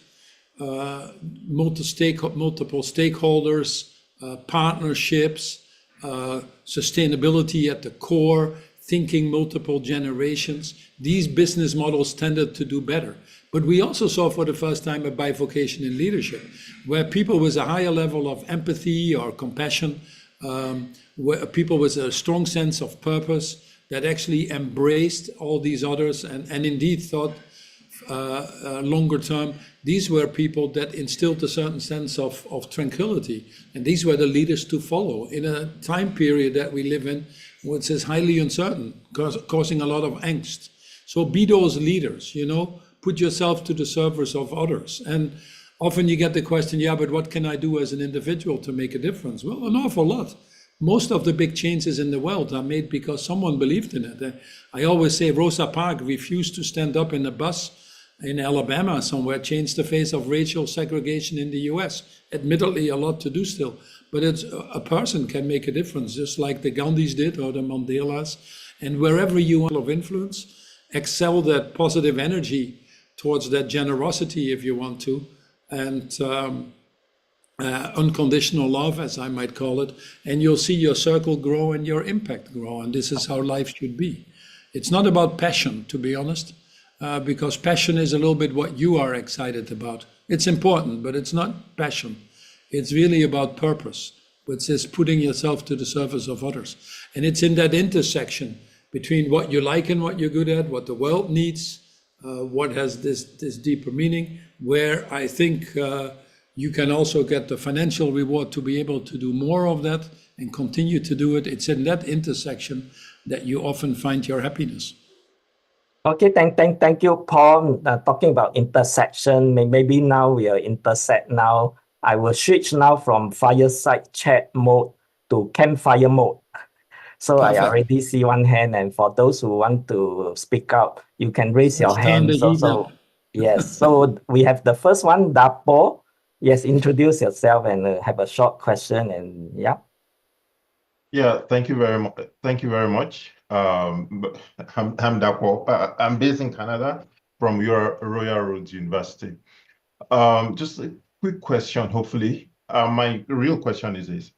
multiple stakeholders, partnerships, sustainability at the core, thinking multiple generations. These business models tended to do better. But we also saw for the first time a bifurcation in leadership, where people with a higher level of empathy or compassion, where people with a strong sense of purpose that actually embraced all these others and indeed thought longer term, these were people that instilled a certain sense of tranquility. And these were the leaders to follow in a time period that we live in, which is highly uncertain, causing a lot of angst. So be those leaders, put yourself to the service of others. And often you get the question, yeah, but what can I do as an individual to make a difference? Well, an awful lot. Most of the big changes in the world are made because someone believed in it. I always say Rosa Parks refused to stand up in a bus in Alabama somewhere changed the face of racial segregation in the US. Admittedly, a lot to do still, but it's a person can make a difference, just like the Gandhis did or the Mandelas. And wherever you are of influence, excel that positive energy towards that generosity, if you want to, and unconditional love, as I might call it, and you'll see your circle grow and your impact grow. And this is how life should be. It's not about passion, to be honest, because passion is a little bit what you are excited about. It's important, but it's not passion. It's really about purpose, which is putting yourself to the service of others. And it's in that intersection between what you like and what you're good at, what the world needs, what has this deeper meaning, where I think you can also get the financial reward to be able to do more of that and continue to do it. It's in that intersection that you often find your happiness. Okay, thank you, Paul. Talking about intersection, maybe now we are intersect now. I will switch now from fireside chat mode to campfire mode. So Perfect. I already see one hand, and for those who want to speak out, you can raise your Let's turn hand. the heat up. Yes, so we have the first one, Dapo. Yes, introduce yourself and have a short question, and yeah. Yeah, thank you very much. Thank you very much. I'm Dapo. I'm based in Canada from your Royal Roads University. Just a quick question, hopefully. My real question is this: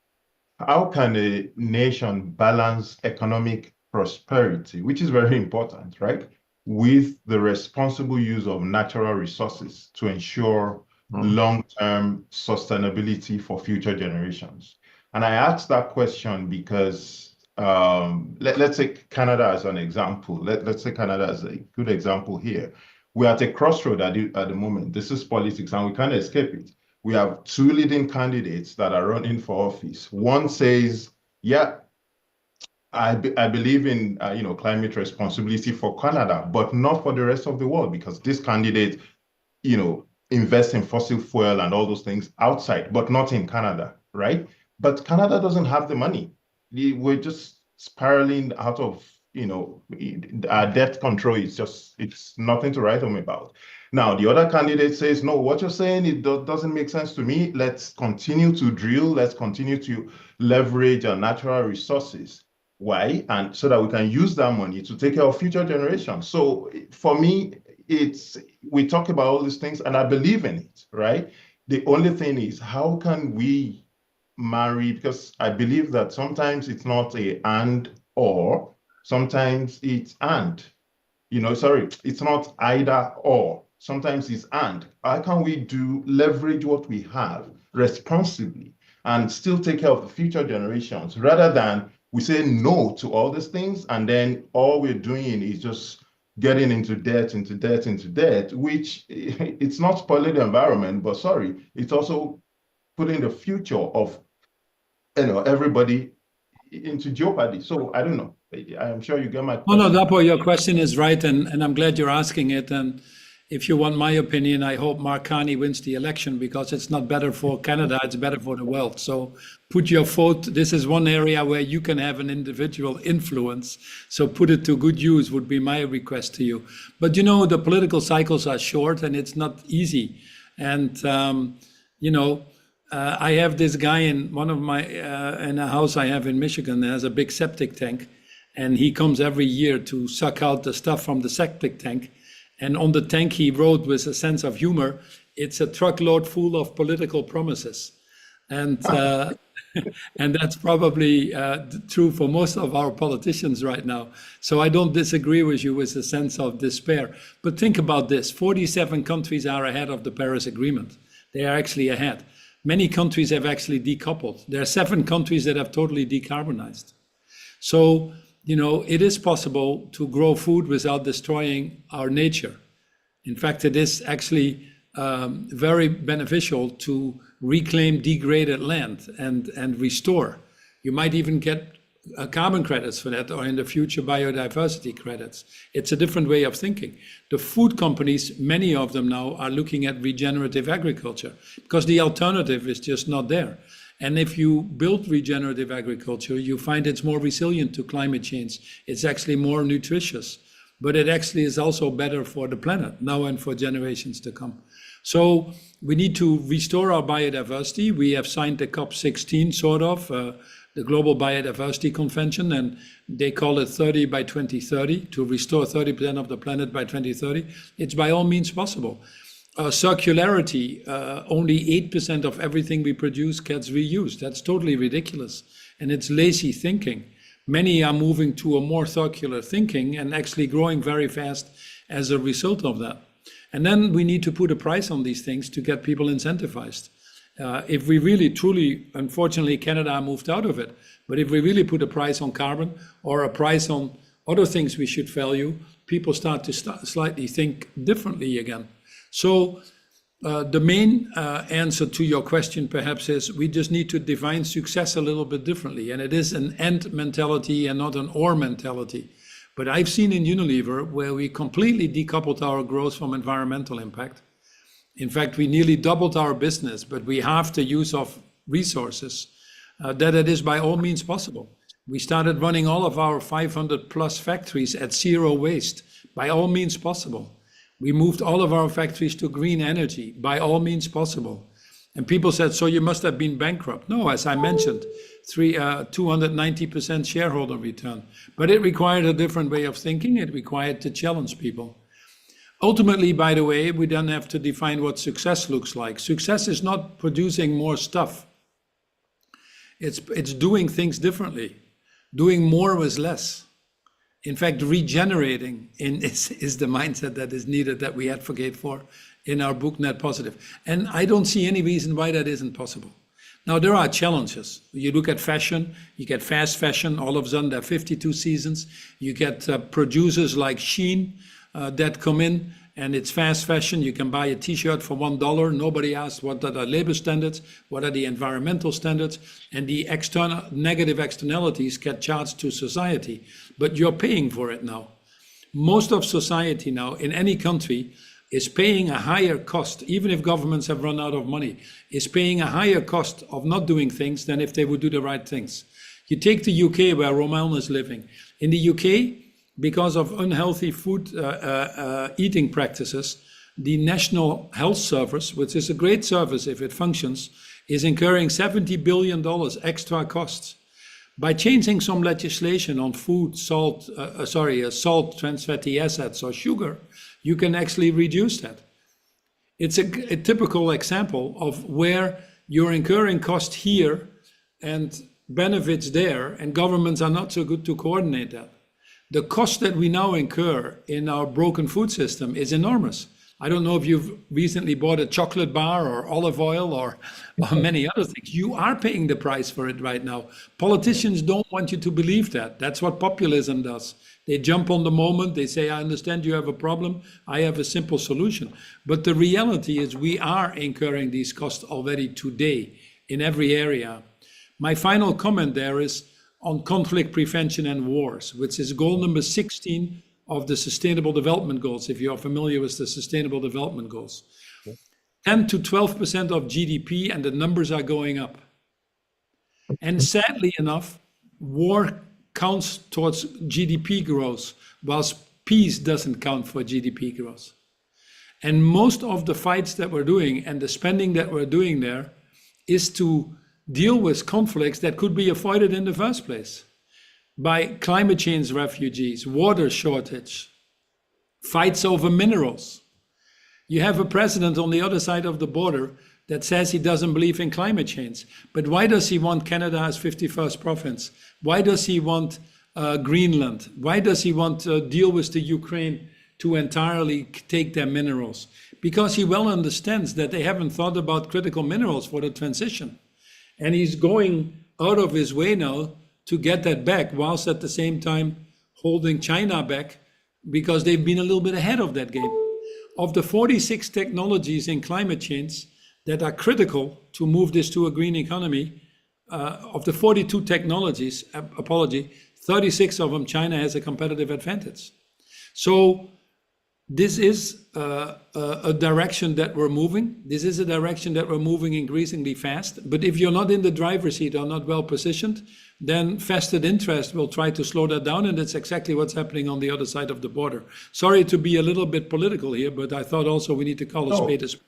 how can a nation balance economic prosperity, which is very important, right, with the responsible use of natural resources to ensure long-term sustainability for future generations? And I asked that question because let's take Canada as an example. Let's take Canada as a good example here. We're at a crossroad at the moment. This is politics, and we can't escape it. We have two leading candidates that are running for office. One says, yeah, I believe in climate responsibility for Canada, but not for the rest of the world, because this candidate, invests in fossil fuel and all those things outside, but not in Canada, right? But Canada doesn't have the money. We're just spiraling out of, our debt control is it's nothing to write home about. Now, the other candidate says, no, what you're saying, it doesn't make sense to me. Let's continue to drill. Let's continue to leverage our natural resources. Why? And so that we can use that money to take care of future generations. So for me, we talk about all these things and I believe in it, right? The only thing is, how can we marry? Because I believe that sometimes it's not a and or, sometimes it's and. It's not either or. Sometimes it's and. How can we leverage what we have responsibly and still take care of the future generations, rather than we say no to all these things and then all we're doing is just getting into debt, which it's not spoiling the environment, but it's also putting the future of everybody into jeopardy. So I don't know. I'm sure you get my question. No, Dapo, your question is right, and I'm glad you're asking it. And if you want my opinion, I hope Mark Carney wins the election, because it's not better for Canada, it's better for the world. So put your vote. This is one area where you can have an individual influence. So put it to good use would be my request to you. But the political cycles are short and it's not easy. And, I have this guy in one of my, in a house I have in Michigan that has a big septic tank. And he comes every year to suck out the stuff from the septic tank. And on the tank, he wrote with a sense of humor, it's a truckload full of political promises. And and that's probably true for most of our politicians right now. So I don't disagree with you with a sense of despair. But think about this, 47 countries are ahead of the Paris Agreement. They are actually ahead. Many countries have actually decoupled. There are 7 countries that have totally decarbonized. So, it is possible to grow food without destroying our nature. In fact, it is actually very beneficial to reclaim degraded land and restore. You might even get carbon credits for that, or in the future biodiversity credits. It's a different way of thinking. The food companies, many of them now, are looking at regenerative agriculture because the alternative is just not there. And if you build regenerative agriculture, you find it's more resilient to climate change. It's actually more nutritious. but it actually is also better for the planet now and for generations to come. So we need to restore our biodiversity. We have signed the COP16 sort of, the Global Biodiversity Convention, and they call it 30 by 2030, to restore 30% of the planet by 2030. It's by all means possible. Circularity, only 8% of everything we produce gets reused. That's totally ridiculous. And it's lazy thinking. Many are moving to a more circular thinking and actually growing very fast as a result of that. And then we need to put a price on these things to get people incentivized. If we really, truly, unfortunately, Canada moved out of it, but if we really put a price on carbon or a price on other things we should value, people start to slightly think differently again. So the main answer to your question perhaps is we just need to define success a little bit differently. And it is an and mentality and not an or mentality. But I've seen in Unilever where we completely decoupled our growth from environmental impact. In fact, we nearly doubled our business, but we halved the use of resources, that it is by all means possible. We started running all of our 500 plus factories at zero waste, by all means possible. We moved all of our factories to green energy, by all means possible. And people said, so you must have been bankrupt. No, as I mentioned, 290% shareholder return. But it required a different way of thinking. It required to challenge people. Ultimately, by the way, we then have to define what success looks like. Success is not producing more stuff. It's doing things differently, doing more with less. In fact, regenerating is the mindset that is needed, that we advocate for in our book, Net Positive. And I don't see any reason why that isn't possible. Now, there are challenges. You look at fashion, you get fast fashion, all of a sudden there are 52 seasons. You get producers like Shein that come in, and it's fast fashion. You can buy a t-shirt for $1. Nobody asks what are the labor standards, what are the environmental standards, and the external negative externalities get charged to society. But you're paying for it now. Most of society now in any country is paying a higher cost, even if governments have run out of money, is paying a higher cost of not doing things than if they would do the right things. You take the UK, where Romain is living. In the UK, because of unhealthy food eating practices, the National Health Service, which is a great service if it functions, is incurring $70 billion extra costs. By changing some legislation on food, salt, trans fatty acids, or sugar, you can actually reduce that. It's a typical example of where you're incurring cost here and benefits there, and governments are not so good to coordinate that. The cost that we now incur in our broken food system is enormous. I don't know if you've recently bought a chocolate bar or olive oil or many other things. You are paying the price for it right now. Politicians don't want you to believe that. That's what populism does. They jump on the moment. They say, I understand you have a problem. I have a simple solution. But the reality is we are incurring these costs already today in every area. My final comment there is on conflict prevention and wars, which is goal number 16 of the Sustainable Development Goals, if you're familiar with the Sustainable Development Goals. 10 to 12% of GDP, and the numbers are going up. And sadly enough, war counts towards GDP growth, whilst peace doesn't count for GDP growth. And most of the fights that we're doing and the spending that we're doing there is to deal with conflicts that could be avoided in the first place by climate change refugees, water shortage, fights over minerals. You have a president on the other side of the border that says he doesn't believe in climate change. But why does he want Canada as 51st province? Why does he want Greenland? Why does he want to deal with the Ukraine to entirely take their minerals? Because he well understands that they haven't thought about critical minerals for the transition. And he's going out of his way now to get that back, whilst at the same time holding China back because they've been a little bit ahead of that game. Of the 46 technologies in climate change that are critical to move this to a green economy, of the 42 technologies, 36 of them, China has a competitive advantage. So this is a direction that we're moving. This is a direction that we're moving increasingly fast. But if you're not in the driver's seat or not well positioned, then vested interest will try to slow that down. And that's exactly what's happening on the other side of the border. Sorry to be a little bit political here, but I thought also we need to call a spade a spade.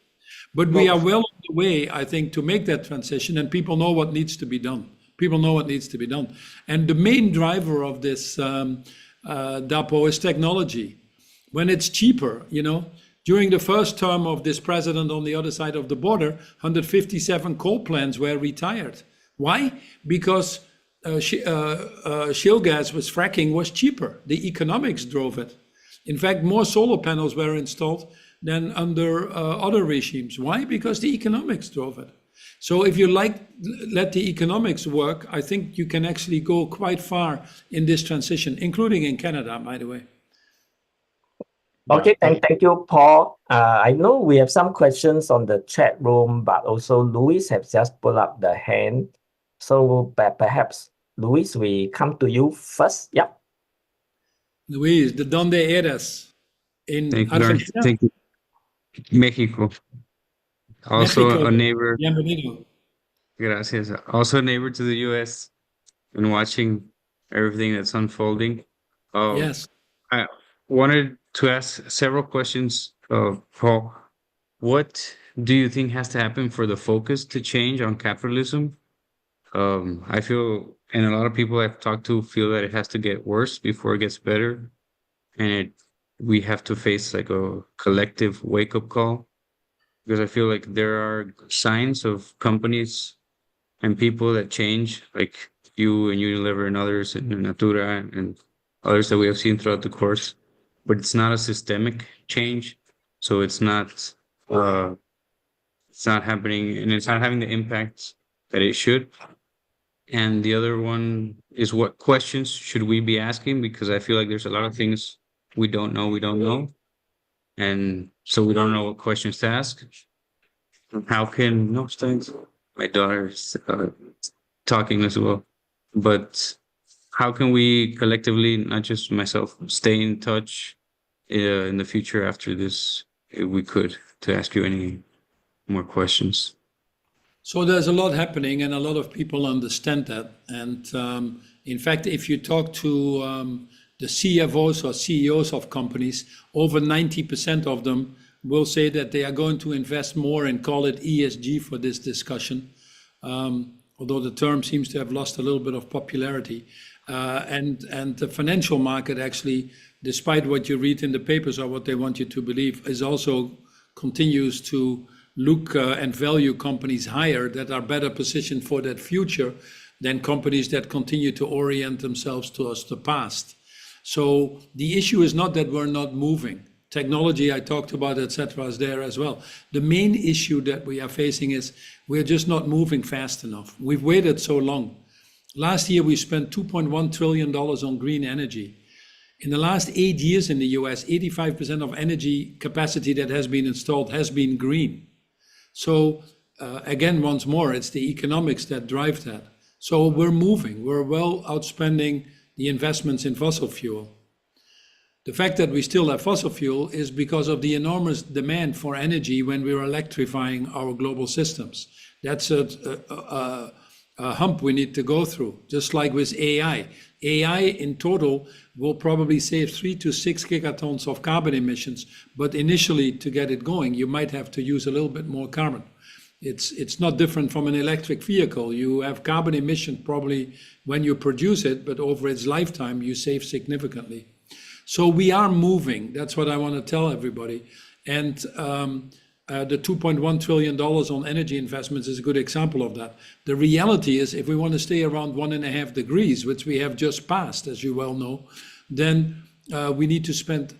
But we are well on the way, I think, to make that transition, and people know what needs to be done. People know what needs to be done. And the main driver of this DAPO is technology. When it's cheaper, during the first term of this president on the other side of the border, 157 coal plants were retired. Why? Because shale gas fracking was cheaper. The economics drove it. In fact, more solar panels were installed than under other regimes. Why? Because the economics drove it. So if you let the economics work, I think you can actually go quite far in this transition, including in Canada, by the way. Okay, thank you, Paul. I know we have some questions on the chat room, but also Luis has just put up the hand. So perhaps, Luis, we come to you first. Yeah. Luis, ¿de dónde eres? In Argentina? Thank you. Mexico. Also Mexico. a neighbor. Bienvenido. Gracias. Also a neighbor to the US and watching everything that's unfolding. Yes. I wanted to ask several questions of Paul. What do you think has to happen for the focus to change on capitalism? I feel, and a lot of people I've talked to feel that it has to get worse before it gets better. And we have to face like a collective wake-up call, because I feel like there are signs of companies and people that change, like you and Unilever and others, and Natura and others that we have seen throughout the course, but it's not a systemic change. So it's not happening, and it's not having the impact that it should. And the other one is, what questions should we be asking? Because I feel like there's a lot of things we don't know. And so we don't know what questions to ask. How can, no, thanks. My daughter's talking as well. But how can we collectively, not just myself, stay in touch in the future after this, if we could, to ask you any more questions? So there's a lot happening, and a lot of people understand that. And in fact, if you talk to the CFOs or CEOs of companies, over 90% of them will say that they are going to invest more and call it ESG for this discussion, although the term seems to have lost a little bit of popularity. And the financial market actually, despite what you read in the papers or what they want you to believe, is also continues to look and value companies higher that are better positioned for that future than companies that continue to orient themselves towards the past. So the issue is not that we're not moving. Technology I talked about, etc., is there as well. The main issue that we are facing is we're just not moving fast enough. We've waited so long. Last year, we spent $2.1 trillion on green energy. In the last 8 years in the US, 85% of energy capacity that has been installed has been green. So again, once more, it's the economics that drive that. So we're moving. We're well outspending the investments in fossil fuel. The fact that we still have fossil fuel is because of the enormous demand for energy when we're electrifying our global systems. That's a hump we need to go through, just like with AI. AI in total will probably save 3 to 6 gigatons of carbon emissions, but initially to get it going, you might have to use a little bit more carbon. It's not different from an electric vehicle. You have carbon emission probably when you produce it, but over its lifetime, you save significantly. So we are moving. That's what I want to tell everybody. And the $2.1 trillion on energy investments is a good example of that. The reality is, if we want to stay around 1.5 degrees, which we have just passed, as you well know, then we need to spend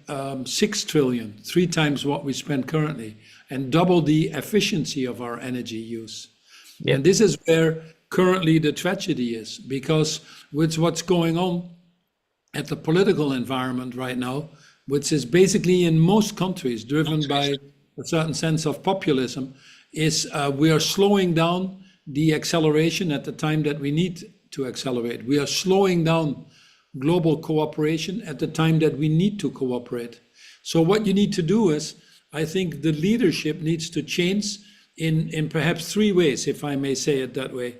6 trillion, 3 times what we spend currently, and double the efficiency of our energy use. Yeah. And this is where currently the tragedy is, because with what's going on at the political environment right now, which is basically in most countries driven by a certain sense of populism, is we are slowing down the acceleration at the time that we need to accelerate. We are slowing down global cooperation at the time that we need to cooperate. So what you need to do is, I think the leadership needs to change in perhaps three ways, if I may say it that way,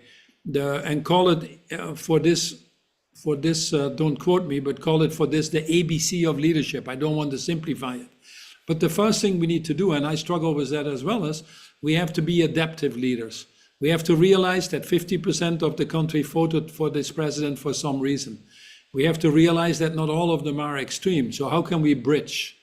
and call it for this, don't quote me, but call it for this the ABC of leadership. I don't want to simplify it. But the first thing we need to do, and I struggle with that as well, is we have to be adaptive leaders. We have to realize that 50% of the country voted for this president for some reason. We have to realize that not all of them are extreme. So how can we bridge?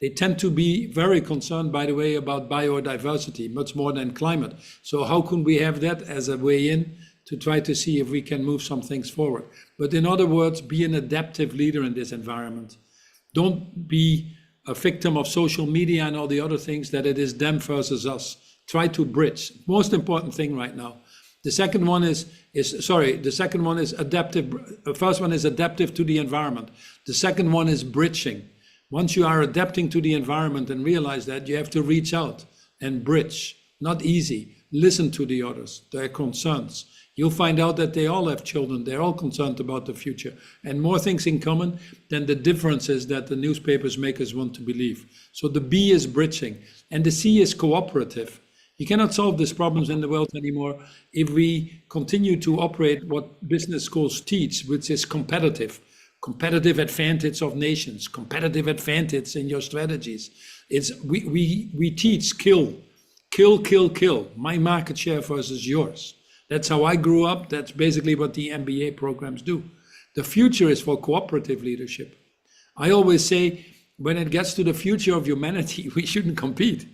They tend to be very concerned, by the way, about biodiversity, much more than climate. So how can we have that as a way in to try to see if we can move some things forward? But in other words, be an adaptive leader in this environment. Don't be a victim of social media and all the other things that it is them versus us. Try to bridge. Most important thing right now. The second one is adaptive. The first one is adaptive to the environment. The second one is bridging. Once you are adapting to the environment and realize that, you have to reach out and bridge. Not easy. Listen to the others, their concerns. You'll find out that they all have children. They're all concerned about the future and more things in common than the differences that the newspapers make us want to believe. So the B is bridging and the C is cooperative. You cannot solve these problems in the world anymore if we continue to operate what business schools teach, which is competitive advantage of nations, competitive advantage in your strategies. We teach kill, my market share versus yours. That's how I grew up. That's basically what the MBA programs do. The future is for cooperative leadership. I always say, when it gets to the future of humanity, we shouldn't compete.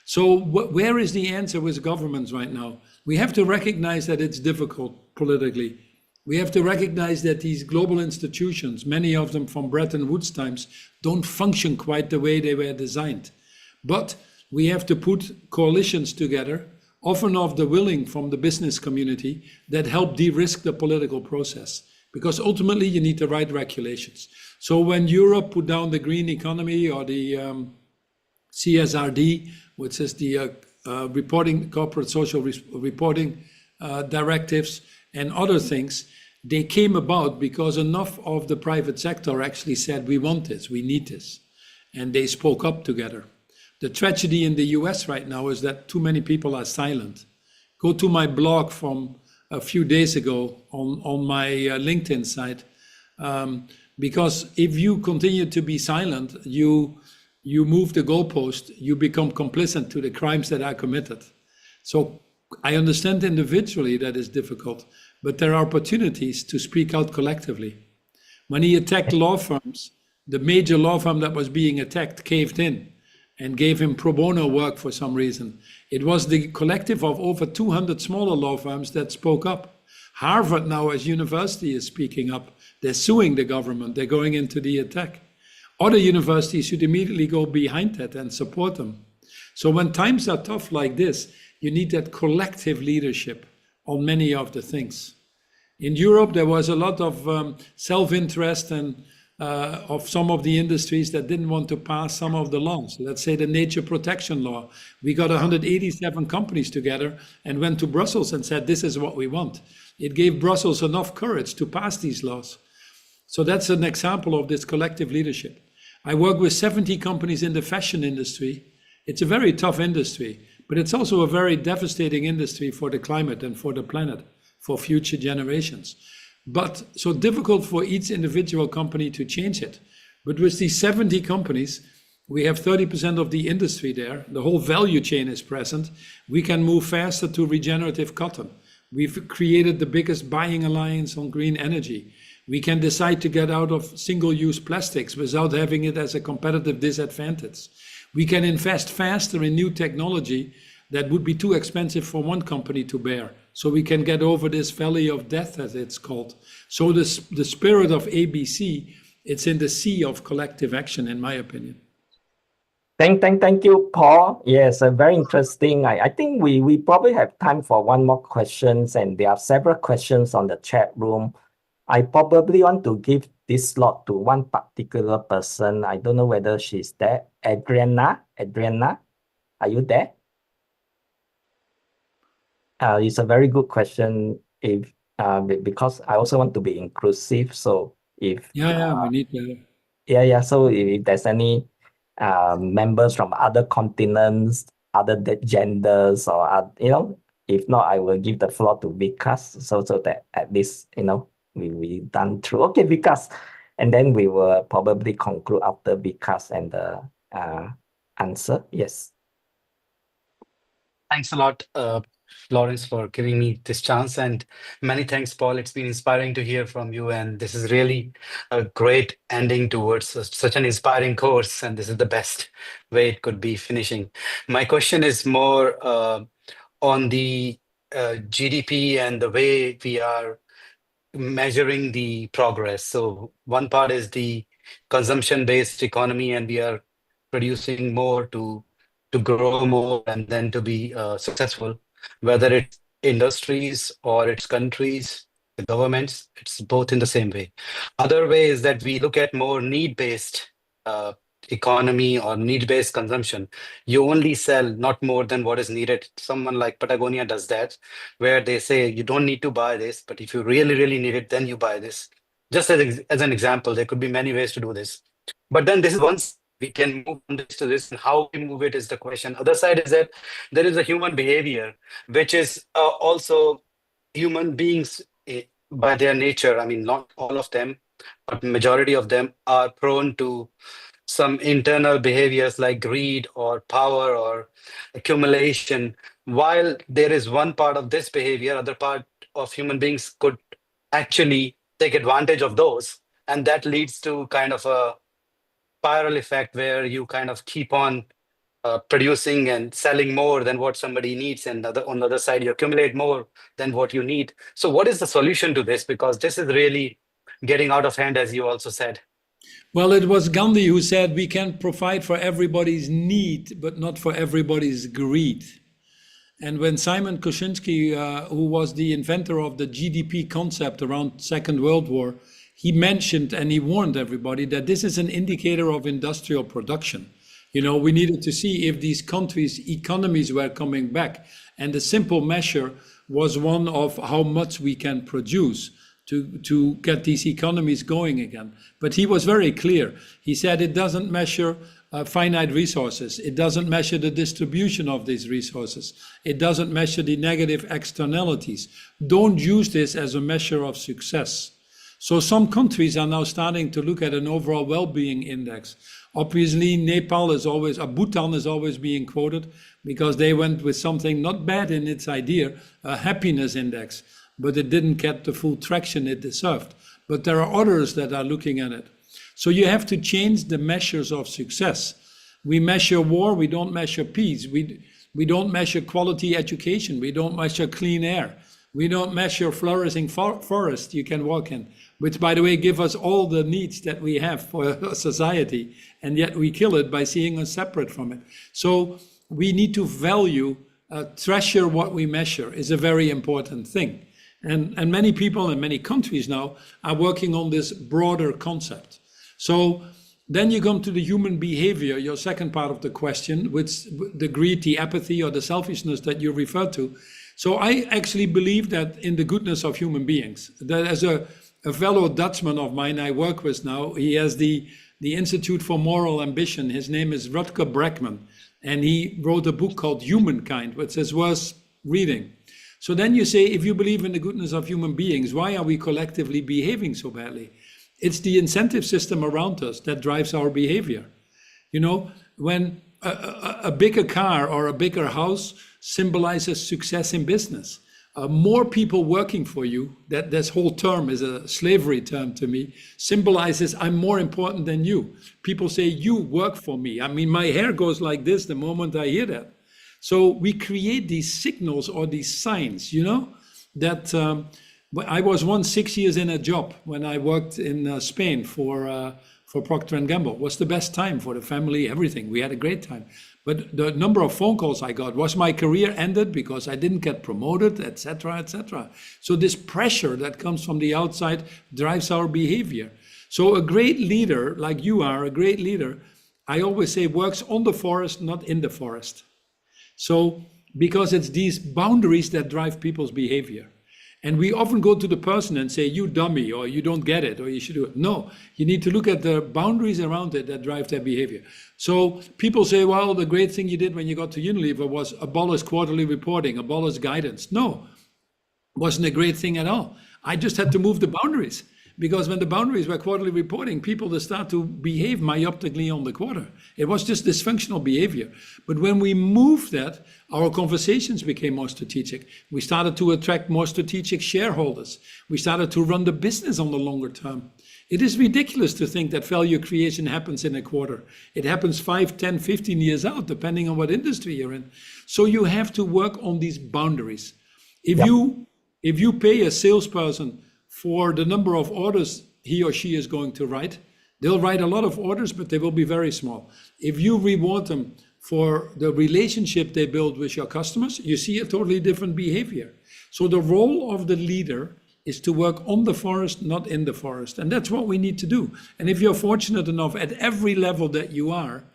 So where is the answer with governments right now? We have to recognize that it's difficult politically. We have to recognize that these global institutions, many of them from Bretton Woods times, don't function quite the way they were designed. But we have to put coalitions together, often of the willing from the business community, that help de-risk the political process. Because ultimately you need the right regulations. So when Europe put down the green economy or the CSRD, which is the corporate social reporting directives and other things, they came about because enough of the private sector actually said, we want this, we need this. And they spoke up together. The tragedy in the US right now is that too many people are silent. Go to my blog from a few days ago on my LinkedIn site, because if you continue to be silent, you move the goalpost, you become complicit to the crimes that are committed. So I understand individually that is difficult, but there are opportunities to speak out collectively. When he attacked law firms, the major law firm that was being attacked caved in and gave him pro bono work for some reason. It was the collective of over 200 smaller law firms that spoke up. Harvard now as university is speaking up. They're suing the government. They're going into the attack. Other universities should immediately go behind that and support them. So when times are tough like this, you need that collective leadership on many of the things. In Europe, there was a lot of self-interest and of some of the industries that didn't want to pass some of the laws. Let's say the nature protection law. We got 187 companies together and went to Brussels and said, this is what we want. It gave Brussels enough courage to pass these laws. So that's an example of this collective leadership. I work with 70 companies in the fashion industry. It's a very tough industry, but it's also a very devastating industry for the climate and for the planet, for future generations. But so difficult for each individual company to change it. But with these 70 companies, we have 30% of the industry there. The whole value chain is present. We can move faster to regenerative cotton. We've created the biggest buying alliance on green energy. We can decide to get out of single-use plastics without having it as a competitive disadvantage. We can invest faster in new technology that would be too expensive for one company to bear. So we can get over this valley of death, as it's called. So the spirit of ABC, it's in the sea of collective action, in my opinion. Thank you, Paul. Yes, very interesting. I think we probably have time for one more questions, and there are several questions on the chat room. I probably want to give this slot to one particular person. I don't know whether she's there. Adriana, are you there? It's a very good question. If because I also want to be inclusive. So if we need to. Yeah. So if there's any members from other continents, other genders, or if not, I will give the floor to Vikas, so that at least we done through. Okay, Vikas, and then we will probably conclude after Vikas and the answer. Yes. Thanks a lot, Lawrence, for giving me this chance. And many thanks, Paul. It's been inspiring to hear from you. And this is really a great ending towards such an inspiring course. And this is the best way it could be finishing. My question is more on the GDP and the way we are measuring the progress. So one part is the consumption-based economy, and we are producing more to grow more and then to be successful, whether it's industries or it's countries, the governments, it's both in the same way. Other way is that we look at more need-based economy or need-based consumption. You only sell not more than what is needed. Someone like Patagonia does that, where they say you don't need to buy this, but if you really, really need it, then you buy this. Just as an example, there could be many ways to do this. But then this is once we can move from this to this, and how we move it is the question. Other side is that there is a human behavior, which is also human beings by their nature. I mean, not all of them, but majority of them are prone to some internal behaviors like greed or power or accumulation. While there is one part of this behavior, other part of human beings could actually take advantage of those. And that leads to kind of a spiral effect where you kind of keep on producing and selling more than what somebody needs. And on the other side, you accumulate more than what you need. So what is the solution to this? Because this is really getting out of hand, as you also said. Well, it was Gandhi who said we can provide for everybody's need, but not for everybody's greed. And when Simon Kosinski, who was the inventor of the GDP concept around Second World War, he mentioned and he warned everybody that this is an indicator of industrial production. You know, we needed to see if these countries' economies were coming back. And the simple measure was one of how much we can produce to get these economies going again. But he was very clear. He said it doesn't measure finite resources. It doesn't measure the distribution of these resources. It doesn't measure the negative externalities. Don't use this as a measure of success. So some countries are now starting to look at an overall well-being index. Obviously, Bhutan is always being quoted because they went with something not bad in its idea, a happiness index, but it didn't get the full traction it deserved. But there are others that are looking at it. So you have to change the measures of success. We measure war, we don't measure peace. We don't measure quality education. We don't measure clean air. We don't measure flourishing forest you can walk in, which, by the way, give us all the needs that we have for society, and yet we kill it by seeing us separate from it. So we need to value, treasure what we measure is a very important thing. And many people in many countries now are working on this broader concept. So then you come to the human behavior, your second part of the question, which the greed, the apathy, or the selfishness that you referred to. So I actually believe that in the goodness of human beings. That as a fellow Dutchman of mine I work with now, he has the Institute for Moral Ambition. His name is Rutger Bregman, and he wrote a book called Humankind, which is worth reading. So then you say, if you believe in the goodness of human beings, why are we collectively behaving so badly? It's the incentive system around us that drives our behavior. You know, when a bigger car or a bigger house symbolizes success in business, more people working for you, that this whole term is a slavery term to me, symbolizes I'm more important than you. People say, you work for me. I mean, my hair goes like this the moment I hear that. So we create these signals or these signs, you know, that I was once 6 years in a job when I worked in Spain for Procter & Gamble. It was the best time for the family, everything. We had a great time. But the number of phone calls I got was my career ended because I didn't get promoted, etc., etc. So this pressure that comes from the outside drives our behavior. So a great leader, like you are, a great leader, I always say works on the forest, not in the forest. So because it's these boundaries that drive people's behavior. And we often go to the person and say, you dummy, or you don't get it, or you should do it. No, you need to look at the boundaries around it that drive their behavior. So people say, well, the great thing you did when you got to Unilever was abolish quarterly reporting, abolish guidance. No, wasn't a great thing at all. I just had to move the boundaries, because when the boundaries were quarterly reporting, people would start to behave myopically on the quarter. It was just dysfunctional behavior. But when we moved that, our conversations became more strategic. We started to attract more strategic shareholders. We started to run the business on the longer term. It is ridiculous to think that value creation happens in a quarter. It happens 5, 10, 15 years out, depending on what industry you're in. So you have to work on these boundaries. If you pay a salesperson for the number of orders he or she is going to write, they'll write a lot of orders, but they will be very small. If you reward them for the relationship they build with your customers, you see a totally different behavior. So the role of the leader is to work on the forest, not in the forest. And that's what we need to do. And if you're fortunate enough at every level that you are,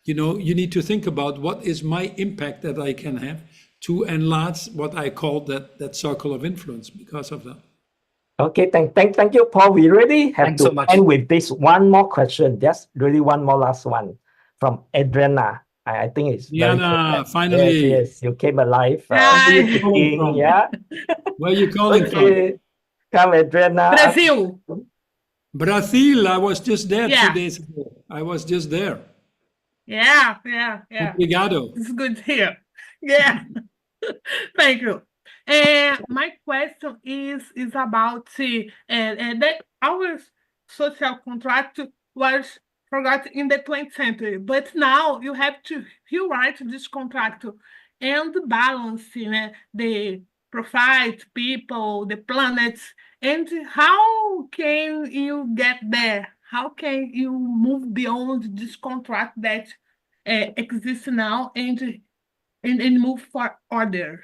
you need to think about what is my impact that I can have to enlarge what I call that circle of influence because of that. Okay, thank you, Paul. We really have Thanks to so much. end with this one more question. Just really one more last one from Adriana. I think it's very Diana, good. finally. Yes, you came alive. Where are you calling from? Yeah. Where are you calling from? Come, Adriana. Brazil. Brazil. I was just there Yeah. 2 days ago. I was just there. Yeah. Obrigado. It's good here. Yeah. Thank you. My question is about that our social contract was forgotten in the 20th century, but now you have to rewrite this contract and balance the profit, people, the planets, and how can you get there? How can you move beyond this contract that exists now and move for order?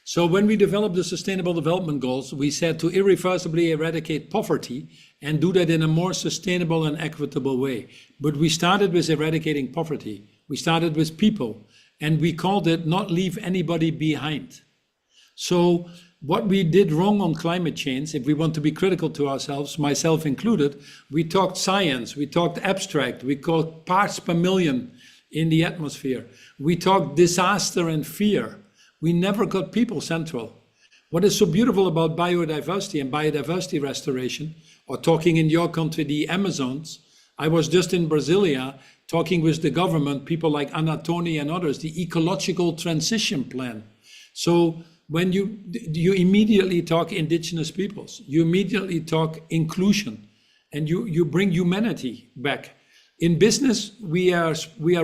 So when we developed the Sustainable Development Goals, we said to irreversibly eradicate poverty and do that in a more sustainable and equitable way. But we started with eradicating poverty. We started with people, and we called it not leave anybody behind. So what we did wrong on climate change, if we want to be critical to ourselves, myself included, we talked science, we talked abstract, we talked parts per million in the atmosphere. We talked disaster and fear. We never got people central. What is so beautiful about biodiversity and biodiversity restoration, or talking in your country, the Amazons, I was just in Brasilia talking with the government, people like Anatoni and others, the ecological transition plan. So when you immediately talk indigenous peoples, you immediately talk inclusion, and you bring humanity back. In business, we are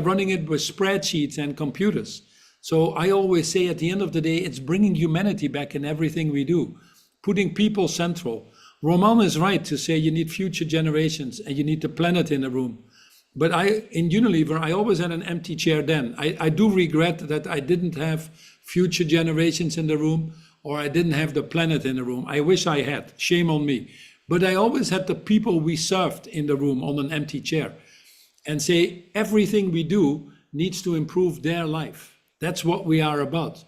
running it with spreadsheets and computers. So I always say at the end of the day, it's bringing humanity back in everything we do, putting people central. Roman is right to say you need future generations and you need the planet in the room. But in Unilever, I always had an empty chair then. I do regret that I didn't have future generations in the room, or I didn't have the planet in the room. I wish I had, shame on me. But I always had the people we served in the room on an empty chair and say everything we do needs to improve their life. That's what we are about.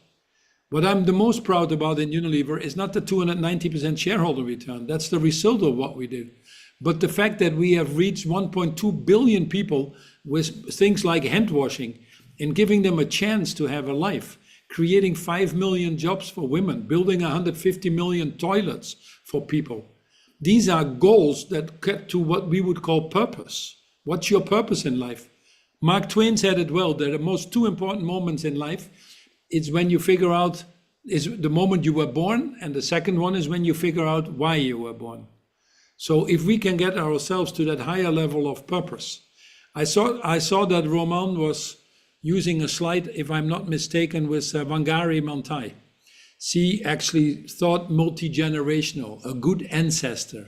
What I'm the most proud about in Unilever is not the 290% shareholder return. That's the result of what we did. But the fact that we have reached 1.2 billion people with things like hand washing and giving them a chance to have a life, creating 5 million jobs for women, building 150 million toilets for people. These are goals that get to what we would call purpose. What's your purpose in life? Mark Twain said it well, that the most two important moments in life is when you figure out, is the moment you were born, and the second one is when you figure out why you were born. So if we can get ourselves to that higher level of purpose. I saw that Roman was using a slide, if I'm not mistaken, with Wangari Maathai. She actually thought multi-generational, a good ancestor.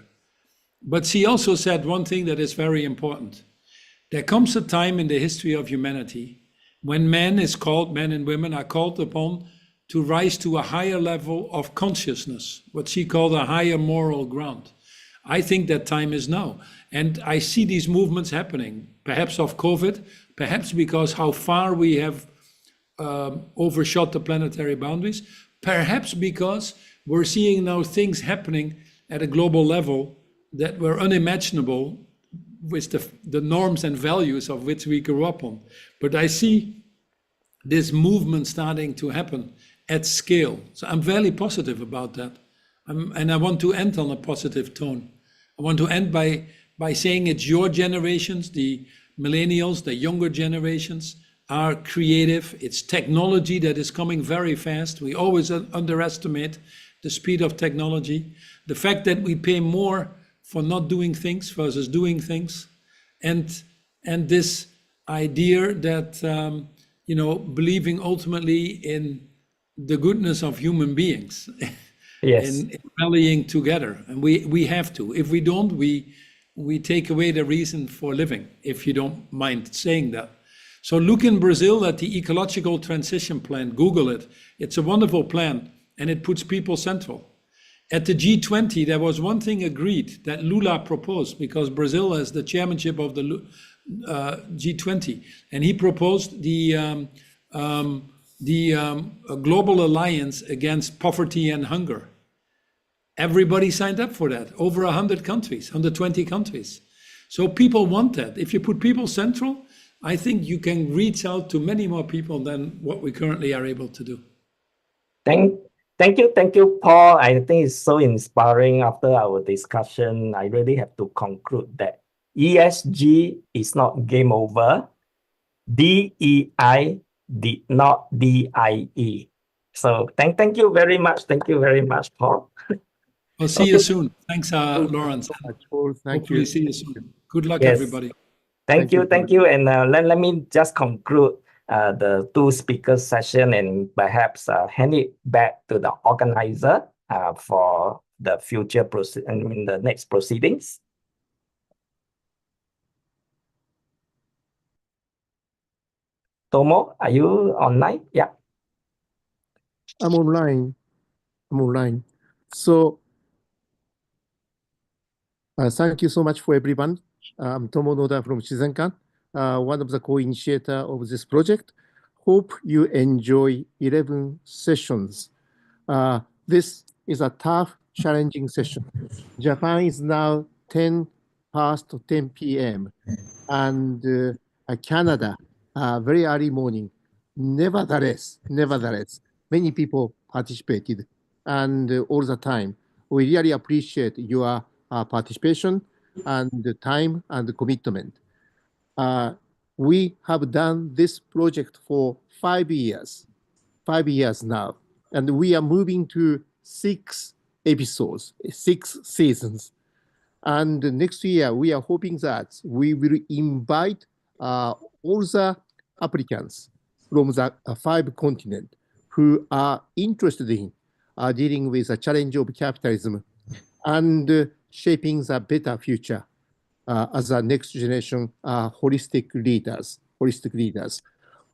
But she also said one thing that is very important. There comes a time in the history of humanity when men and women are called upon to rise to a higher level of consciousness, what she called a higher moral ground. I think that time is now. And I see these movements happening, perhaps of COVID, perhaps because how far we have overshot the planetary boundaries, perhaps because we're seeing now things happening at a global level that were unimaginable with the norms and values of which we grew up on. But I see this movement starting to happen at scale. So I'm very positive about that. And I want to end on a positive tone. I want to end by saying it's your generations, the millennials, the younger generations are creative. It's technology that is coming very fast. We always underestimate the speed of technology. The fact that we pay more for not doing things versus doing things. And this idea that, believing ultimately in the goodness of human beings. Yes. And rallying together. And we have to. If we don't, we take away the reason for living, if you don't mind saying that. So look in Brazil at the ecological transition plan, Google it. It's a wonderful plan, and it puts people central. At the G20, there was one thing agreed that Lula proposed, because Brazil has the chairmanship of the G20, and he proposed the Global Alliance Against Poverty and Hunger. Everybody signed up for that, over 100 countries, 120 countries. So people want that. If you put people central, I think you can reach out to many more people than what we currently are able to do. Thank you, Paul. I think it's so inspiring after our discussion. I really have to conclude that ESG is not game over. DEI did not DIE. So thank you very much. Thank you very much, Paul. I'll see you soon. Thanks, Lawrence. So much, Paul. Thank Hopefully you. see you soon. Good luck, Yes. everybody. Thank you. And let me just conclude the two speaker session and perhaps hand it back to the organizer for the future the next proceedings. Tomo, are you online? Yeah. I'm online. So thank you so much for everyone. I'm Tomo Noda from Shizenkan, one of the co-initiator of this project. Hope you enjoy 11 sessions. This is a tough, challenging session. Japan is now 10 past 10 p.m. and Canada, very early morning. Nevertheless, many people participated, and all the time. We really appreciate your participation and the time and the commitment. We have done this project for 5 years now, and we are moving to 6 episodes, 6 seasons. And next year, we are hoping that we will invite all the applicants from the 5 continents who are interested in dealing with the challenge of capitalism and shaping the better future as a next generation holistic leaders.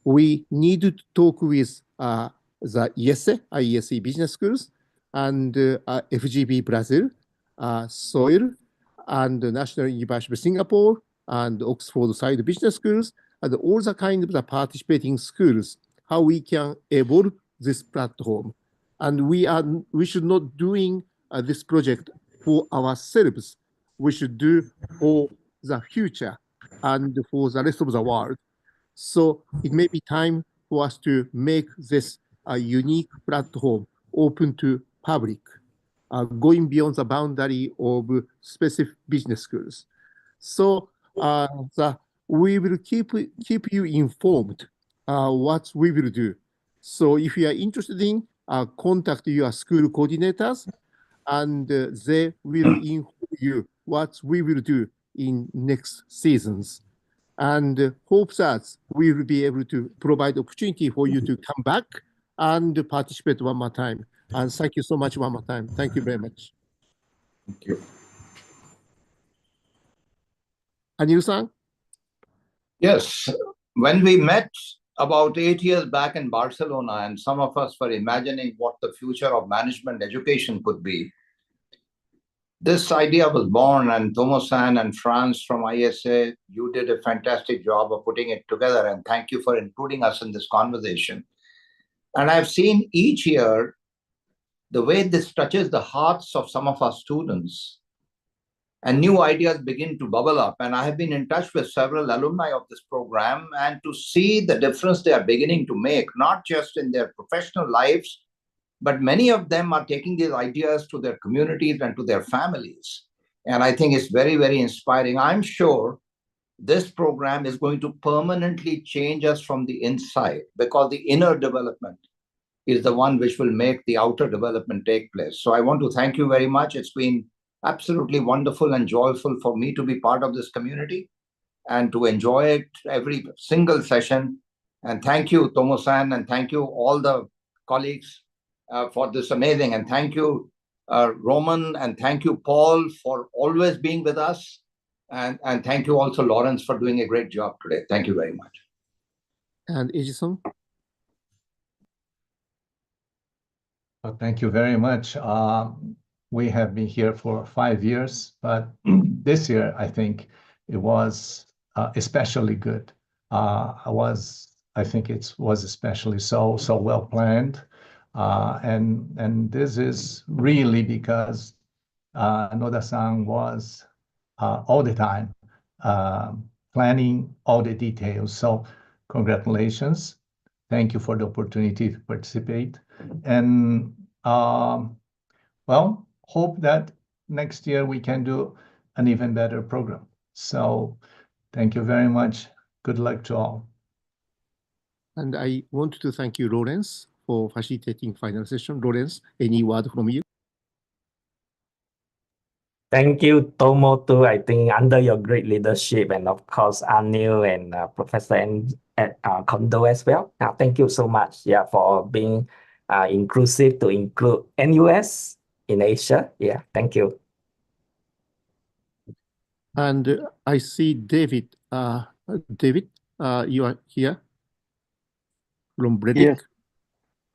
We need to talk with the IESE business schools and FGB Brazil, SOIL, and the National University of Singapore, and Oxford Side Business Schools, and all the kind of the participating schools, how we can evolve this platform. And we should not doing this project for ourselves. We should do for the future and for the rest of the world. So it may be time for us to make this a unique platform open to public, going beyond the boundary of specific business schools. So we will keep you informed what we will do. So if you are interested in, contact your school coordinators, and they will inform you what we will do in next seasons. And hope that we will be able to provide opportunity for you to come back and participate one more time. And thank you so much one more time. Thank you very much. Thank you. Anil-san? Yes, when we met about 8 years back in Barcelona, and some of us were imagining what the future of management education could be, this idea was born, and Tomo-san and Franz from ISA, you did a fantastic job of putting it together, and thank you for including us in this conversation. And I've seen each year the way this touches the hearts of some of our students, and new ideas begin to bubble up. And I have been in touch with several alumni of this program, and to see the difference they are beginning to make, not just in their professional lives, but many of them are taking these ideas to their communities and to their families. And I think it's very, very inspiring. I'm sure this program is going to permanently change us from the inside, because the inner development is the one which will make the outer development take place. So I want to thank you very much. It's been absolutely wonderful and joyful for me to be part of this community and to enjoy it every single session. And thank you, Tomo-san, and thank you all the colleagues for this amazing. And thank you, Roman, and thank you, Paul, for always being with us. And thank you also, Lawrence, for doing a great job today. Thank you very much. And Eiji-san? Thank you very much. We have been here for 5 years, but this year I think it was especially good. I think it was especially so well planned, and this is really because Noda-san was all the time planning all the details. So congratulations. Thank you for the opportunity to participate. And well, hope that next year we can do an even better program. So thank you very much. Good luck to all. And I want to thank you, Lawrence, for facilitating final session. Lawrence, any word from you? Thank you, Tomo, too. I think under your great leadership, and of course, Anil and Professor at Kondo as well. Thank you so much, for being inclusive to include NUS in Asia. Thank you. And I see David. David, you are here from Bredick.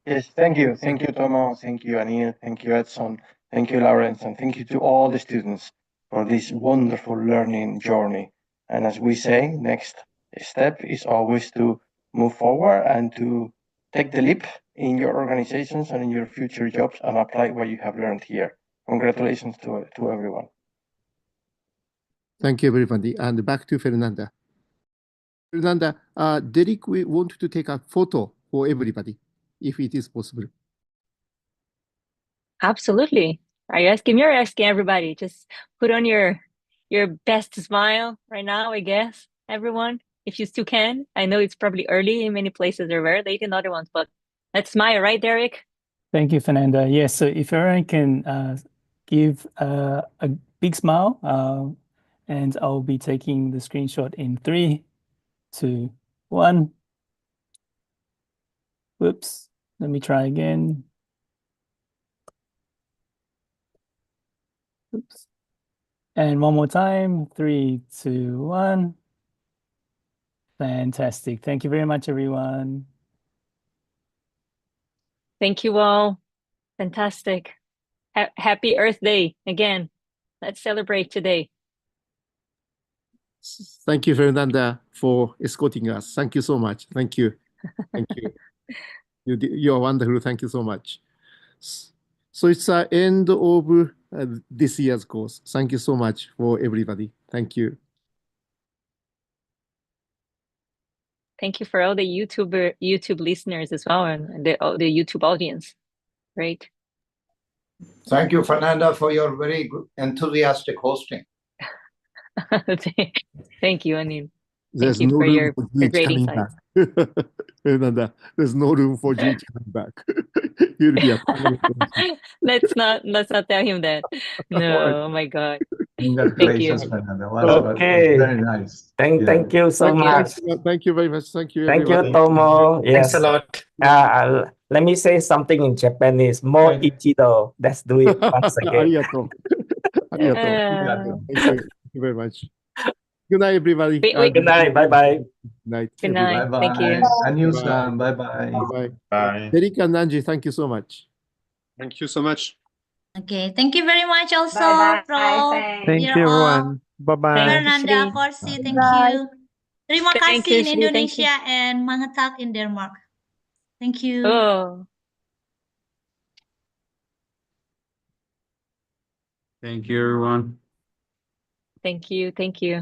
Yes, thank you. Thank you, Tomo. Thank you, Anil. Thank you, Edson. Thank you, Lawrence. And thank you to all the students for this wonderful learning journey. And as we say, next step is always to move forward and to take the leap in your organizations and in your future jobs and apply what you have learned here. Congratulations to everyone. Thank you, everybody. And back to Fernanda. Fernanda, Derek, we want to take a photo for everybody, if it is possible. Absolutely. Are you asking me or asking everybody? Just put on your best smile right now, I guess, everyone, if you still can. I know it's probably early in many places, or very late in other ones, but let's smile, right, Derek? Thank you, Fernanda. Yes, so if everyone can give a big smile, and I'll be taking the screenshot in 3, 2, 1. Whoops, let me try again. Oops. And one more time, 3, 2, 1. Fantastic. Thank you very much, everyone. Thank you all. Fantastic. Happy Earth Day again. Let's celebrate today. Thank you, Fernanda, for escorting us. Thank you so much. Thank you. Thank you. You are wonderful. Thank you so much. So it's the end of this year's course. Thank you so much for everybody. Thank you. Thank you for all the YouTube listeners as well, and the YouTube audience. Great. Thank you, Fernanda, for your very enthusiastic hosting. Thank you, Anil. There's Thank you no for room your for Juichi great coming insights. back. Fernanda, there's no room for Juichi coming back. He'll be a let's not tell him that. No, oh my God. Congratulations, Fernanda. Was very nice. Thank you so much. Thank you very much. Thank you, Thank everyone. you, Tomo. Yes. Thanks a lot. Let me say something in Japanese. More ichido. Let's do it once again. Arigato. Arigato. Thank you. Thank you very much. Good night, everybody. Good night. Bye-bye. Good night. Bye-bye. Thank you. Anil-san, bye-bye. Bye-bye. Bye. Derek and Nanji, thank you so much. Thank you so much. Okay, thank you very much also, Bye-bye. Pro. Thank you, everyone. Bye-bye. Fernanda, Korsi, thank you. Terima Thank kasih you, in Shri. Thank you. Indonesia and Mangetak in Denmark. Thank you. Oh. Thank you, everyone. Thank you. Thank you.